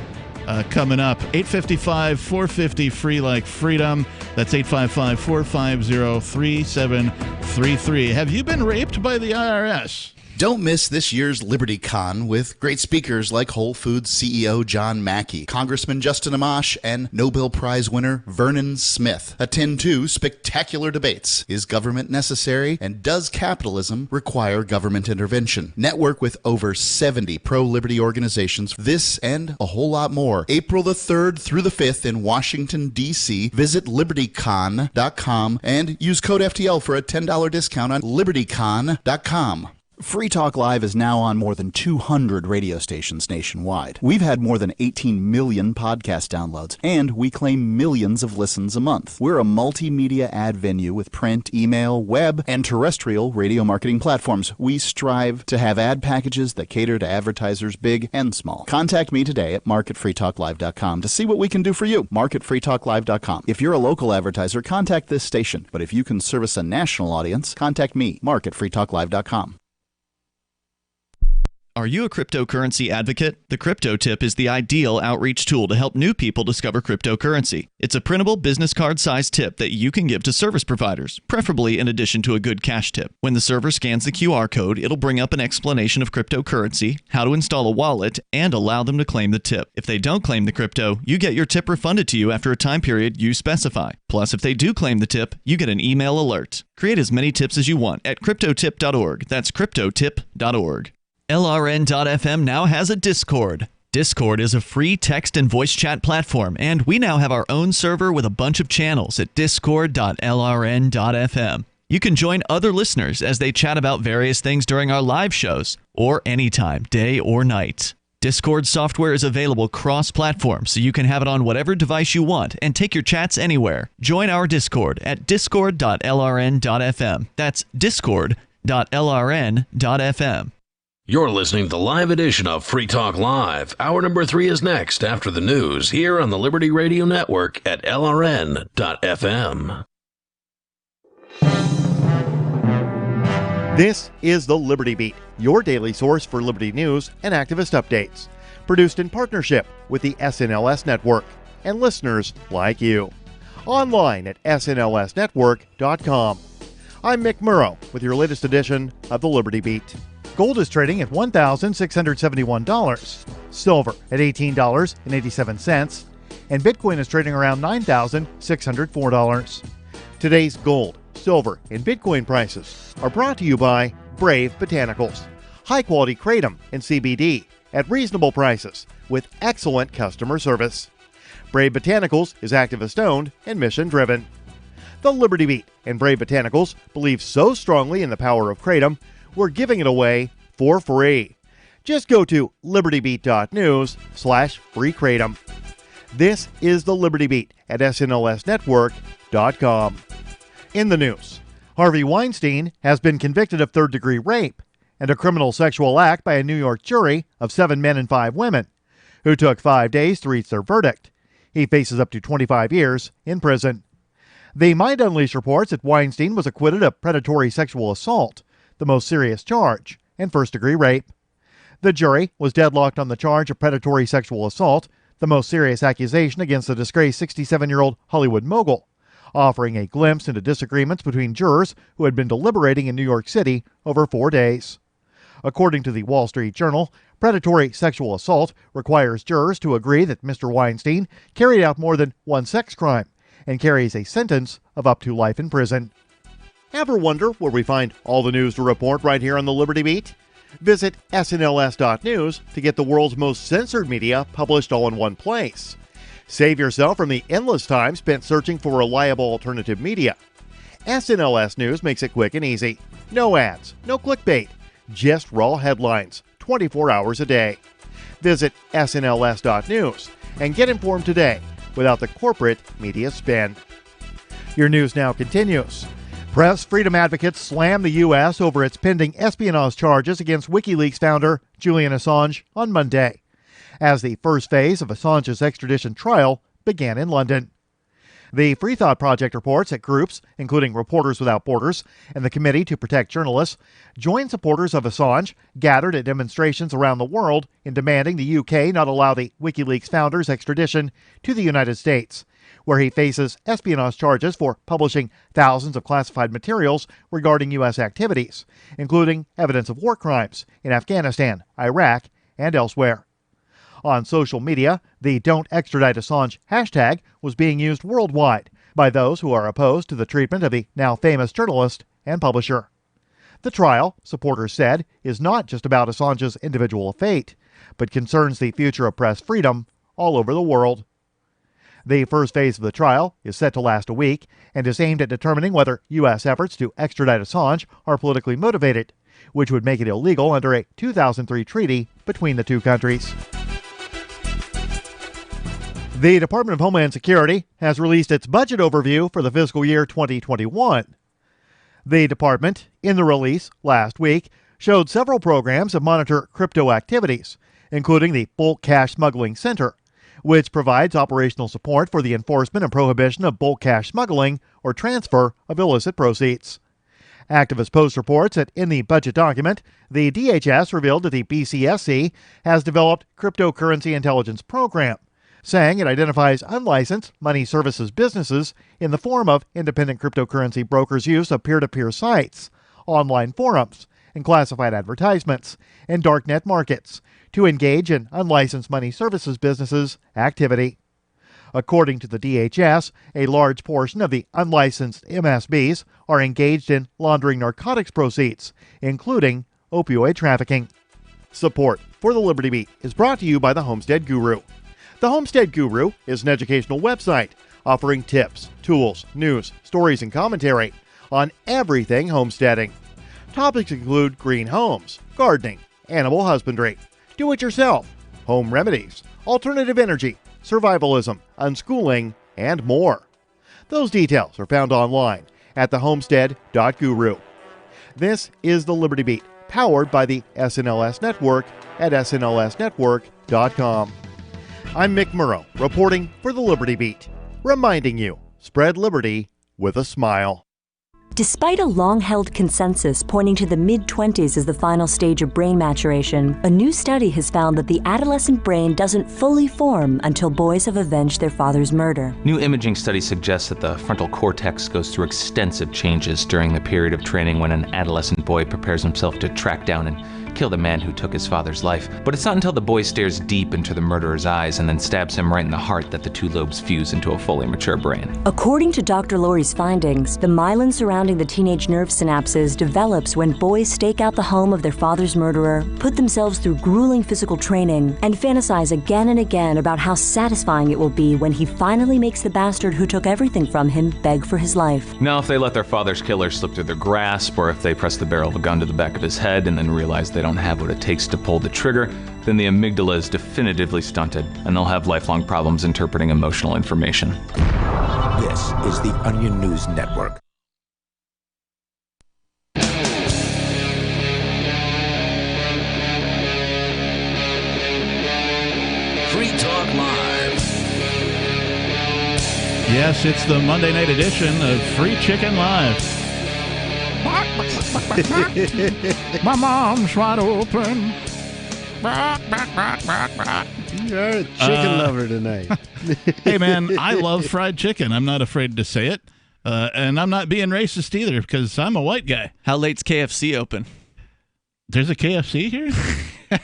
Coming up, 855-450 free like freedom. That's 855-450-3733. Have you been raped by the IRS? Don't miss this year's LibertyCon with great speakers like Whole Foods CEO John Mackey, Congressman Justin Amash, and Nobel Prize winner Vernon Smith. Attend two spectacular debates. Is government necessary? And does capitalism require government intervention? Network with over 70 pro-liberty organizations. This and a whole lot more. April the 3rd through the 5th in Washington, D.C. Visit LibertyCon.com and use code FTL for a $10 discount on LibertyCon.com. Free Talk Live is now on more than 200 radio stations nationwide. We've had more than 18 million podcast downloads, and we claim millions of listens a month. We're a multimedia ad venue with print, email, web, and terrestrial radio marketing platforms. We strive to have ad packages that cater to advertisers big and small. Contact me today at marketfreetalklive.com to see what we can do for you. Marketfreetalklive.com. If you're a local advertiser, contact this station. But if you can service a national audience, contact me, marketfreetalklive.com. Are you a cryptocurrency advocate? The Crypto Tip is the ideal outreach tool to help new people discover cryptocurrency. It's a printable business card-sized tip that you can give to service providers, preferably in addition to a good cash tip. When the server scans the QR code, it'll bring up an explanation of cryptocurrency, how to install a wallet, and allow them to claim the tip. If they don't claim the crypto, you get your tip refunded to you after a time period you specify. Plus, if they do claim the tip, you get an email alert. Create as many tips as you want at cryptotip.org. That's cryptotip.org. LRN.FM now has a Discord. Discord is a free text and voice chat platform, and we now have our own server with a bunch of channels at discord.lrn.fm. You can join other listeners as they chat about various things during our live shows, or anytime, day or night. Discord software is available cross-platform, so you can have it on whatever device you want and take your chats anywhere. Join our Discord at discord.lrn.fm. That's discord.lrn.fm. You're listening to the live edition of Free Talk Live. Hour number 3 is next after the news here on the Liberty Radio Network at LRN.FM. This is the Liberty Beat, your daily source for Liberty news and activist updates. Produced in partnership with the SNLS Network and listeners like you. Online at snlsnetwork.com. I'm Mick Murrow with your latest edition of the Liberty Beat. Gold is trading at $1,671, silver at $18.87, and Bitcoin is trading around $9,604. Today's gold, silver, and Bitcoin prices are brought to you by Brave Botanicals, high-quality kratom and CBD at reasonable prices with excellent customer service. Brave Botanicals is activist-owned and mission-driven. The Liberty Beat and Brave Botanicals believe so strongly in the power of kratom, we're giving it away for free. Just go to libertybeat.news/free kratom. This is the Liberty Beat at snlsnetwork.com. In the news, Harvey Weinstein has been convicted of third-degree rape and a criminal sexual act by a New York jury of 7 men and 5 women, who took 5 days to reach their verdict. He faces up to 25 years in prison. The Mind Unleashed reports that Weinstein was acquitted of predatory sexual assault, the most serious charge, and first-degree rape. The jury was deadlocked on the charge of predatory sexual assault, the most serious accusation against the disgraced 67-year-old Hollywood mogul, offering a glimpse into disagreements between jurors who had been deliberating in New York City over 4 days. According to the Wall Street Journal, predatory sexual assault requires jurors to agree that Mr. Weinstein carried out more than one sex crime and carries a sentence of up to life in prison. Ever wonder where we find all the news to report right here on the Liberty Beat? Visit snls.news to get the world's most censored media published all in one place. Save yourself from the endless time spent searching for reliable alternative media. SNLS News makes it quick and easy. No ads, no clickbait, just raw headlines, 24 hours a day. Visit snls.news and get informed today without the corporate media spin. Your news now continues. Press freedom advocates slam the U.S. over its pending espionage charges against WikiLeaks founder Julian Assange on Monday, as the first phase of Assange's extradition trial began in London. The Free Thought Project reports that groups, including Reporters Without Borders and the Committee to Protect Journalists, joined supporters of Assange gathered at demonstrations around the world in demanding the UK not allow the WikiLeaks founder's extradition to the United States, where he faces espionage charges for publishing thousands of classified materials regarding U.S. activities, including evidence of war crimes in Afghanistan, Iraq, and elsewhere. On social media, the Don't Extradite Assange hashtag was being used worldwide by those who are opposed to the treatment of the now famous journalist and publisher. The trial, supporters said, is not just about Assange's individual fate, but concerns the future of press freedom all over the world. The first phase of the trial is set to last a week and is aimed at determining whether U.S. efforts to extradite Assange are politically motivated, which would make it illegal under a 2003 treaty between the two countries. The Department of Homeland Security has released its budget overview for the fiscal year 2021. The department, in the release last week, showed several programs that monitor crypto activities, including the Bulk Cash Smuggling Center, which provides operational support for the enforcement and prohibition of bulk cash smuggling or transfer of illicit proceeds. Activist Post reports that in the budget document, the DHS revealed that the BCSC has developed Cryptocurrency Intelligence Program, saying it identifies unlicensed money services businesses in the form of independent cryptocurrency brokers' use of peer-to-peer sites, online forums, and classified advertisements, and darknet markets to engage in unlicensed money services businesses' activity. According to the DHS, a large portion of the unlicensed MSBs are engaged in laundering narcotics proceeds, including opioid trafficking. Support for the Liberty Beat is brought to you by the Homestead Guru. The Homestead Guru is an educational website offering tips, tools, news, stories, and commentary on everything homesteading. Topics include green homes, gardening, animal husbandry, do-it-yourself, home remedies, alternative energy, survivalism, unschooling, and more. Those details are found online at thehomestead.guru. This is the Liberty Beat, powered by the SNLS Network at snlsnetwork.com. I'm Mick Murrow, reporting for the Liberty Beat, reminding you, spread liberty with a smile. Despite a long-held consensus pointing to the mid-20s as the final stage of brain maturation, a new study has found that the adolescent brain doesn't fully form until boys have avenged their father's murder. New imaging studies suggest that the frontal cortex goes through extensive changes during the period of training when an adolescent boy prepares himself to track down and kill the man who took his father's life. But it's not until the boy stares deep into the murderer's eyes and then stabs him right in the heart that the two lobes fuse into a fully mature brain. According to Dr. Laurie's findings, the myelin surrounding the teenage nerve synapses develops when boys stake out the home of their father's murderer, put themselves through grueling physical training, and fantasize again and again about how satisfying it will be when he finally makes the bastard who took everything from him beg for his life. Now, if they let their father's killer slip through their grasp, or if they press the barrel of a gun to the back of his head and then realize they don't have what it takes to pull the trigger, then the amygdala is definitively stunted, and they'll have lifelong problems interpreting emotional information. This is the Onion News Network. Free Talk Live. Yes, it's the Monday night edition of Free Chicken Live. My mom's wide open. You're a chicken lover tonight. Hey, man, I love fried chicken. I'm not afraid to say it. And I'm not being racist either because I'm a white guy. How late's KFC open? There's a KFC here?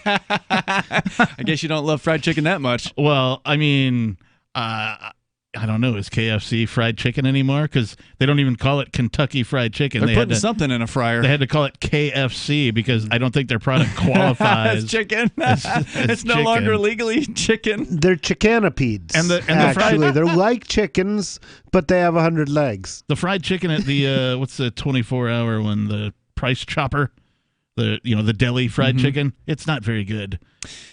I guess you don't love fried chicken that much. Well, I mean, I don't know. Is KFC fried chicken anymore? Because they don't even call it Kentucky Fried Chicken. They're putting something in a fryer. They had to call it KFC because I don't think their product qualifies. It's chicken. as It's no chicken. longer legally chicken. They're chickanopedes. And the actually, fried, they're like chickens, but they have 100 legs. the fried chicken at the what's the 24-hour one? The Price Chopper, the deli fried chicken. It's not very good.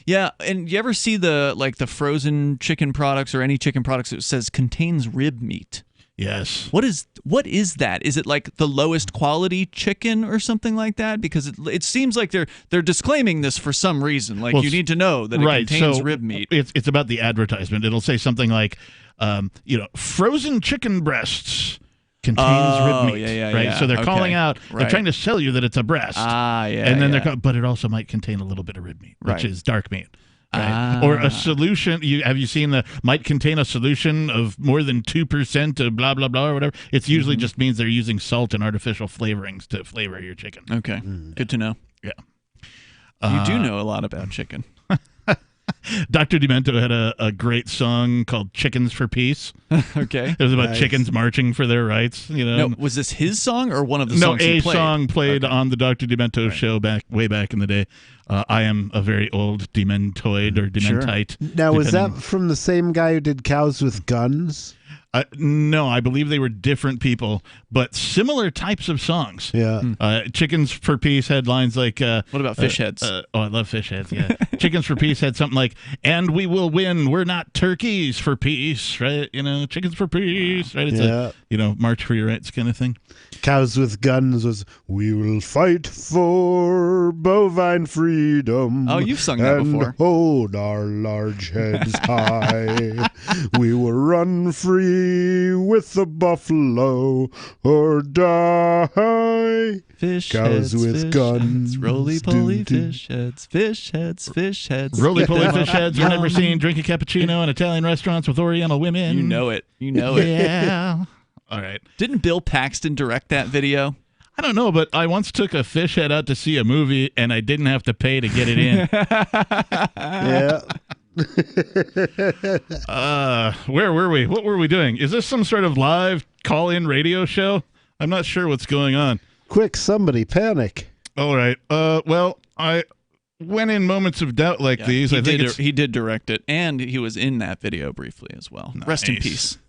Yeah, and you ever see the frozen chicken products or any chicken products that says contains rib meat? Yes. What is that? Is it like the lowest quality chicken or something like that? Because it seems like they're disclaiming this for some reason. Like, you need to know that it contains rib meat. It's about the advertisement. It'll say something like, frozen chicken breasts contains rib meat, right? Yeah. So they're calling out, they're Right. trying to sell you that it's a breast. And then but it also might contain a little bit of rib meat, which is dark meat. Right? Or a solution. Have you seen might contain a solution of more than 2% of blah, blah, blah, or whatever? It usually just means they're using salt and artificial flavorings to flavor your chicken. Okay, good to know. Yeah. You do know a lot about chicken. Dr. Demento had a great song called Chickens for Peace. Okay. It was about chickens marching for their rights, No, was this his song or one of the songs he played? No, a song played on the Dr. Demento show way back in the day. I am a very old dementoid or dementite. Sure. Now, was that from the same guy who did Cows with Guns? No, I believe they were different people, but similar types of songs. Yeah. Chickens for Peace had lines like... what about Fish Heads? I love Fish Heads, yeah. Chickens for Peace had something like, and we will win, we're not turkeys for peace, right? Chickens for peace, right? It's a march for your rights kind of thing. Cows with Guns was, we will fight for bovine freedom. Oh, you've sung that and before. Hold our large heads high. We will run free with the buffalo or die. Fish Cows heads, with fish guns. heads, roly-poly fish heads, fish heads, fish heads. Roly-poly fish heads were never seen drinking cappuccino in Italian restaurants with Oriental women. You know it. Yeah. All right. Didn't Bill Paxton direct that video? I don't know, but I once took a fish head out to see a movie, and I didn't have to pay to get it in. Yeah. Where were we? What were we doing? Is this some sort of live call-in radio show? I'm not sure what's going on. Quick, somebody panic. All right. Well, I when in moments of doubt like these, He did direct it, and he was in that video briefly as well. Nice. Rest in peace.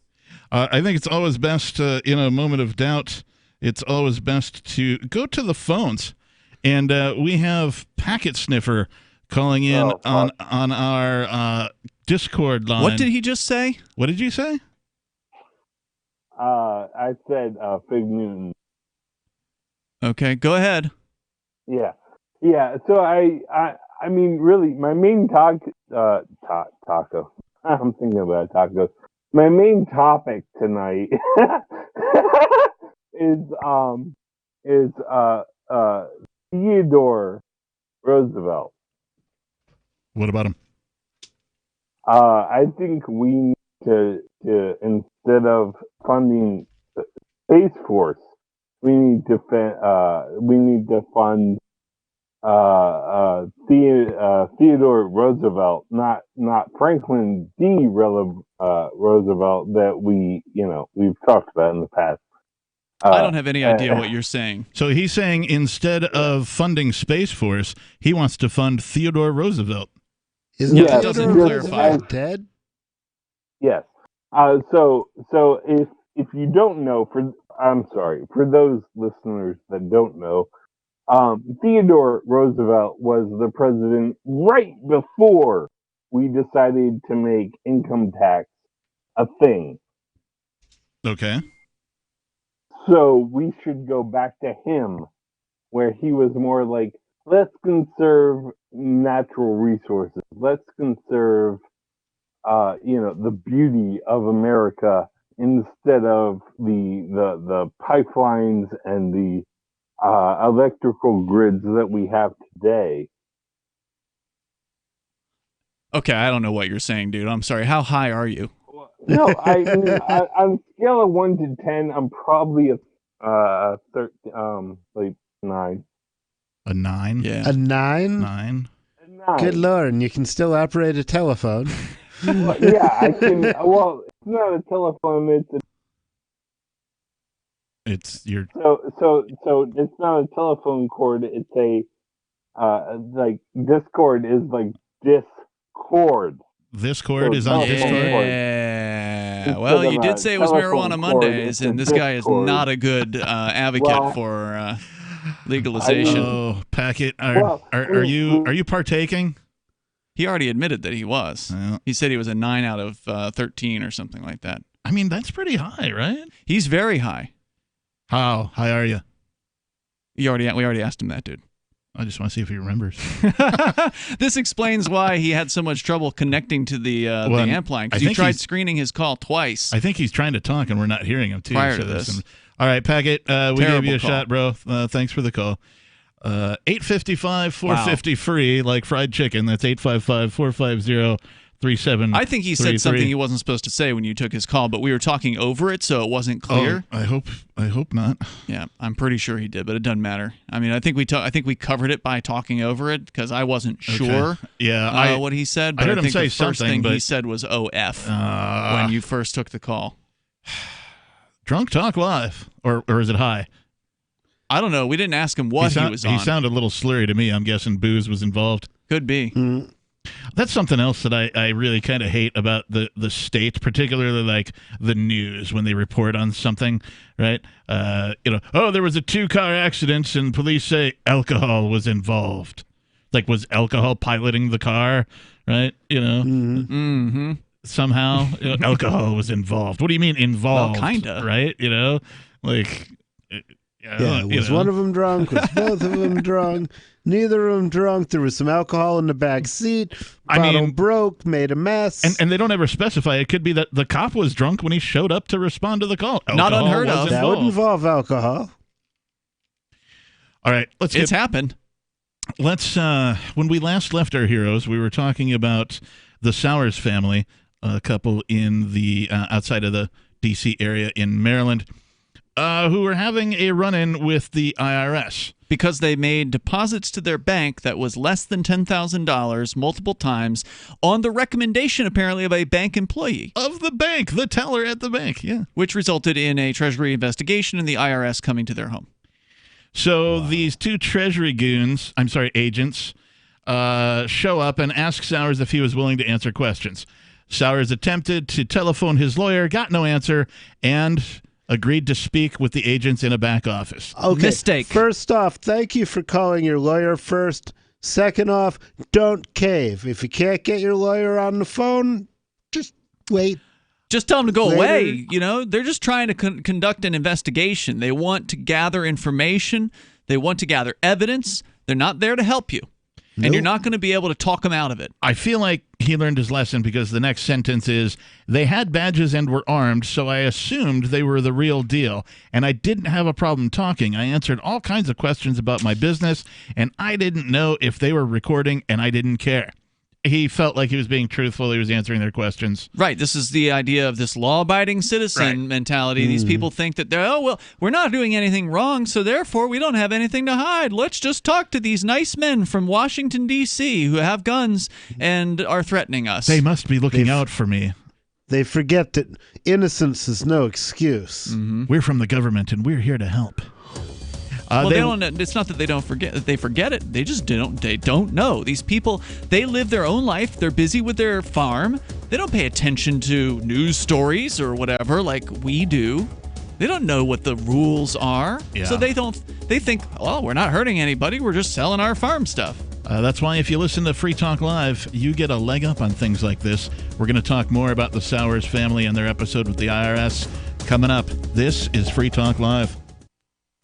I think it's always best, in a moment of doubt, it's always best to go to the phones. And we have Packet Sniffer calling in on our Discord line. What did he just say? What did you say? I said Fig Newton. Okay, go ahead. Yeah. So I mean, really, my main taco. I'm thinking about tacos. My main topic tonight is Theodore Roosevelt. What about him? I think we need to instead of funding Space Force, we need to fund Theodore Roosevelt, not Franklin D. Roosevelt that we've talked about in the past. I don't have any idea what you're saying. So he's saying instead of funding Space Force, he wants to fund Theodore Roosevelt. Isn't Yeah, Theodore Roosevelt dead? Yes. So if you don't know, for those listeners that don't know, Theodore Roosevelt was the president right before we decided to make income tax a thing. Okay. So we should go back to him, where he was more like, let's conserve natural resources. Let's conserve, the beauty of America instead of the pipelines and the electrical grids that we have today. Okay, I don't know what you're saying, dude. I'm sorry. How high are you? No, on a scale of 1 to 10, I'm probably a 9. A 9? Yeah. A 9? 9. Good Lord, and you can still operate a telephone. Well, yeah, I can. Well, it's not a telephone. It's your. So it's not a telephone cord. It's a like Discord is like Discord. This cord is on Discord. Yeah. Well, you did say it was Marijuana Mondays, and this guy is not a good advocate for legalization. Oh, Packet, are you partaking? He already admitted that he was. Yeah. He said he was a 9 out of 13 or something like that. I mean, that's pretty high, right? He's very high. How high are you? We already asked him that, dude. I just want to see if he remembers. This explains why he had so much trouble connecting to the amp line, because you tried screening his call twice. I think he's trying to talk, and we're not hearing him, too. Prior to this. All right, Packet, we gave you a call. shot, bro. Thanks for the call. 855-450 free, like fried chicken. That's 855-450-3733. I think he said something he wasn't supposed to say when you took his call, but we were talking over it, so it wasn't clear. Oh, I hope not. Yeah, I'm pretty sure he did, but it doesn't matter. I mean, I think we covered it by talking over it because I wasn't sure. Yeah, what he said. But I heard him think say the first something, thing he but said was "OF" when you first took the call. Drunk Talk Live, or is it high? I don't know. We didn't ask him what he was on. He sounded a little slurry to me. I'm guessing booze was involved. Could be. That's something else that I really kind of hate about the state, particularly like the news when they report on something, right? There was a 2-car accident and police say alcohol was involved. Like, was alcohol piloting the car, right? Mm-hmm. Somehow alcohol was involved. What do you mean involved? Well, kinda. Right? Like... was one of them drunk? Was both of them drunk? Neither of them drunk. There was some alcohol in the back seat. Bottle broke, made a mess. And they don't ever specify. It could be that the cop was drunk when he showed up to respond to the call. Not unheard of. That would involve alcohol. All right, it's happened. Let's. When we last left our heroes, we were talking about the Sowers family, a couple in the outside of the D.C. area in Maryland. Who were having a run-in with the IRS. Because they made deposits to their bank that was less than $10,000 multiple times on the recommendation, apparently, of a bank employee. Of the bank, the teller at the bank, yeah. Which resulted in a Treasury investigation and the IRS coming to their home. So these two Treasury agents, show up and ask Sowers if he was willing to answer questions. Sowers attempted to telephone his lawyer, got no answer, and... agreed to speak with the agents in a back office. Okay. Mistake. First off, thank you for calling your lawyer first. Second off, don't cave. If you can't get your lawyer on the phone, just wait. Just tell them to go away. They're just trying to conduct an investigation. They want to gather information. They want to gather evidence. They're not there to help you. And you're not going to be able to talk them out of it. I feel like he learned his lesson because the next sentence is, they had badges and were armed, so I assumed they were the real deal. And I didn't have a problem talking. I answered all kinds of questions about my business, and I didn't know if they were recording, and I didn't care. He felt like he was being truthful. He was answering their questions. Right. This is the idea of this law-abiding citizen mentality. These people think that we're not doing anything wrong, so therefore we don't have anything to hide. Let's just talk to these nice men from Washington, D.C. who have guns and are threatening us. They must be looking out for me. They forget that innocence is no excuse. We're from the government, and we're here to help. Well, they don't. It's not that they don't forget. They forget it. They just don't. They don't know. These people, they live their own life. They're busy with their farm. They don't pay attention to news stories or whatever like we do. They don't know what the rules are. Yeah. So they don't. They think, well, we're not hurting anybody. We're just selling our farm stuff. That's why if you listen to Free Talk Live, you get a leg up on things like this. We're going to talk more about the Sowers family and their episode with the IRS coming up. This is Free Talk Live.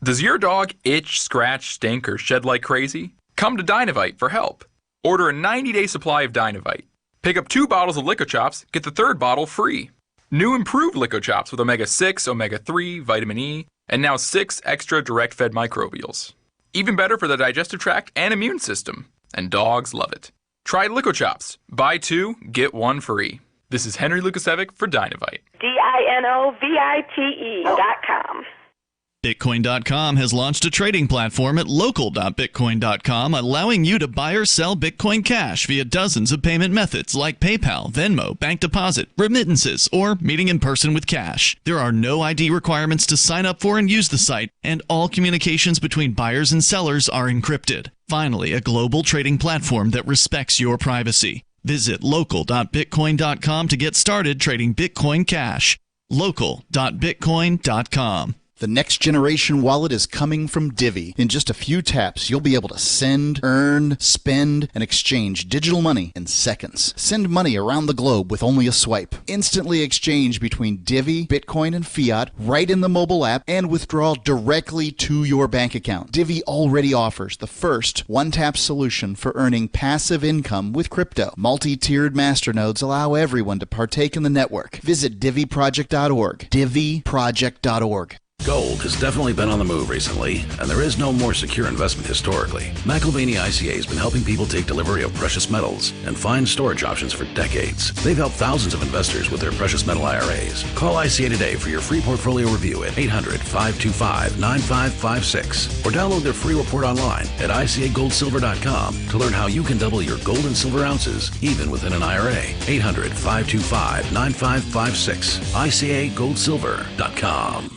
Does your dog itch, scratch, stink, or shed like crazy? Come to Dynavite for help. Order a 90-day supply of Dynavite. Pick up 2 bottles of Lico Chops, get the 3rd bottle free. New improved Lico Chops with omega-6, omega-3, vitamin E, and now 6 extra direct-fed microbials. Even better for the digestive tract and immune system. And dogs love it. Try Lico Chops. Buy 2, get 1 free. This is Henry Lukasevic for Dynavite. DINOVITE.com. Bitcoin.com has launched a trading platform at local.bitcoin.com, allowing you to buy or sell Bitcoin Cash via dozens of payment methods like PayPal, Venmo, bank deposit, remittances, or meeting in person with cash. There are no ID requirements to sign up for and use the site, and all communications between buyers and sellers are encrypted. Finally, a global trading platform that respects your privacy. Visit local.bitcoin.com to get started trading Bitcoin Cash. local.bitcoin.com. The next generation wallet is coming from Divvy. In just a few taps, you'll be able to send, earn, spend, and exchange digital money in seconds. Send money around the globe with only a swipe. Instantly exchange between Divvy, Bitcoin, and fiat right in the mobile app and withdraw directly to your bank account. Divvy already offers the first one-tap solution for earning passive income with crypto. Multi-tiered masternodes allow everyone to partake in the network. Visit DivvyProject.org. DivvyProject.org. Gold has definitely been on the move recently, and there is no more secure investment historically. McIlvaney ICA has been helping people take delivery of precious metals and find storage options for decades. They've helped thousands of investors with their precious metal IRAs. Call ICA today for your free portfolio review at 800-525-9556 or download their free report online at ICAGoldSilver.com to learn how you can double your gold and silver ounces even within an IRA. 800-525-9556. ICAGoldSilver.com.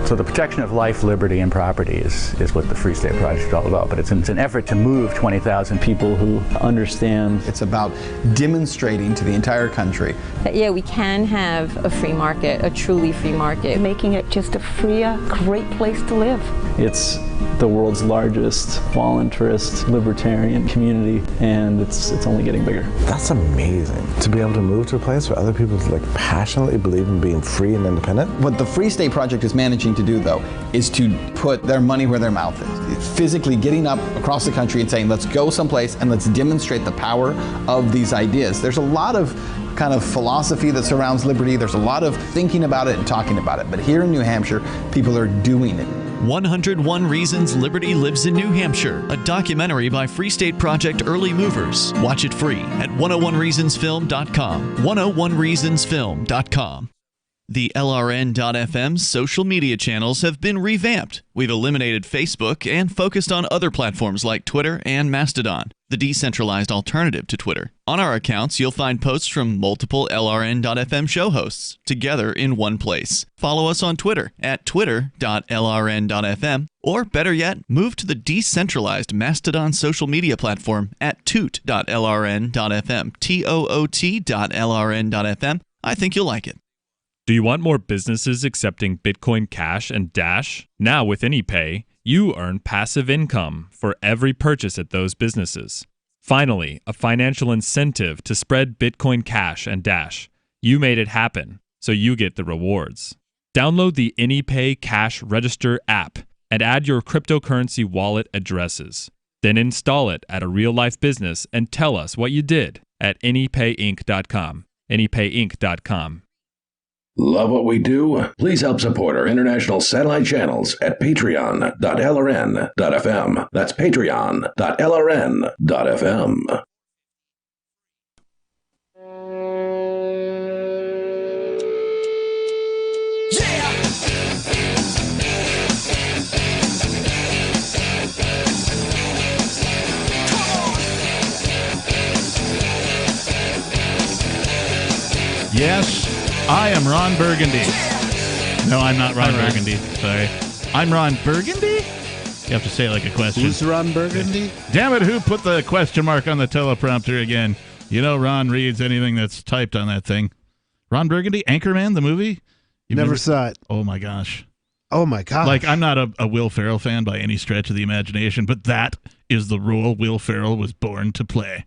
So the protection of life, liberty, and property is what the Free State Project is all about. But it's an effort to move 20,000 people who understand. It's about demonstrating to the entire country that, yeah, we can have a free market, a truly free market. Making it just a freer, great place to live. It's the world's largest voluntarist libertarian community, and it's only getting bigger. That's amazing, to be able to move to a place where other people passionately believe in being free and independent. What the Free State Project is managing to do, though, is to put their money where their mouth is. Physically getting up across the country and saying, let's go someplace and let's demonstrate the power of these ideas. There's a lot of kind of philosophy that surrounds liberty. There's a lot of thinking about it and talking about it. But here in New Hampshire, people are doing it. 101 Reasons Liberty Lives in New Hampshire, a documentary by Free State Project Early Movers. Watch it free at 101reasonsfilm.com. 101reasonsfilm.com. The LRN.FM social media channels have been revamped. We've eliminated Facebook and focused on other platforms like Twitter and Mastodon, the decentralized alternative to Twitter. On our accounts, you'll find posts from multiple LRN.FM show hosts together in one place. Follow us on Twitter at twitter.lrn.fm, or better yet, move to the decentralized Mastodon social media platform at toot.lrn.fm, toot.lrn.fm. I think you'll like it. Do you want more businesses accepting Bitcoin Cash and Dash? Now with AnyPay, you earn passive income for every purchase at those businesses. Finally, a financial incentive to spread Bitcoin Cash and Dash. You made it happen, so you get the rewards. Download the AnyPay Cash Register app and add your cryptocurrency wallet addresses. Then install it at a real-life business and tell us what you did at AnyPayInc.com. AnyPayInc.com. Love what we do? Please help support our international satellite channels at patreon.lrn.fm. That's patreon.lrn.fm. Yes, I am Ron Burgundy. No, I'm not Ron Burgundy. Sorry. I'm Ron Burgundy? You have to say it like a question. Who's Ron Burgundy? Damn it, who put the question mark on the teleprompter again? You know Ron reads anything that's typed on that thing. Ron Burgundy, Anchorman, the movie? Never saw it. Oh, my gosh. Oh, my gosh. Like, I'm not a Will Ferrell fan by any stretch of the imagination, but that is the role Will Ferrell was born to play.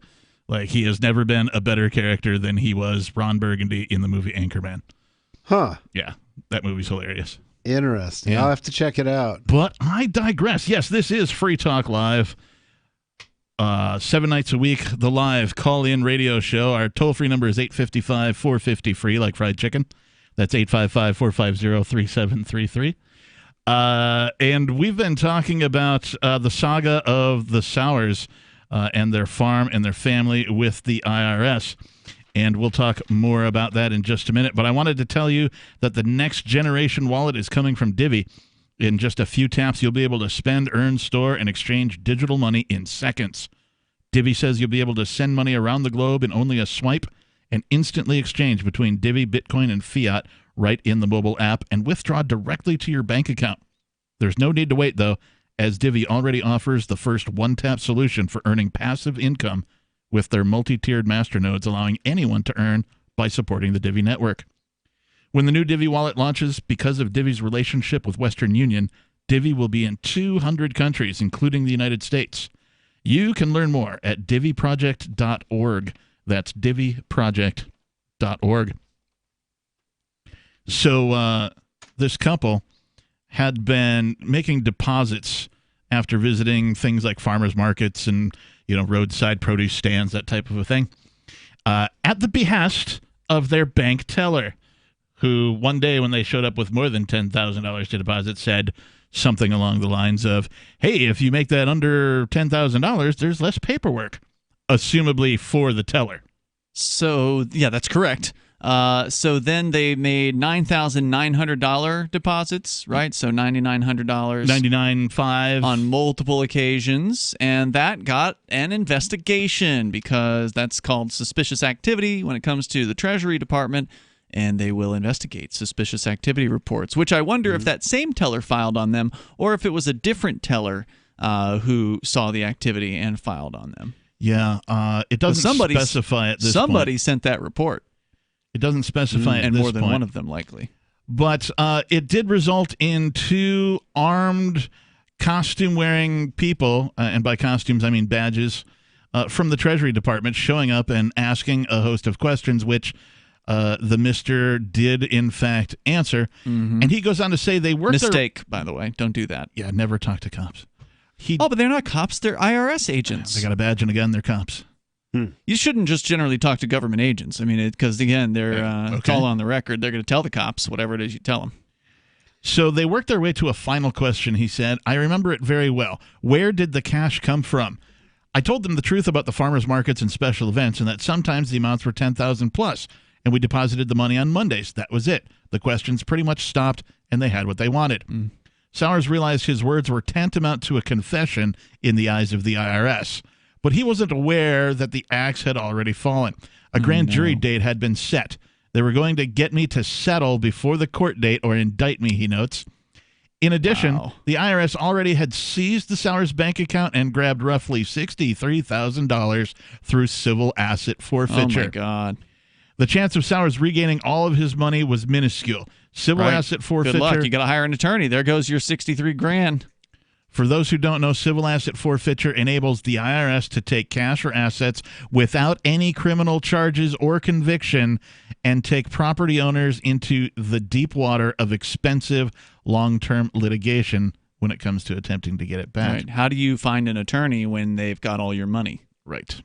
Like, he has never been a better character than he was Ron Burgundy in the movie Anchorman. Huh. Yeah, that movie's hilarious. Interesting. Yeah. I'll have to check it out. But I digress. Yes, this is Free Talk Live. 7 nights a week, the live call-in radio show. Our toll-free number is 855-450-FREE, like fried chicken. That's 855-450-3733. And we've been talking about the saga of the Sowers and their farm and their family with the IRS. And we'll talk more about that in just a minute. But I wanted to tell you that the next generation wallet is coming from Divvy. In just a few taps, you'll be able to spend, earn, store, and exchange digital money in seconds. Divvy says you'll be able to send money around the globe in only a swipe and instantly exchange between Divvy, Bitcoin, and fiat right in the mobile app and withdraw directly to your bank account. There's no need to wait, though, as Divvy already offers the first one-tap solution for earning passive income with their multi-tiered masternodes, allowing anyone to earn by supporting the Divvy network. When the new Divvy wallet launches, because of Divvy's relationship with Western Union, Divvy will be in 200 countries, including the United States. You can learn more at divvyproject.org. That's divvyproject.org. So this couple had been making deposits after visiting things like farmers markets and, roadside produce stands, that type of a thing, at the behest of their bank teller, who one day when they showed up with more than $10,000 to deposit said something along the lines of, hey, if you make that under $10,000, there's less paperwork, assumably for the teller. So, yeah, that's correct. So then they made $9,900 deposits, right? So $9,900. $99,500. On multiple occasions. And that got an investigation because that's called suspicious activity when it comes to the Treasury Department. And they will investigate suspicious activity reports, which I wonder if that same teller filed on them or if it was a different teller who saw the activity and filed on them. Yeah, it doesn't specify at this point. Somebody sent that report. It doesn't specify at and this more than point. one of them likely. But it did result in two armed, costume-wearing people, and by costumes I mean badges, from the Treasury Department showing up and asking a host of questions, which the Mr. did, in fact, answer. Mm-hmm. And he goes on to say they worked Mistake, by the way. Don't do that. Yeah, never talk to cops. But they're not cops. They're IRS agents. They got a badge and a gun. They're cops. You shouldn't just generally talk to government agents. I mean, because, again, they're it's all on the record. They're going to tell the cops whatever it is you tell them. So they worked their way to a final question, he said. I remember it very well. Where did the cash come from? I told them the truth about the farmers markets and special events and that sometimes the amounts were $10,000 plus, and we deposited the money on Mondays. That was it. The questions pretty much stopped, and they had what they wanted. Sowers realized his words were tantamount to a confession in the eyes of the IRS. But he wasn't aware that the axe had already fallen. A grand jury date had been set. They were going to get me to settle before the court date or indict me, he notes. In addition, the IRS already had seized the Sowers bank account and grabbed roughly $63,000 through civil asset forfeiture. Oh, my God. The chance of Sowers regaining all of his money was minuscule. Civil asset forfeiture. Good luck. You got to hire an attorney. There goes your $63,000. For those who don't know, civil asset forfeiture enables the IRS to take cash or assets without any criminal charges or conviction and take property owners into the deep water of expensive long-term litigation when it comes to attempting to get it back. Right. How do you find an attorney when they've got all your money? Right.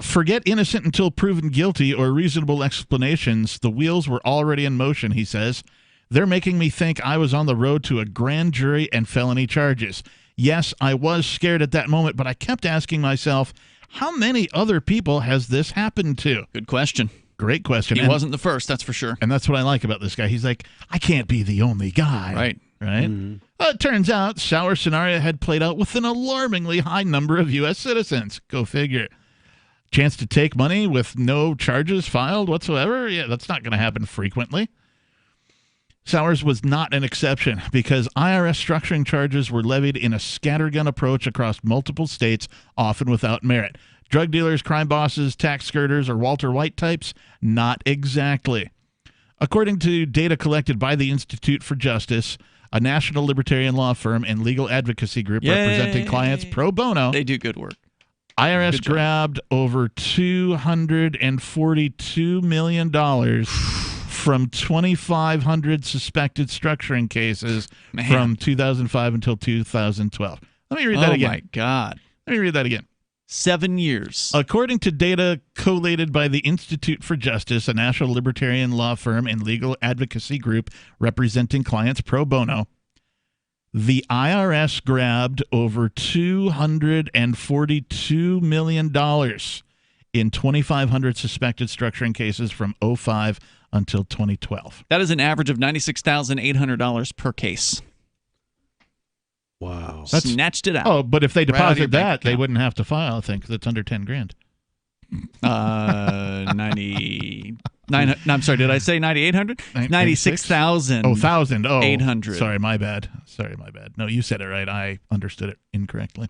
Forget innocent until proven guilty or reasonable explanations. The wheels were already in motion, he says. They're making me think I was on the road to a grand jury and felony charges. Yes, I was scared at that moment, but I kept asking myself, how many other people has this happened to? Good question. Great question. He wasn't the first, that's for sure. And that's what I like about this guy. He's like, I can't be the only guy. Right. It turns out Sauer's scenario had played out with an alarmingly high number of U.S. citizens. Go figure. Chance to take money with no charges filed whatsoever? Yeah, that's not going to happen frequently. Sauer's was not an exception because IRS structuring charges were levied in a scattergun approach across multiple states, often without merit. Drug dealers, crime bosses, tax skirters, or Walter White types? Not exactly. According to data collected by the Institute for Justice, a national libertarian law firm and legal advocacy group representing clients pro bono, they do good work. IRS grabbed over $242 million from 2,500 suspected structuring cases from 2005 until 2012. Let me read that again. Oh, my God. Let me read that again. 7 years. According to data collated by the Institute for Justice, a national libertarian law firm and legal advocacy group representing clients pro bono, the IRS grabbed over $242 million in 2,500 suspected structuring cases from 2005 until 2012. That is an average of $96,800 per case. Wow. Snatched it out. Oh, but if they Right out of deposit your bank that, they account. wouldn't have to file, I think, because it's under 10 grand. 99. I'm sorry, did I say 9,800? 96,000. Oh, 1,000. Oh, 800. Sorry, my bad. No, you said it right. I understood it incorrectly.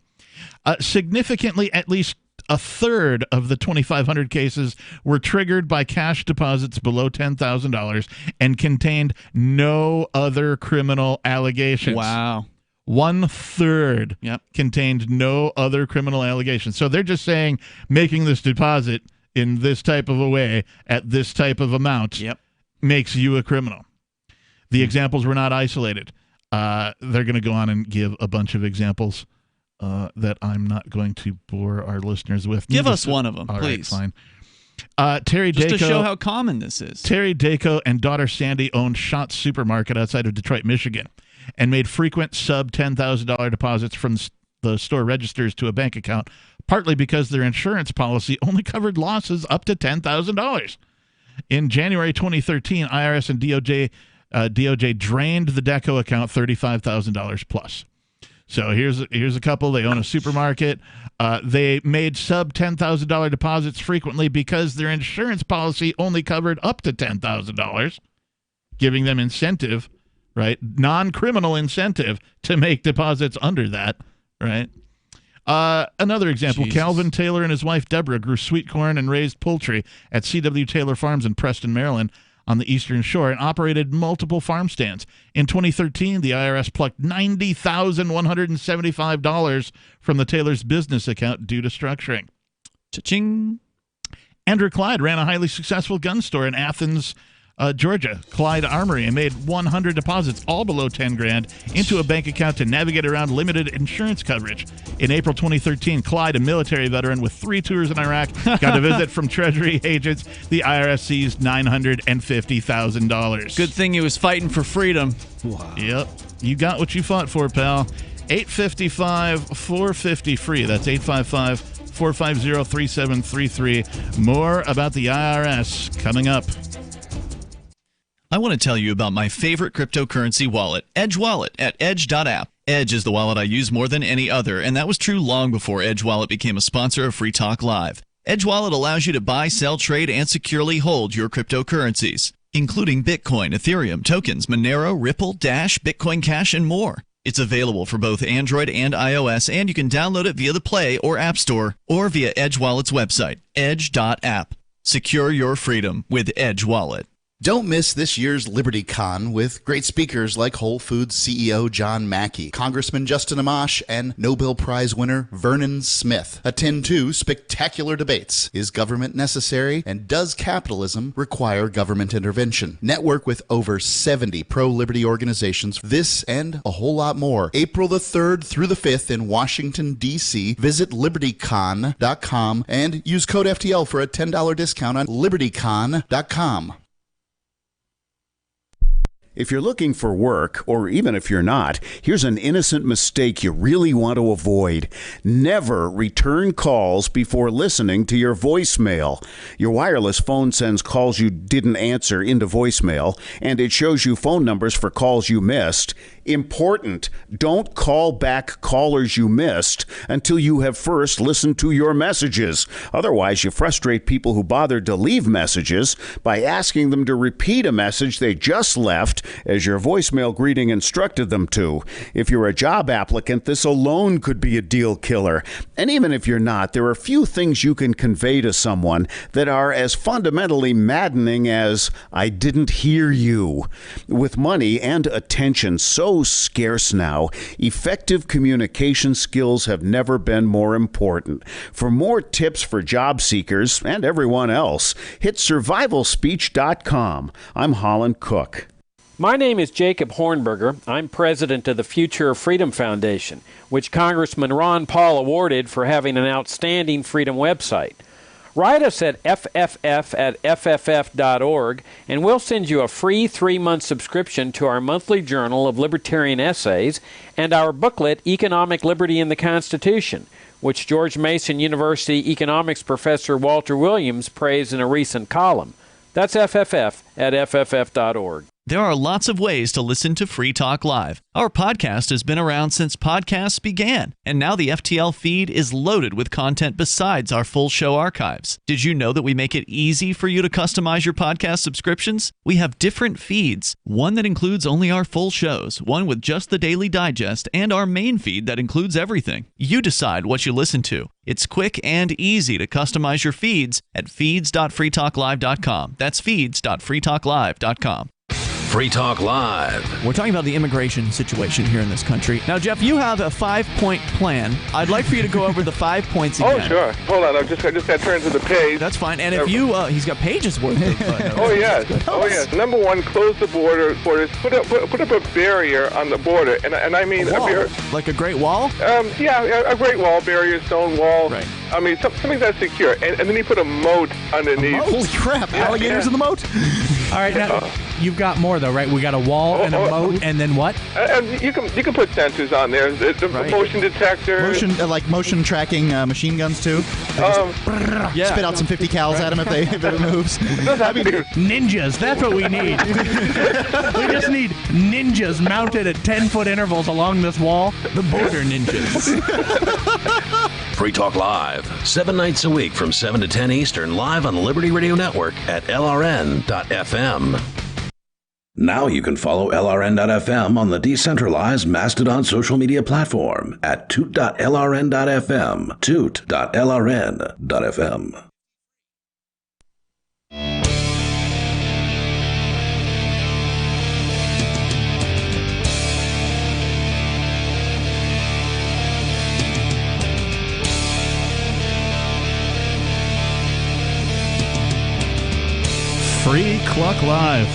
Significantly, at least a third of the 2,500 cases were triggered by cash deposits below $10,000 and contained no other criminal allegations. Wow. 1/3 contained no other criminal allegations. So they're just saying making this deposit in this type of a way at this type of amount makes you a criminal. The examples were not isolated. They're going to go on and give a bunch of examples that I'm not going to bore our listeners with. Give us one of them, All please. right, fine. Terry Just Daco, to show how common this is. Terry Daco and daughter Sandy owned Shots Supermarket outside of Detroit, Michigan, and made frequent sub-$10,000 deposits from the store registers to a bank account, partly because their insurance policy only covered losses up to $10,000. In January 2013, IRS and DOJ drained the Daco account $35,000 plus. So here's a couple. They own a supermarket. They made sub-$10,000 deposits frequently because their insurance policy only covered up to $10,000, giving them incentive, right? Non-criminal incentive to make deposits under that, right? Another example, Jesus. Calvin Taylor and his wife Deborah grew sweet corn and raised poultry at C.W. Taylor Farms in Preston, Maryland, on the Eastern Shore, and operated multiple farm stands. In 2013, the IRS plucked $90,175 from the Taylor's business account due to structuring. Cha-ching. Andrew Clyde ran a highly successful gun store in Athens, Georgia, Clyde Armory, and made 100 deposits, all below 10 grand, into a bank account to navigate around limited insurance coverage. In April 2013, Clyde, a military veteran with 3 tours in Iraq, got a visit from Treasury agents. The IRS seized $950,000. Good thing he was fighting for freedom. Wow. Yep. You got what you fought for, pal. 855-450-FREE. That's 855-450-3733. More about the IRS coming up. I want to tell you about my favorite cryptocurrency wallet, Edge Wallet, at edge.app. Edge is the wallet I use more than any other, and that was true long before Edge Wallet became a sponsor of Free Talk Live. Edge Wallet allows you to buy, sell, trade, and securely hold your cryptocurrencies, including Bitcoin, Ethereum, tokens, Monero, Ripple, Dash, Bitcoin Cash, and more. It's available for both Android and iOS, and you can download it via the Play or App Store or via Edge Wallet's website, edge.app. Secure your freedom with Edge Wallet. Don't miss this year's LibertyCon with great speakers like Whole Foods CEO John Mackey, Congressman Justin Amash, and Nobel Prize winner Vernon Smith. Attend 2 spectacular debates. Is government necessary, and does capitalism require government intervention? Network with over 70 pro-liberty organizations. This and a whole lot more. April the 3rd through the 5th in Washington, D.C. Visit libertycon.com and use code FTL for a $10 discount on libertycon.com. If you're looking for work, or even if you're not, here's an innocent mistake you really want to avoid. Never return calls before listening to your voicemail. Your wireless phone sends calls you didn't answer into voicemail, and it shows you phone numbers for calls you missed. Important, don't call back callers you missed until you have first listened to your messages. Otherwise, you frustrate people who bothered to leave messages by asking them to repeat a message they just left as your voicemail greeting instructed them to. If you're a job applicant, this alone could be a deal killer. And even if you're not, there are few things you can convey to someone that are as fundamentally maddening as, "I didn't hear you." With money and attention so scarce now, effective communication skills have never been more important. For more tips for job seekers and everyone else, hit survivalspeech.com. I'm Holland Cook. My name is Jacob Hornberger. I'm president of the Future of Freedom Foundation, which Congressman Ron Paul awarded for having an outstanding freedom website. Write us at fff@fff.org, and we'll send you a free 3-month subscription to our monthly journal of libertarian essays and our booklet, Economic Liberty in the Constitution, which George Mason University economics professor Walter Williams praised in a recent column. That's fff@fff.org. There are lots of ways to listen to Free Talk Live. Our podcast has been around since podcasts began, and now the FTL feed is loaded with content besides our full show archives. Did you know that we make it easy for you to customize your podcast subscriptions? We have different feeds, one that includes only our full shows, one with just the Daily Digest, and our main feed that includes everything. You decide what you listen to. It's quick and easy to customize your feeds at feeds.freetalklive.com. That's feeds.freetalklive.com. Free Talk Live. We're talking about the immigration situation here in this country. Now, Jeff, you have a 5-point plan. I'd like for you to go over the 5 points again. Oh, sure. Hold on. I just got to turn to the page. That's fine. And if you, he's got pages worth of notes. Oh, yes. Oh, yes. Number one, close the borders. Put up a barrier on the border. And I mean a barrier. Like a Great Wall? Yeah, a Great Wall, barrier, stone wall. Right. I mean, something that's secure. And then you put a moat underneath. Holy crap. Alligators in the moat? All right. Now, you've got more, though, right? We got a wall and a moat, and then what? You can put sensors on there. The motion detector. Motion tracking machine guns, too. Spit out some 50 cals at them if it moves. Ninjas. That's what we need. We just need ninjas mounted at 10-foot intervals along this wall. The border ninjas. Free Talk Live, 7 nights a week from 7 to 10 Eastern, live on the Liberty Radio Network at LRN.FM. Now you can follow LRN.FM on the decentralized Mastodon social media platform at toot.lrn.fm, toot.lrn.fm. Free Talk Live.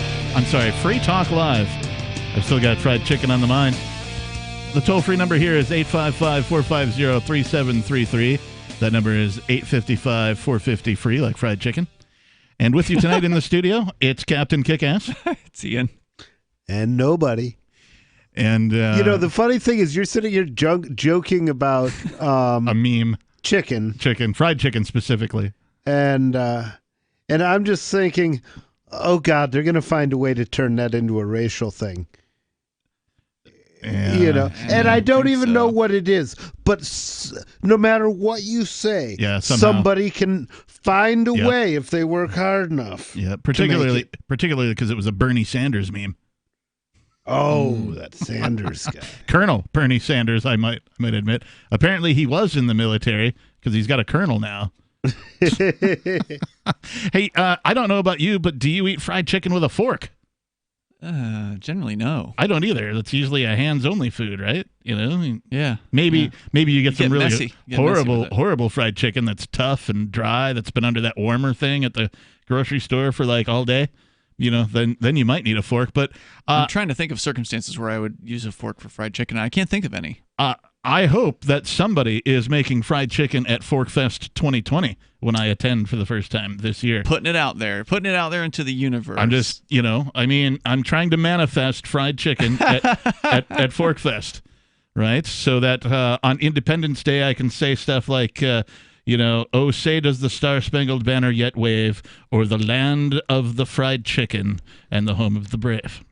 Free Talk Live. I've still got fried chicken on the mind. The toll-free number here is 855-450-3733. That number is 855-450-FREE, like fried chicken. And with you tonight in the studio, it's Captain Kickass. It's Ian. And nobody. And the funny thing is, you're sitting here joking about a meme, chicken, fried chicken specifically, and I'm just thinking, oh God, they're going to find a way to turn that into a racial thing. Yeah, and I don't even know what it is, but no matter what you say, somebody can find a way if they work hard enough. Yeah, particularly because it was a Bernie Sanders meme. Oh, that Sanders guy. Colonel Bernie Sanders, I might admit. Apparently he was in the military because he's got a colonel now. Hey, I don't know about you, but do you eat fried chicken with a fork? Generally, no. I don't either. That's usually a hands-only food, right? You know? Yeah. Maybe you get some really messy. horrible fried chicken that's tough and dry, that's been under that warmer thing at the grocery store for like all day. You know, then you might need a fork. But I'm trying to think of circumstances where I would use a fork for fried chicken. I can't think of any. I hope that somebody is making fried chicken at ForkFest 2020 when I attend for the first time this year. Putting it out there into the universe. I'm just, I'm trying to manifest fried chicken at ForkFest, right? So that on Independence Day I can say stuff like, oh, say does the Star-Spangled Banner yet wave, or the land of the fried chicken and the home of the brave.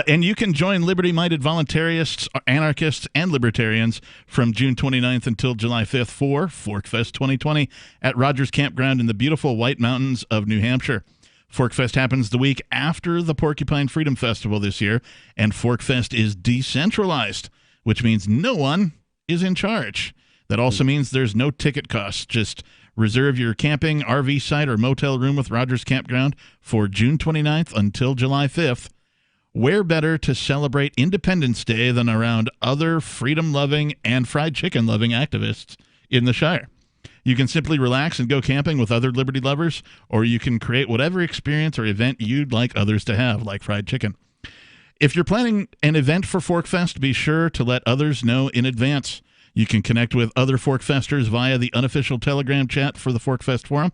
And you can join liberty-minded voluntarists, anarchists, and libertarians from June 29th until July 5th for ForkFest 2020 at Rogers Campground in the beautiful White Mountains of New Hampshire. ForkFest happens the week after the Porcupine Freedom Festival this year, and ForkFest is decentralized, which means no one is in charge. That also means there's no ticket costs. Just reserve your camping, RV site, or motel room with Rogers Campground for June 29th until July 5th. Where better to celebrate Independence Day than around other freedom-loving and fried chicken-loving activists in the Shire? You can simply relax and go camping with other liberty lovers, or you can create whatever experience or event you'd like others to have, like fried chicken. If you're planning an event for ForkFest, be sure to let others know in advance. You can connect with other ForkFesters via the unofficial Telegram chat for the ForkFest forum.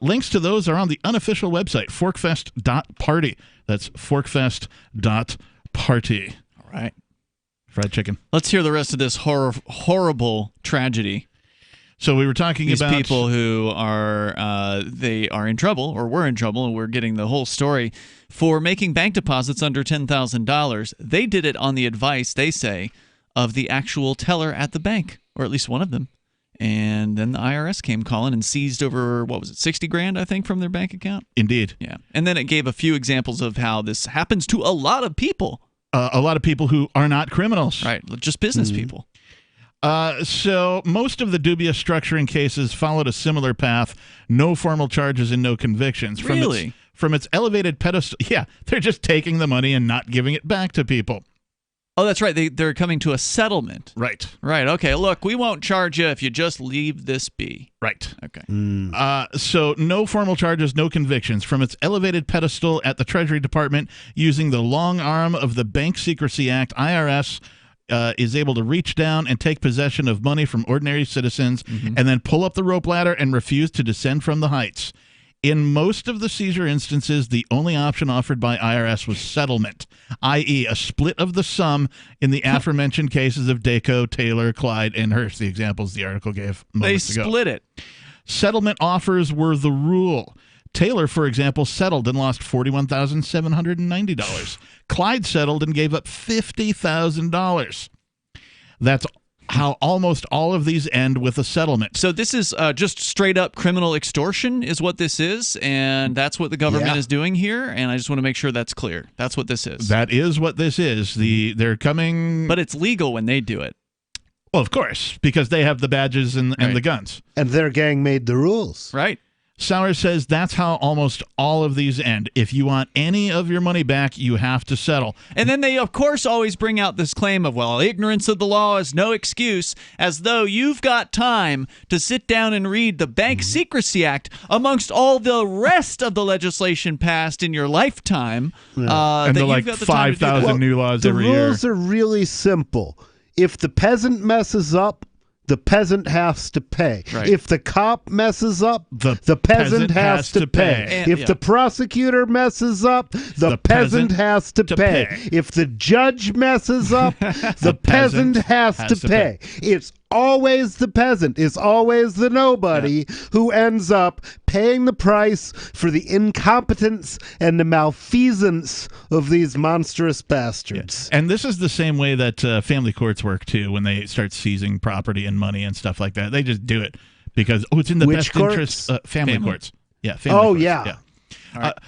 Links to those are on the unofficial website, forkfest.party. That's forkfest.party. All right. Fried chicken. Let's hear the rest of this horrible tragedy. So we were talking These about people who are they are in trouble, or were in trouble, and we're getting the whole story for making bank deposits under $10,000. They did it on the advice, they say, of the actual teller at the bank, or at least one of them. And then the IRS came calling and seized over, what was it, 60 grand, I think, from their bank account? Indeed. Yeah. And then it gave a few examples of how this happens to a lot of people. A lot of people who are not criminals. Right. Just business people. So most of the dubious structuring cases followed a similar path. No formal charges and no convictions. Really? From its elevated pedestal. Yeah, they're just taking the money and not giving it back to people. Oh, that's right. They're coming to a settlement. Right. Right. Okay. Look, we won't charge you if you just leave this be. Right. Okay. So no formal charges, no convictions. From its elevated pedestal at the Treasury Department, using the long arm of the Bank Secrecy Act, IRS is able to reach down and take possession of money from ordinary citizens and then pull up the rope ladder and refuse to descend from the heights. In most of the seizure instances, the only option offered by IRS was settlement, i.e. a split of the sum in the aforementioned cases of Daco, Taylor, Clyde, and Hearst, the examples the article gave moments ago. They split it. Settlement offers were the rule. Taylor, for example, settled and lost $41,790. Clyde settled and gave up $50,000. That's how almost all of these end with a settlement. So this is just straight up criminal extortion is what this is, and that's what the government is doing here, and I just want to make sure that's clear. That's what this is. That is what this is. They're coming... But it's legal when they do it. Well, of course, because they have the badges and the guns. And their gang made the rules. Right. Sauer says that's how almost all of these end. If you want any of your money back, you have to settle. And then they, of course, always bring out this claim of, well, ignorance of the law is no excuse, as though you've got time to sit down and read the Bank Secrecy Act amongst all the rest of the legislation passed in your lifetime. And the like 5,000 new laws every year. The rules are really simple. If the peasant messes up, the peasant has to pay. Right. If the cop messes up, the peasant has to pay. If the prosecutor messes up, the peasant has to pay. If the judge messes up, the peasant has to pay. It's always the peasant. It's always the nobody who ends up paying the price for the incompetence and the malfeasance of these monstrous bastards. And this is the same way that family courts work, too, when they start seizing property and money and stuff like that. They just do it because, it's in the best interest. Family courts. Yeah, family courts. Yeah.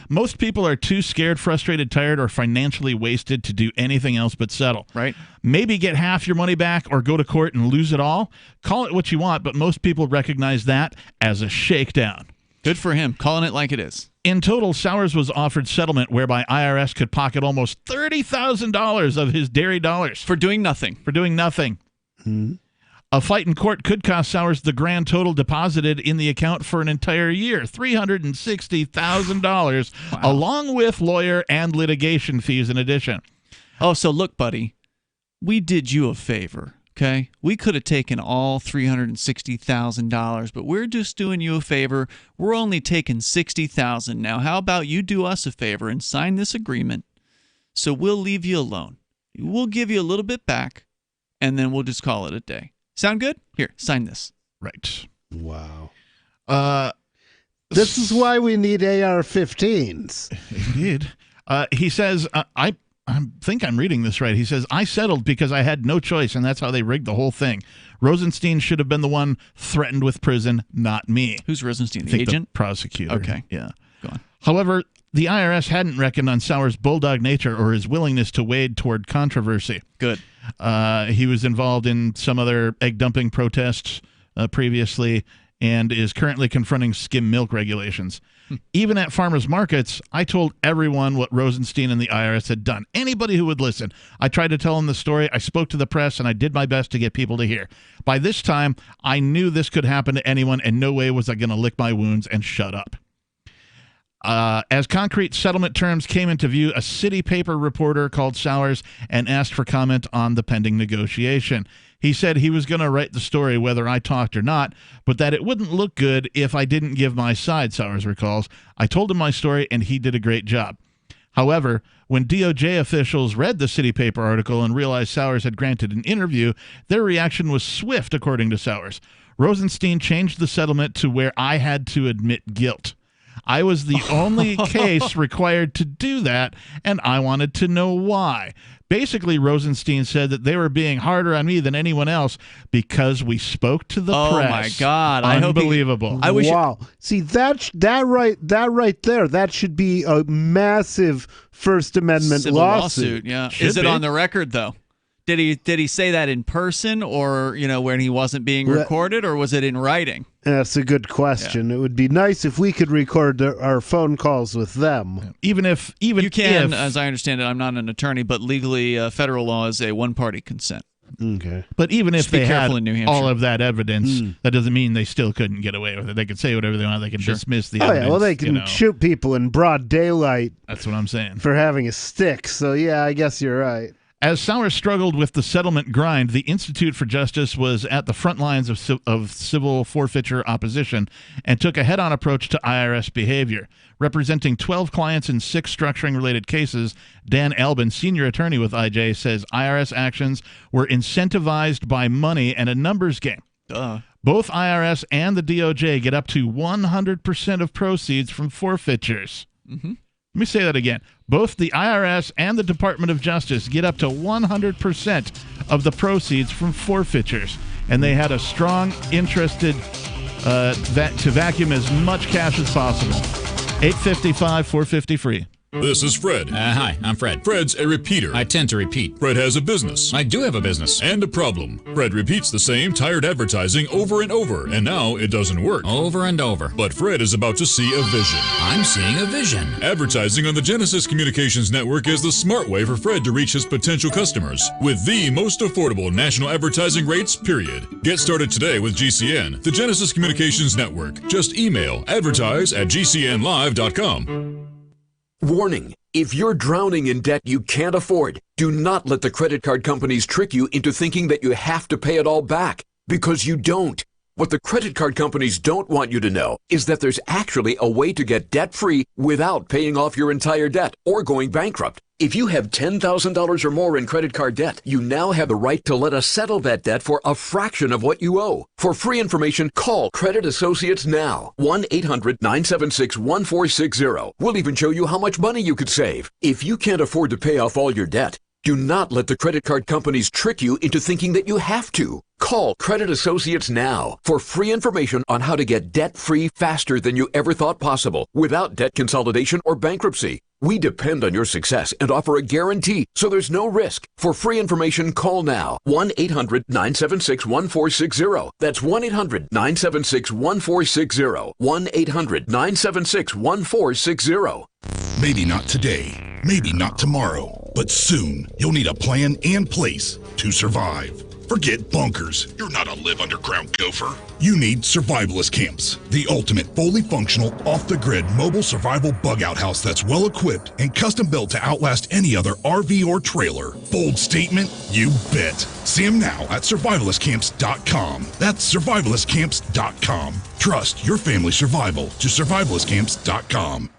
Most people are too scared, frustrated, tired, or financially wasted to do anything else but settle. Right. Maybe get half your money back or go to court and lose it all. Call it what you want, but most people recognize that as a shakedown. Good for him, calling it like it is. In total, Sowers was offered settlement whereby IRS could pocket almost $30,000 of his dairy dollars. For doing nothing. Mm-hmm. A fight in court could cost Sowers the grand total deposited in the account for an entire year, $360,000, along with lawyer and litigation fees in addition. Oh, so look, buddy, we did you a favor. Okay, we could have taken all $360,000, but we're just doing you a favor. We're only taking $60,000 now. How about you do us a favor and sign this agreement? So we'll leave you alone. We'll give you a little bit back, and then we'll just call it a day. Sound good? Here, sign this. Right. Wow. This is why we need AR-15s. Indeed. He says, I think I'm reading this right. He says, I settled because I had no choice, and that's how they rigged the whole thing. Rosenstein should have been the one threatened with prison, not me. Who's Rosenstein, the agent? The prosecutor. Okay. Yeah. Go on. However, the IRS hadn't reckoned on Sowers' bulldog nature or his willingness to wade toward controversy. Good. He was involved in some other egg dumping protests previously and is currently confronting skim milk regulations. Even at farmers markets, I told everyone what Rosenstein and the IRS had done. Anybody who would listen. I tried to tell them the story. I spoke to the press, and I did my best to get people to hear. By this time, I knew this could happen to anyone, and no way was I going to lick my wounds and shut up. As concrete settlement terms came into view, a city paper reporter called Sowers and asked for comment on the pending negotiation. He said he was going to write the story whether I talked or not, but that it wouldn't look good if I didn't give my side, Sowers recalls. I told him my story, and he did a great job. However, when DOJ officials read the city paper article and realized Sowers had granted an interview, their reaction was swift, according to Sowers. Rosenstein changed the settlement to where I had to admit guilt. I was the only case required to do that, and I wanted to know why. Basically, Rosenstein said that they were being harder on me than anyone else because we spoke to the press. Oh, my God. Unbelievable. Wow. See, that right there, that should be a massive First Amendment Civil lawsuit. Yeah. Should Is it be. on the record, though? Did he say that in person or, when he wasn't being recorded, or was it in writing? That's a good question. Yeah. It would be nice if we could record our phone calls with them. Even you can, as I understand it, I'm not an attorney, but legally, federal law is a one-party consent. Okay. But even if they had in all of that evidence, that doesn't mean they still couldn't get away with it. They could say whatever they want. They can dismiss the evidence. Oh, yeah. Well, they can shoot people in broad daylight. That's what I'm saying. For having a stick. So, yeah, I guess you're right. As Sowers struggled with the settlement grind, the Institute for Justice was at the front lines of civil forfeiture opposition and took a head-on approach to IRS behavior. Representing 12 clients in 6 structuring-related cases, Dan Albin, senior attorney with IJ, says IRS actions were incentivized by money and a numbers game. Both IRS and the DOJ get up to 100% of proceeds from forfeitures. Mm-hmm. Let me say that again. Both the IRS and the Department of Justice get up to 100% of the proceeds from forfeitures, and they had a strong interest to vacuum as much cash as possible. 855-450-FREE. This is Fred. Hi, I'm Fred. Fred's a repeater. I tend to repeat. Fred has a business. I do have a business. And a problem. Fred repeats the same tired advertising over and over, and now it doesn't work. Over and over. But Fred is about to see a vision. I'm seeing a vision. Advertising on the Genesis Communications Network is the smart way for Fred to reach his potential customers with the most affordable national advertising rates, period. Get started today with GCN, the Genesis Communications Network. Just email advertise@gcnlive.com. Warning, if you're drowning in debt you can't afford, do not let the credit card companies trick you into thinking that you have to pay it all back, because you don't. What the credit card companies don't want you to know is that there's actually a way to get debt-free without paying off your entire debt or going bankrupt. If you have $10,000 or more in credit card debt, you now have the right to let us settle that debt for a fraction of what you owe. For free information, call Credit Associates now. 1-800-976-1460. We'll even show you how much money you could save. If you can't afford to pay off all your debt, Do not let the credit card companies trick you into thinking that you have to. Call Credit Associates now for free information on how to get debt-free faster than you ever thought possible without debt consolidation or bankruptcy. We depend on your success and offer a guarantee, so there's no risk. For free information, call now. 1-800-976-1460. That's 1-800-976-1460. 1-800-976-1460. Maybe not today, maybe not tomorrow, but soon you'll need a plan and place to survive. Forget bunkers. You're not a live underground gopher. You need survivalist camps, the ultimate fully functional, off-the-grid mobile survival bug-out house that's well-equipped and custom-built to outlast any other RV or trailer. Bold statement? You bet. See them now at survivalistcamps.com. That's survivalistcamps.com. Trust your family's survival to survivalistcamps.com.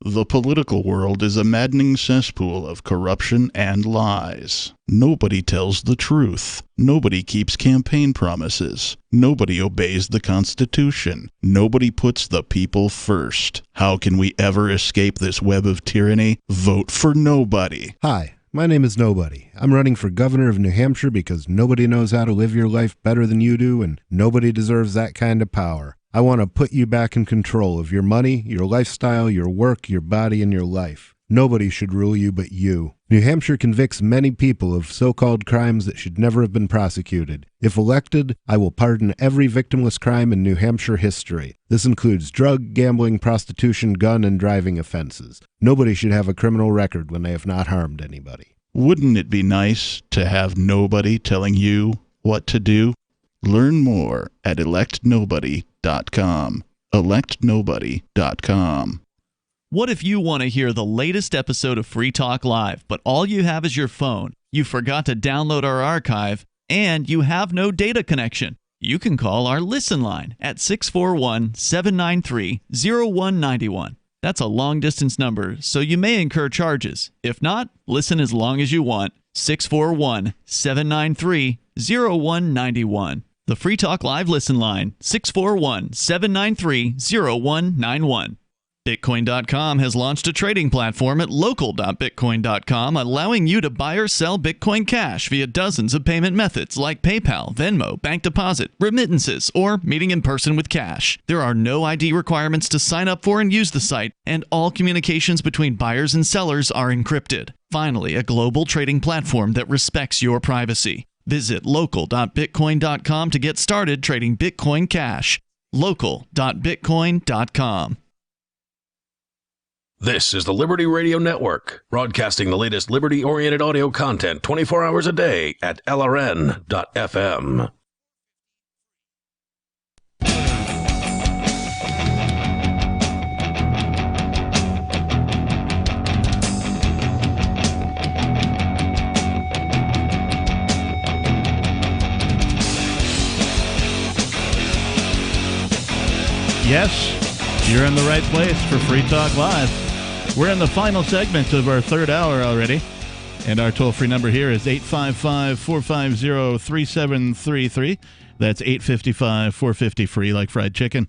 The political world is a maddening cesspool of corruption and lies. Nobody tells the truth. Nobody keeps campaign promises. Nobody obeys the Constitution. Nobody puts the people first. How can we ever escape this web of tyranny? Vote for nobody. Hi, my name is Nobody. I'm running for governor of New Hampshire because nobody knows how to live your life better than you do, and nobody deserves that kind of power. I want to put you back in control of your money, your lifestyle, your work, your body, and your life. Nobody should rule you but you. New Hampshire convicts many people of so-called crimes that should never have been prosecuted. If elected, I will pardon every victimless crime in New Hampshire history. This includes drug, gambling, prostitution, gun, and driving offenses. Nobody should have a criminal record when they have not harmed anybody. Wouldn't it be nice to have nobody telling you what to do? Learn more at electnobody.com. electnobody.com. What if you want to hear the latest episode of Free Talk Live, but all you have is your phone, you forgot to download our archive, and you have no data connection? You can call our Listen line at 641-793-0191. That's a long-distance number, so you may incur charges. If not, listen as long as you want. 641-793-0191. The Free Talk Live Listen line, 641-793-0191. Bitcoin.com has launched a trading platform at local.bitcoin.com, allowing you to buy or sell Bitcoin Cash via dozens of payment methods like PayPal, Venmo, bank deposit, remittances, or meeting in person with cash. There are no ID requirements to sign up for and use the site, and all communications between buyers and sellers are encrypted. Finally, a global trading platform that respects your privacy. Visit local.bitcoin.com to get started trading Bitcoin Cash. local.bitcoin.com. This is the Liberty Radio Network, broadcasting the latest liberty-oriented audio content 24 hours a day at LRN.FM. Yes, you're in the right place for Free Talk Live. We're in the final segment of our third hour already, and our toll-free number here is 855-450-3733. That's 855-450-FREE, like fried chicken.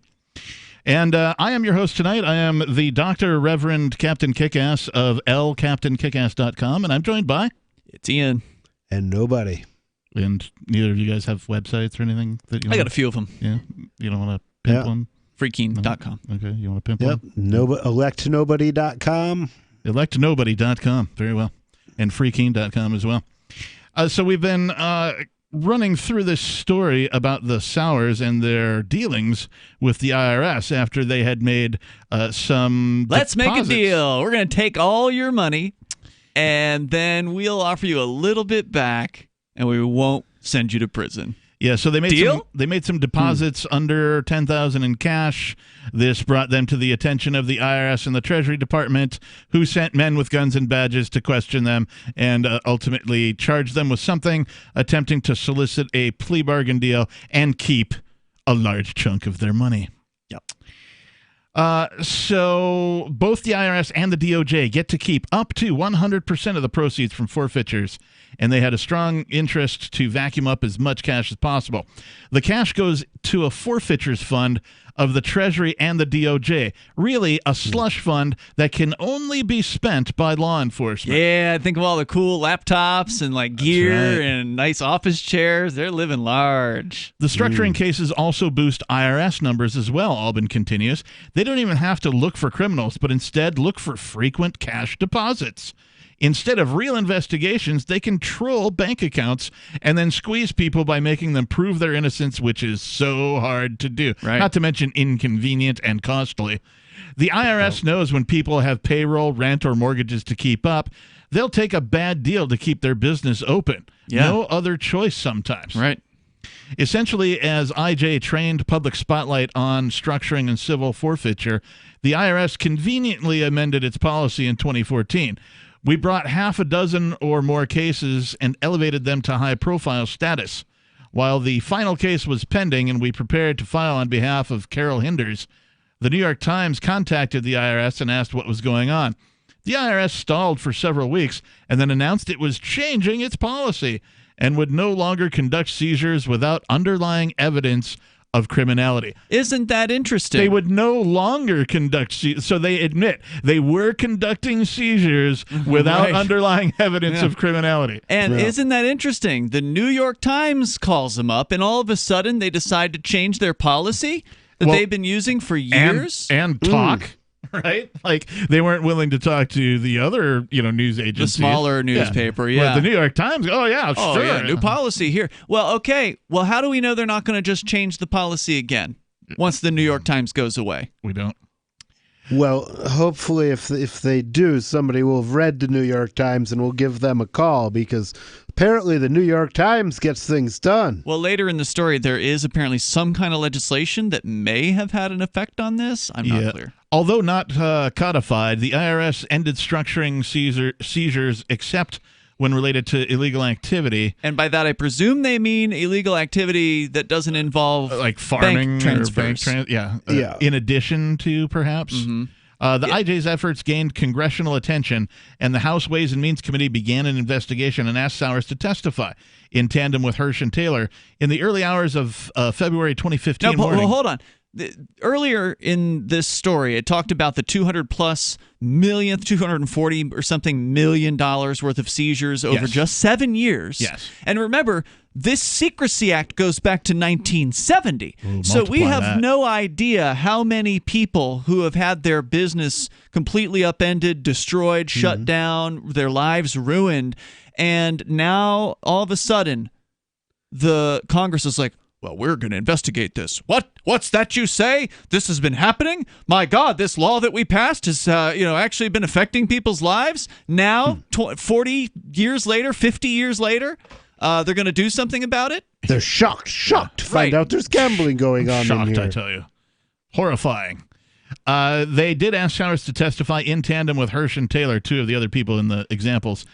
And I am your host tonight. I am the Dr. Reverend Captain Kickass of lcaptainkickass.com, and I'm joined by... It's Ian. And Nobody. And neither of you guys have websites or anything? That you I got a few of them. Yeah? You don't want to pimp one? Freekeen.com. Okay, you want to pimp Yep. one? Electnobody.com. Electnobody.com. Very well. And freekeen.com as well. So we've been running through this story about the Sowers and their dealings with the IRS after they had made some Let's deposits. make a deal. We're going to take all your money, and then we'll offer you a little bit back, and we won't send you to prison. Yeah, so they made some deposits under $10,000 in cash. This brought them to the attention of the IRS and the Treasury Department, who sent men with guns and badges to question them and ultimately charged them with something, attempting to solicit a plea bargain deal and keep a large chunk of their money. Yep. So both the IRS and the DOJ get to keep up to 100% of the proceeds from forfeitures, and they had a strong interest to vacuum up as much cash as possible. The cash goes to a forfeitures fund of the Treasury and the DOJ. Really, a slush fund that can only be spent by law enforcement. Yeah, think of all the cool laptops and like gear right. and nice office chairs. They're living large. The structuring cases also boost IRS numbers as well, Albin continues. They don't even have to look for criminals, but instead look for frequent cash deposits. Instead of real investigations, they can troll bank accounts and then squeeze people by making them prove their innocence, which is so hard to do. Right. Not to mention inconvenient and costly. The IRS knows when people have payroll, rent, or mortgages to keep up, they'll take a bad deal to keep their business open. Yeah. No other choice sometimes. Right. Essentially, as IJ trained public spotlight on structuring and civil forfeiture, the IRS conveniently amended its policy in 2014. We brought half a dozen or more cases and elevated them to high-profile status. While the final case was pending and we prepared to file on behalf of Carol Hinders, the New York Times contacted the IRS and asked what was going on. The IRS stalled for several weeks and then announced it was changing its policy and would no longer conduct seizures without underlying evidence of criminality. Isn't that interesting? They would no longer conduct seizures. So they admit they were conducting seizures without Right. underlying evidence of criminality. And isn't that interesting? The New York Times calls them up, and all of a sudden they decide to change their policy that they've been using for years. And talk. Right? Like, they weren't willing to talk to the other, news agencies. The smaller newspaper, yeah. Well, the New York Times, Oh, sure. yeah, new policy here. Well, okay. Well, how do we know they're not going to just change the policy again once the New York Times goes away? We don't. Well, hopefully if they do, somebody will have read the New York Times and will give them a call, because apparently the New York Times gets things done. Well, later in the story, there is apparently some kind of legislation that may have had an effect on this. I'm not clear. Although not codified, the IRS ended structuring seizures except when related to illegal activity. And by that, I presume they mean illegal activity that doesn't involve like farming bank transfers. or bank in addition to, perhaps. Mm-hmm. The IJ's efforts gained congressional attention, and the House Ways and Means Committee began an investigation and asked Sowers to testify in tandem with Hirsch and Taylor in the early hours of February 2015 morning. Well, hold on. Earlier in this story, it talked about the 240 or something million dollars worth of seizures over just 7 years. Yes. And remember, this Secrecy Act goes back to 1970. So we have no idea how many people who have had their business completely upended, destroyed, shut down, their lives ruined. And now, all of a sudden, the Congress is like, well, we're going to investigate this. What? What's that you say? This has been happening? My God, this law that we passed has, actually been affecting people's lives. Now, 40 years later, 50 years later, they're going to do something about it? They're shocked to find out there's gambling going on Shocked, in here. I tell you. Horrifying. They did ask Sowers to testify in tandem with Hirsch and Taylor, two of the other people in the examples.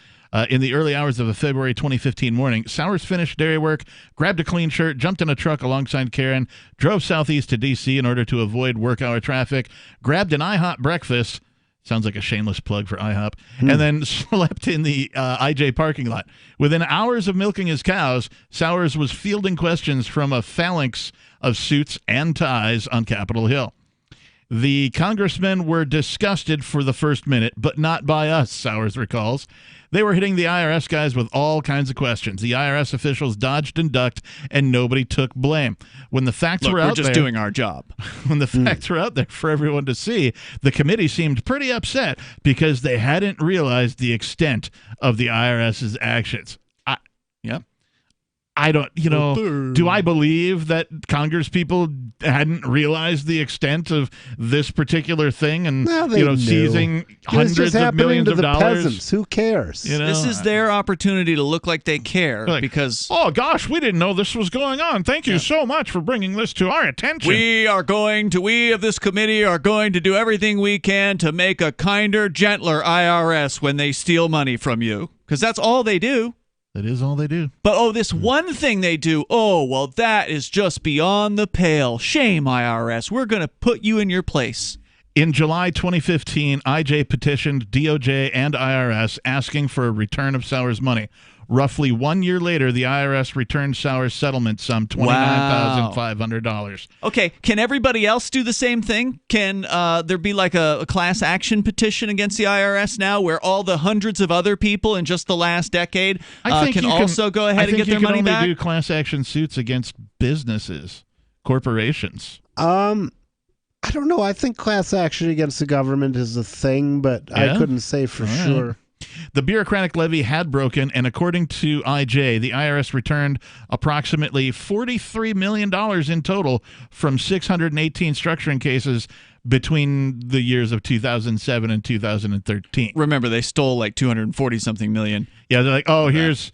In the early hours of a February 2015 morning, Sowers finished dairy work, grabbed a clean shirt, jumped in a truck alongside Karen, drove southeast to D.C. in order to avoid work hour traffic, grabbed an IHOP breakfast, sounds like a shameless plug for IHOP, and then slept in the IJ parking lot. Within hours of milking his cows, Sowers was fielding questions from a phalanx of suits and ties on Capitol Hill. The congressmen were disgusted for the first minute, but not by us, Sowers recalls. They were hitting the IRS guys with all kinds of questions. The IRS officials dodged and ducked, and nobody took blame. When the facts were out there... we're just doing our job. When the facts were out there for everyone to see, the committee seemed pretty upset because they hadn't realized the extent of the IRS's actions. I don't, do I believe that Congress people hadn't realized the extent of this particular thing and, seizing hundreds of millions of dollars? Peasants. Who cares? This is their opportunity to look like they care because... Oh, gosh, we didn't know this was going on. Thank you so much for bringing this to our attention. We of this committee are going to do everything we can to make a kinder, gentler IRS when they steal money from you. Because that's all they do. That is all they do. But, this one thing they do, that is just beyond the pale. Shame, IRS. We're going to put you in your place. In July 2015, IJ petitioned DOJ and IRS asking for a return of Sowers' money. Roughly 1 year later, the IRS returned Sowers' settlement sum $29,500. Okay, can everybody else do the same thing? Can there be like a class action petition against the IRS now where all the hundreds of other people in just the last decade can also go ahead and get their money back? I think you can only do class action suits against businesses, corporations. I don't know. I think class action against the government is a thing, but I couldn't say for sure. The bureaucratic levee had broken, and according to IJ, the IRS returned approximately $43 million in total from 618 structuring cases between the years of 2007 and 2013. Remember, they stole like 240-something million. Yeah, they're like, oh, here's...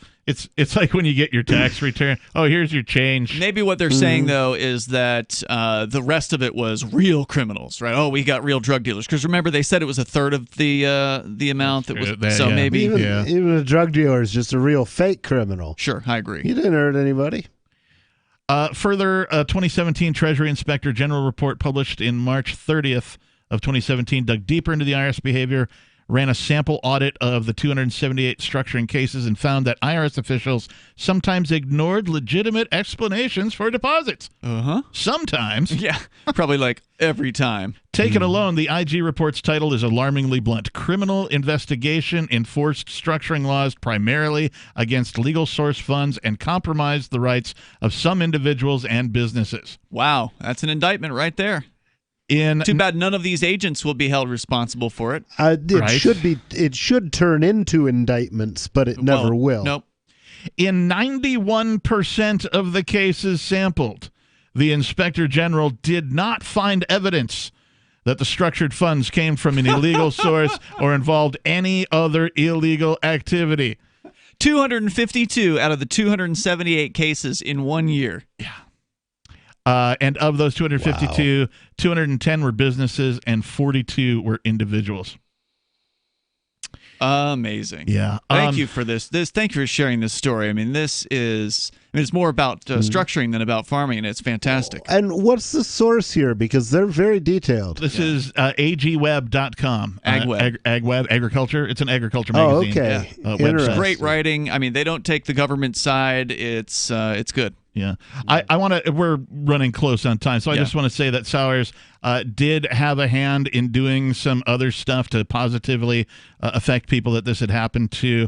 It's like when you get your tax return. Oh, here's your change. Maybe what they're saying, though, is that the rest of it was real criminals, right? Oh, we got real drug dealers. Because remember, they said it was a third of the amount that was. Maybe even a drug dealer is just a real fake criminal. Sure, I agree. He didn't hurt anybody. Further, 2017 Treasury Inspector General report published in March 30th of 2017 dug deeper into the IRS behavior, ran a sample audit of the 278 structuring cases, and found that IRS officials sometimes ignored legitimate explanations for deposits. Sometimes. Yeah, probably like every time. Taken alone, the IG report's title is alarmingly blunt. Criminal investigation enforced structuring laws primarily against legal source funds and compromised the rights of some individuals and businesses. Wow, that's an indictment right there. Too bad none of these agents will be held responsible for it. It should turn into indictments, but it never will. Nope. In 91% of the cases sampled, the Inspector General did not find evidence that the structured funds came from an illegal source or involved any other illegal activity. 252 out of the 278 cases in 1 year. Yeah. And of those 252, 210 were businesses and 42 were individuals. Amazing. Yeah. Thank you for this. Thank you for sharing this story. I mean, it's more about structuring than about farming, and it's fantastic. And what's the source here? Because they're very detailed. This is agweb.com. AgWeb. AgWeb, agriculture. It's an agriculture magazine. Oh, okay. It's great writing. I mean, they don't take the government side. It's good. Yeah. We're running close on time, so I just want to say that Sowers did have a hand in doing some other stuff to positively affect people that this had happened to.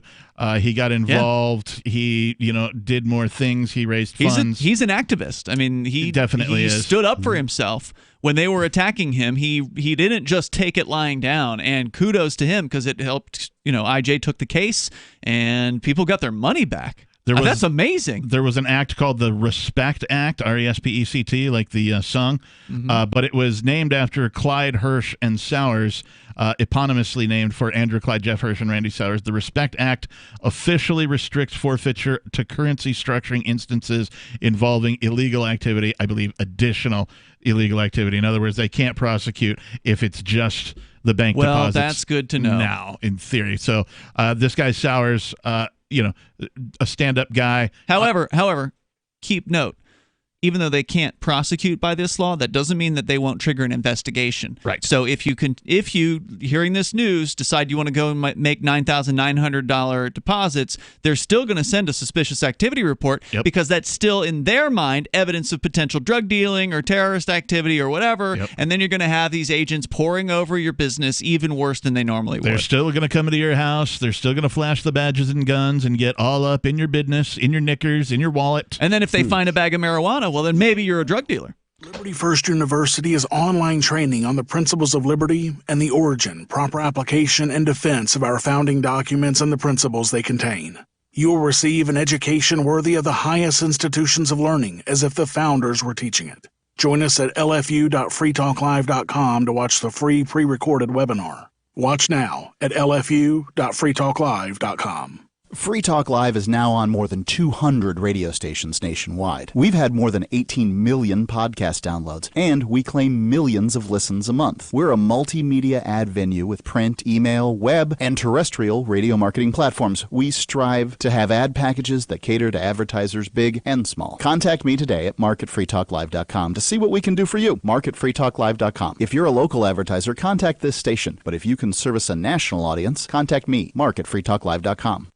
He got involved. He, did more things. He raised funds. He's an activist. I mean, he definitely stood up for himself when they were attacking him. He didn't just take it lying down, and kudos to him because it helped. IJ took the case, and people got their money back. That's amazing. There was an act called the Respect Act, RESPECT, like the song, but it was named after Clyde Hirsch and Sowers, eponymously named for Andrew Clyde, Jeff Hirsch, and Randy Sowers. The Respect Act officially restricts forfeiture to currency structuring instances involving illegal activity, I believe additional illegal activity. In other words, they can't prosecute if it's just the bank deposits. Well, that's good to know. Now, in theory. So this guy Sowers... a stand-up guy. However, keep note, even though they can't prosecute by this law, that doesn't mean that they won't trigger an investigation. Right. So if you hearing this news, decide you want to go and make $9,900 deposits, they're still going to send a suspicious activity report because that's still in their mind evidence of potential drug dealing or terrorist activity or whatever. And then you're going to have these agents pouring over your business even worse than they normally would. They're still going to come into your house. They're still going to flash the badges and guns and get all up in your business, in your knickers, in your wallet. And then if they find a bag of marijuana, well, then maybe you're a drug dealer. Liberty First University is online training on the principles of liberty and the origin, proper application, and defense of our founding documents and the principles they contain. You will receive an education worthy of the highest institutions of learning, as if the founders were teaching it. Join us at lfu.freetalklive.com to watch the free pre-recorded webinar. Watch now at lfu.freetalklive.com. Free Talk Live is now on more than 200 radio stations nationwide. We've had more than 18 million podcast downloads, and we claim millions of listens a month. We're a multimedia ad venue with print, email, web, and terrestrial radio marketing platforms. We strive to have ad packages that cater to advertisers big and small. Contact me today at mark@freetalklive.com to see what we can do for you. mark@freetalklive.com. If you're a local advertiser, contact this station. But if you can service a national audience, contact me, mark@freetalklive.com.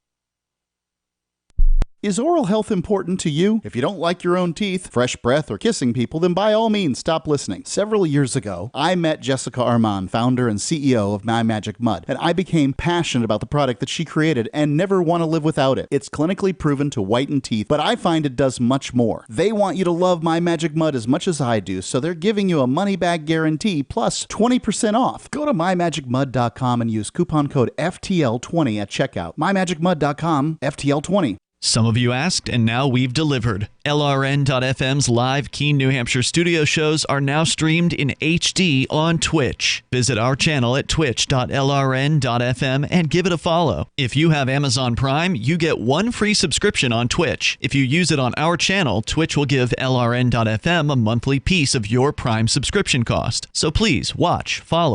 Is oral health important to you? If you don't like your own teeth, fresh breath, or kissing people, then by all means stop listening. Several years ago, I met Jessica Armand, founder and CEO of My Magic Mud, and I became passionate about the product that she created and never want to live without it. It's clinically proven to whiten teeth, but I find it does much more. They want you to love My Magic Mud as much as I do, so they're giving you a money-back guarantee plus 20% off. Go to mymagicmud.com and use coupon code FTL20 at checkout. mymagicmud.com, FTL20. Some of you asked, and now we've delivered. LRN.FM's live Keene, New Hampshire studio shows are now streamed in HD on Twitch. Visit our channel at twitch.lrn.fm and give it a follow. If you have Amazon Prime, you get one free subscription on Twitch. If you use it on our channel, Twitch will give LRN.FM a monthly piece of your Prime subscription cost. So please watch, follow,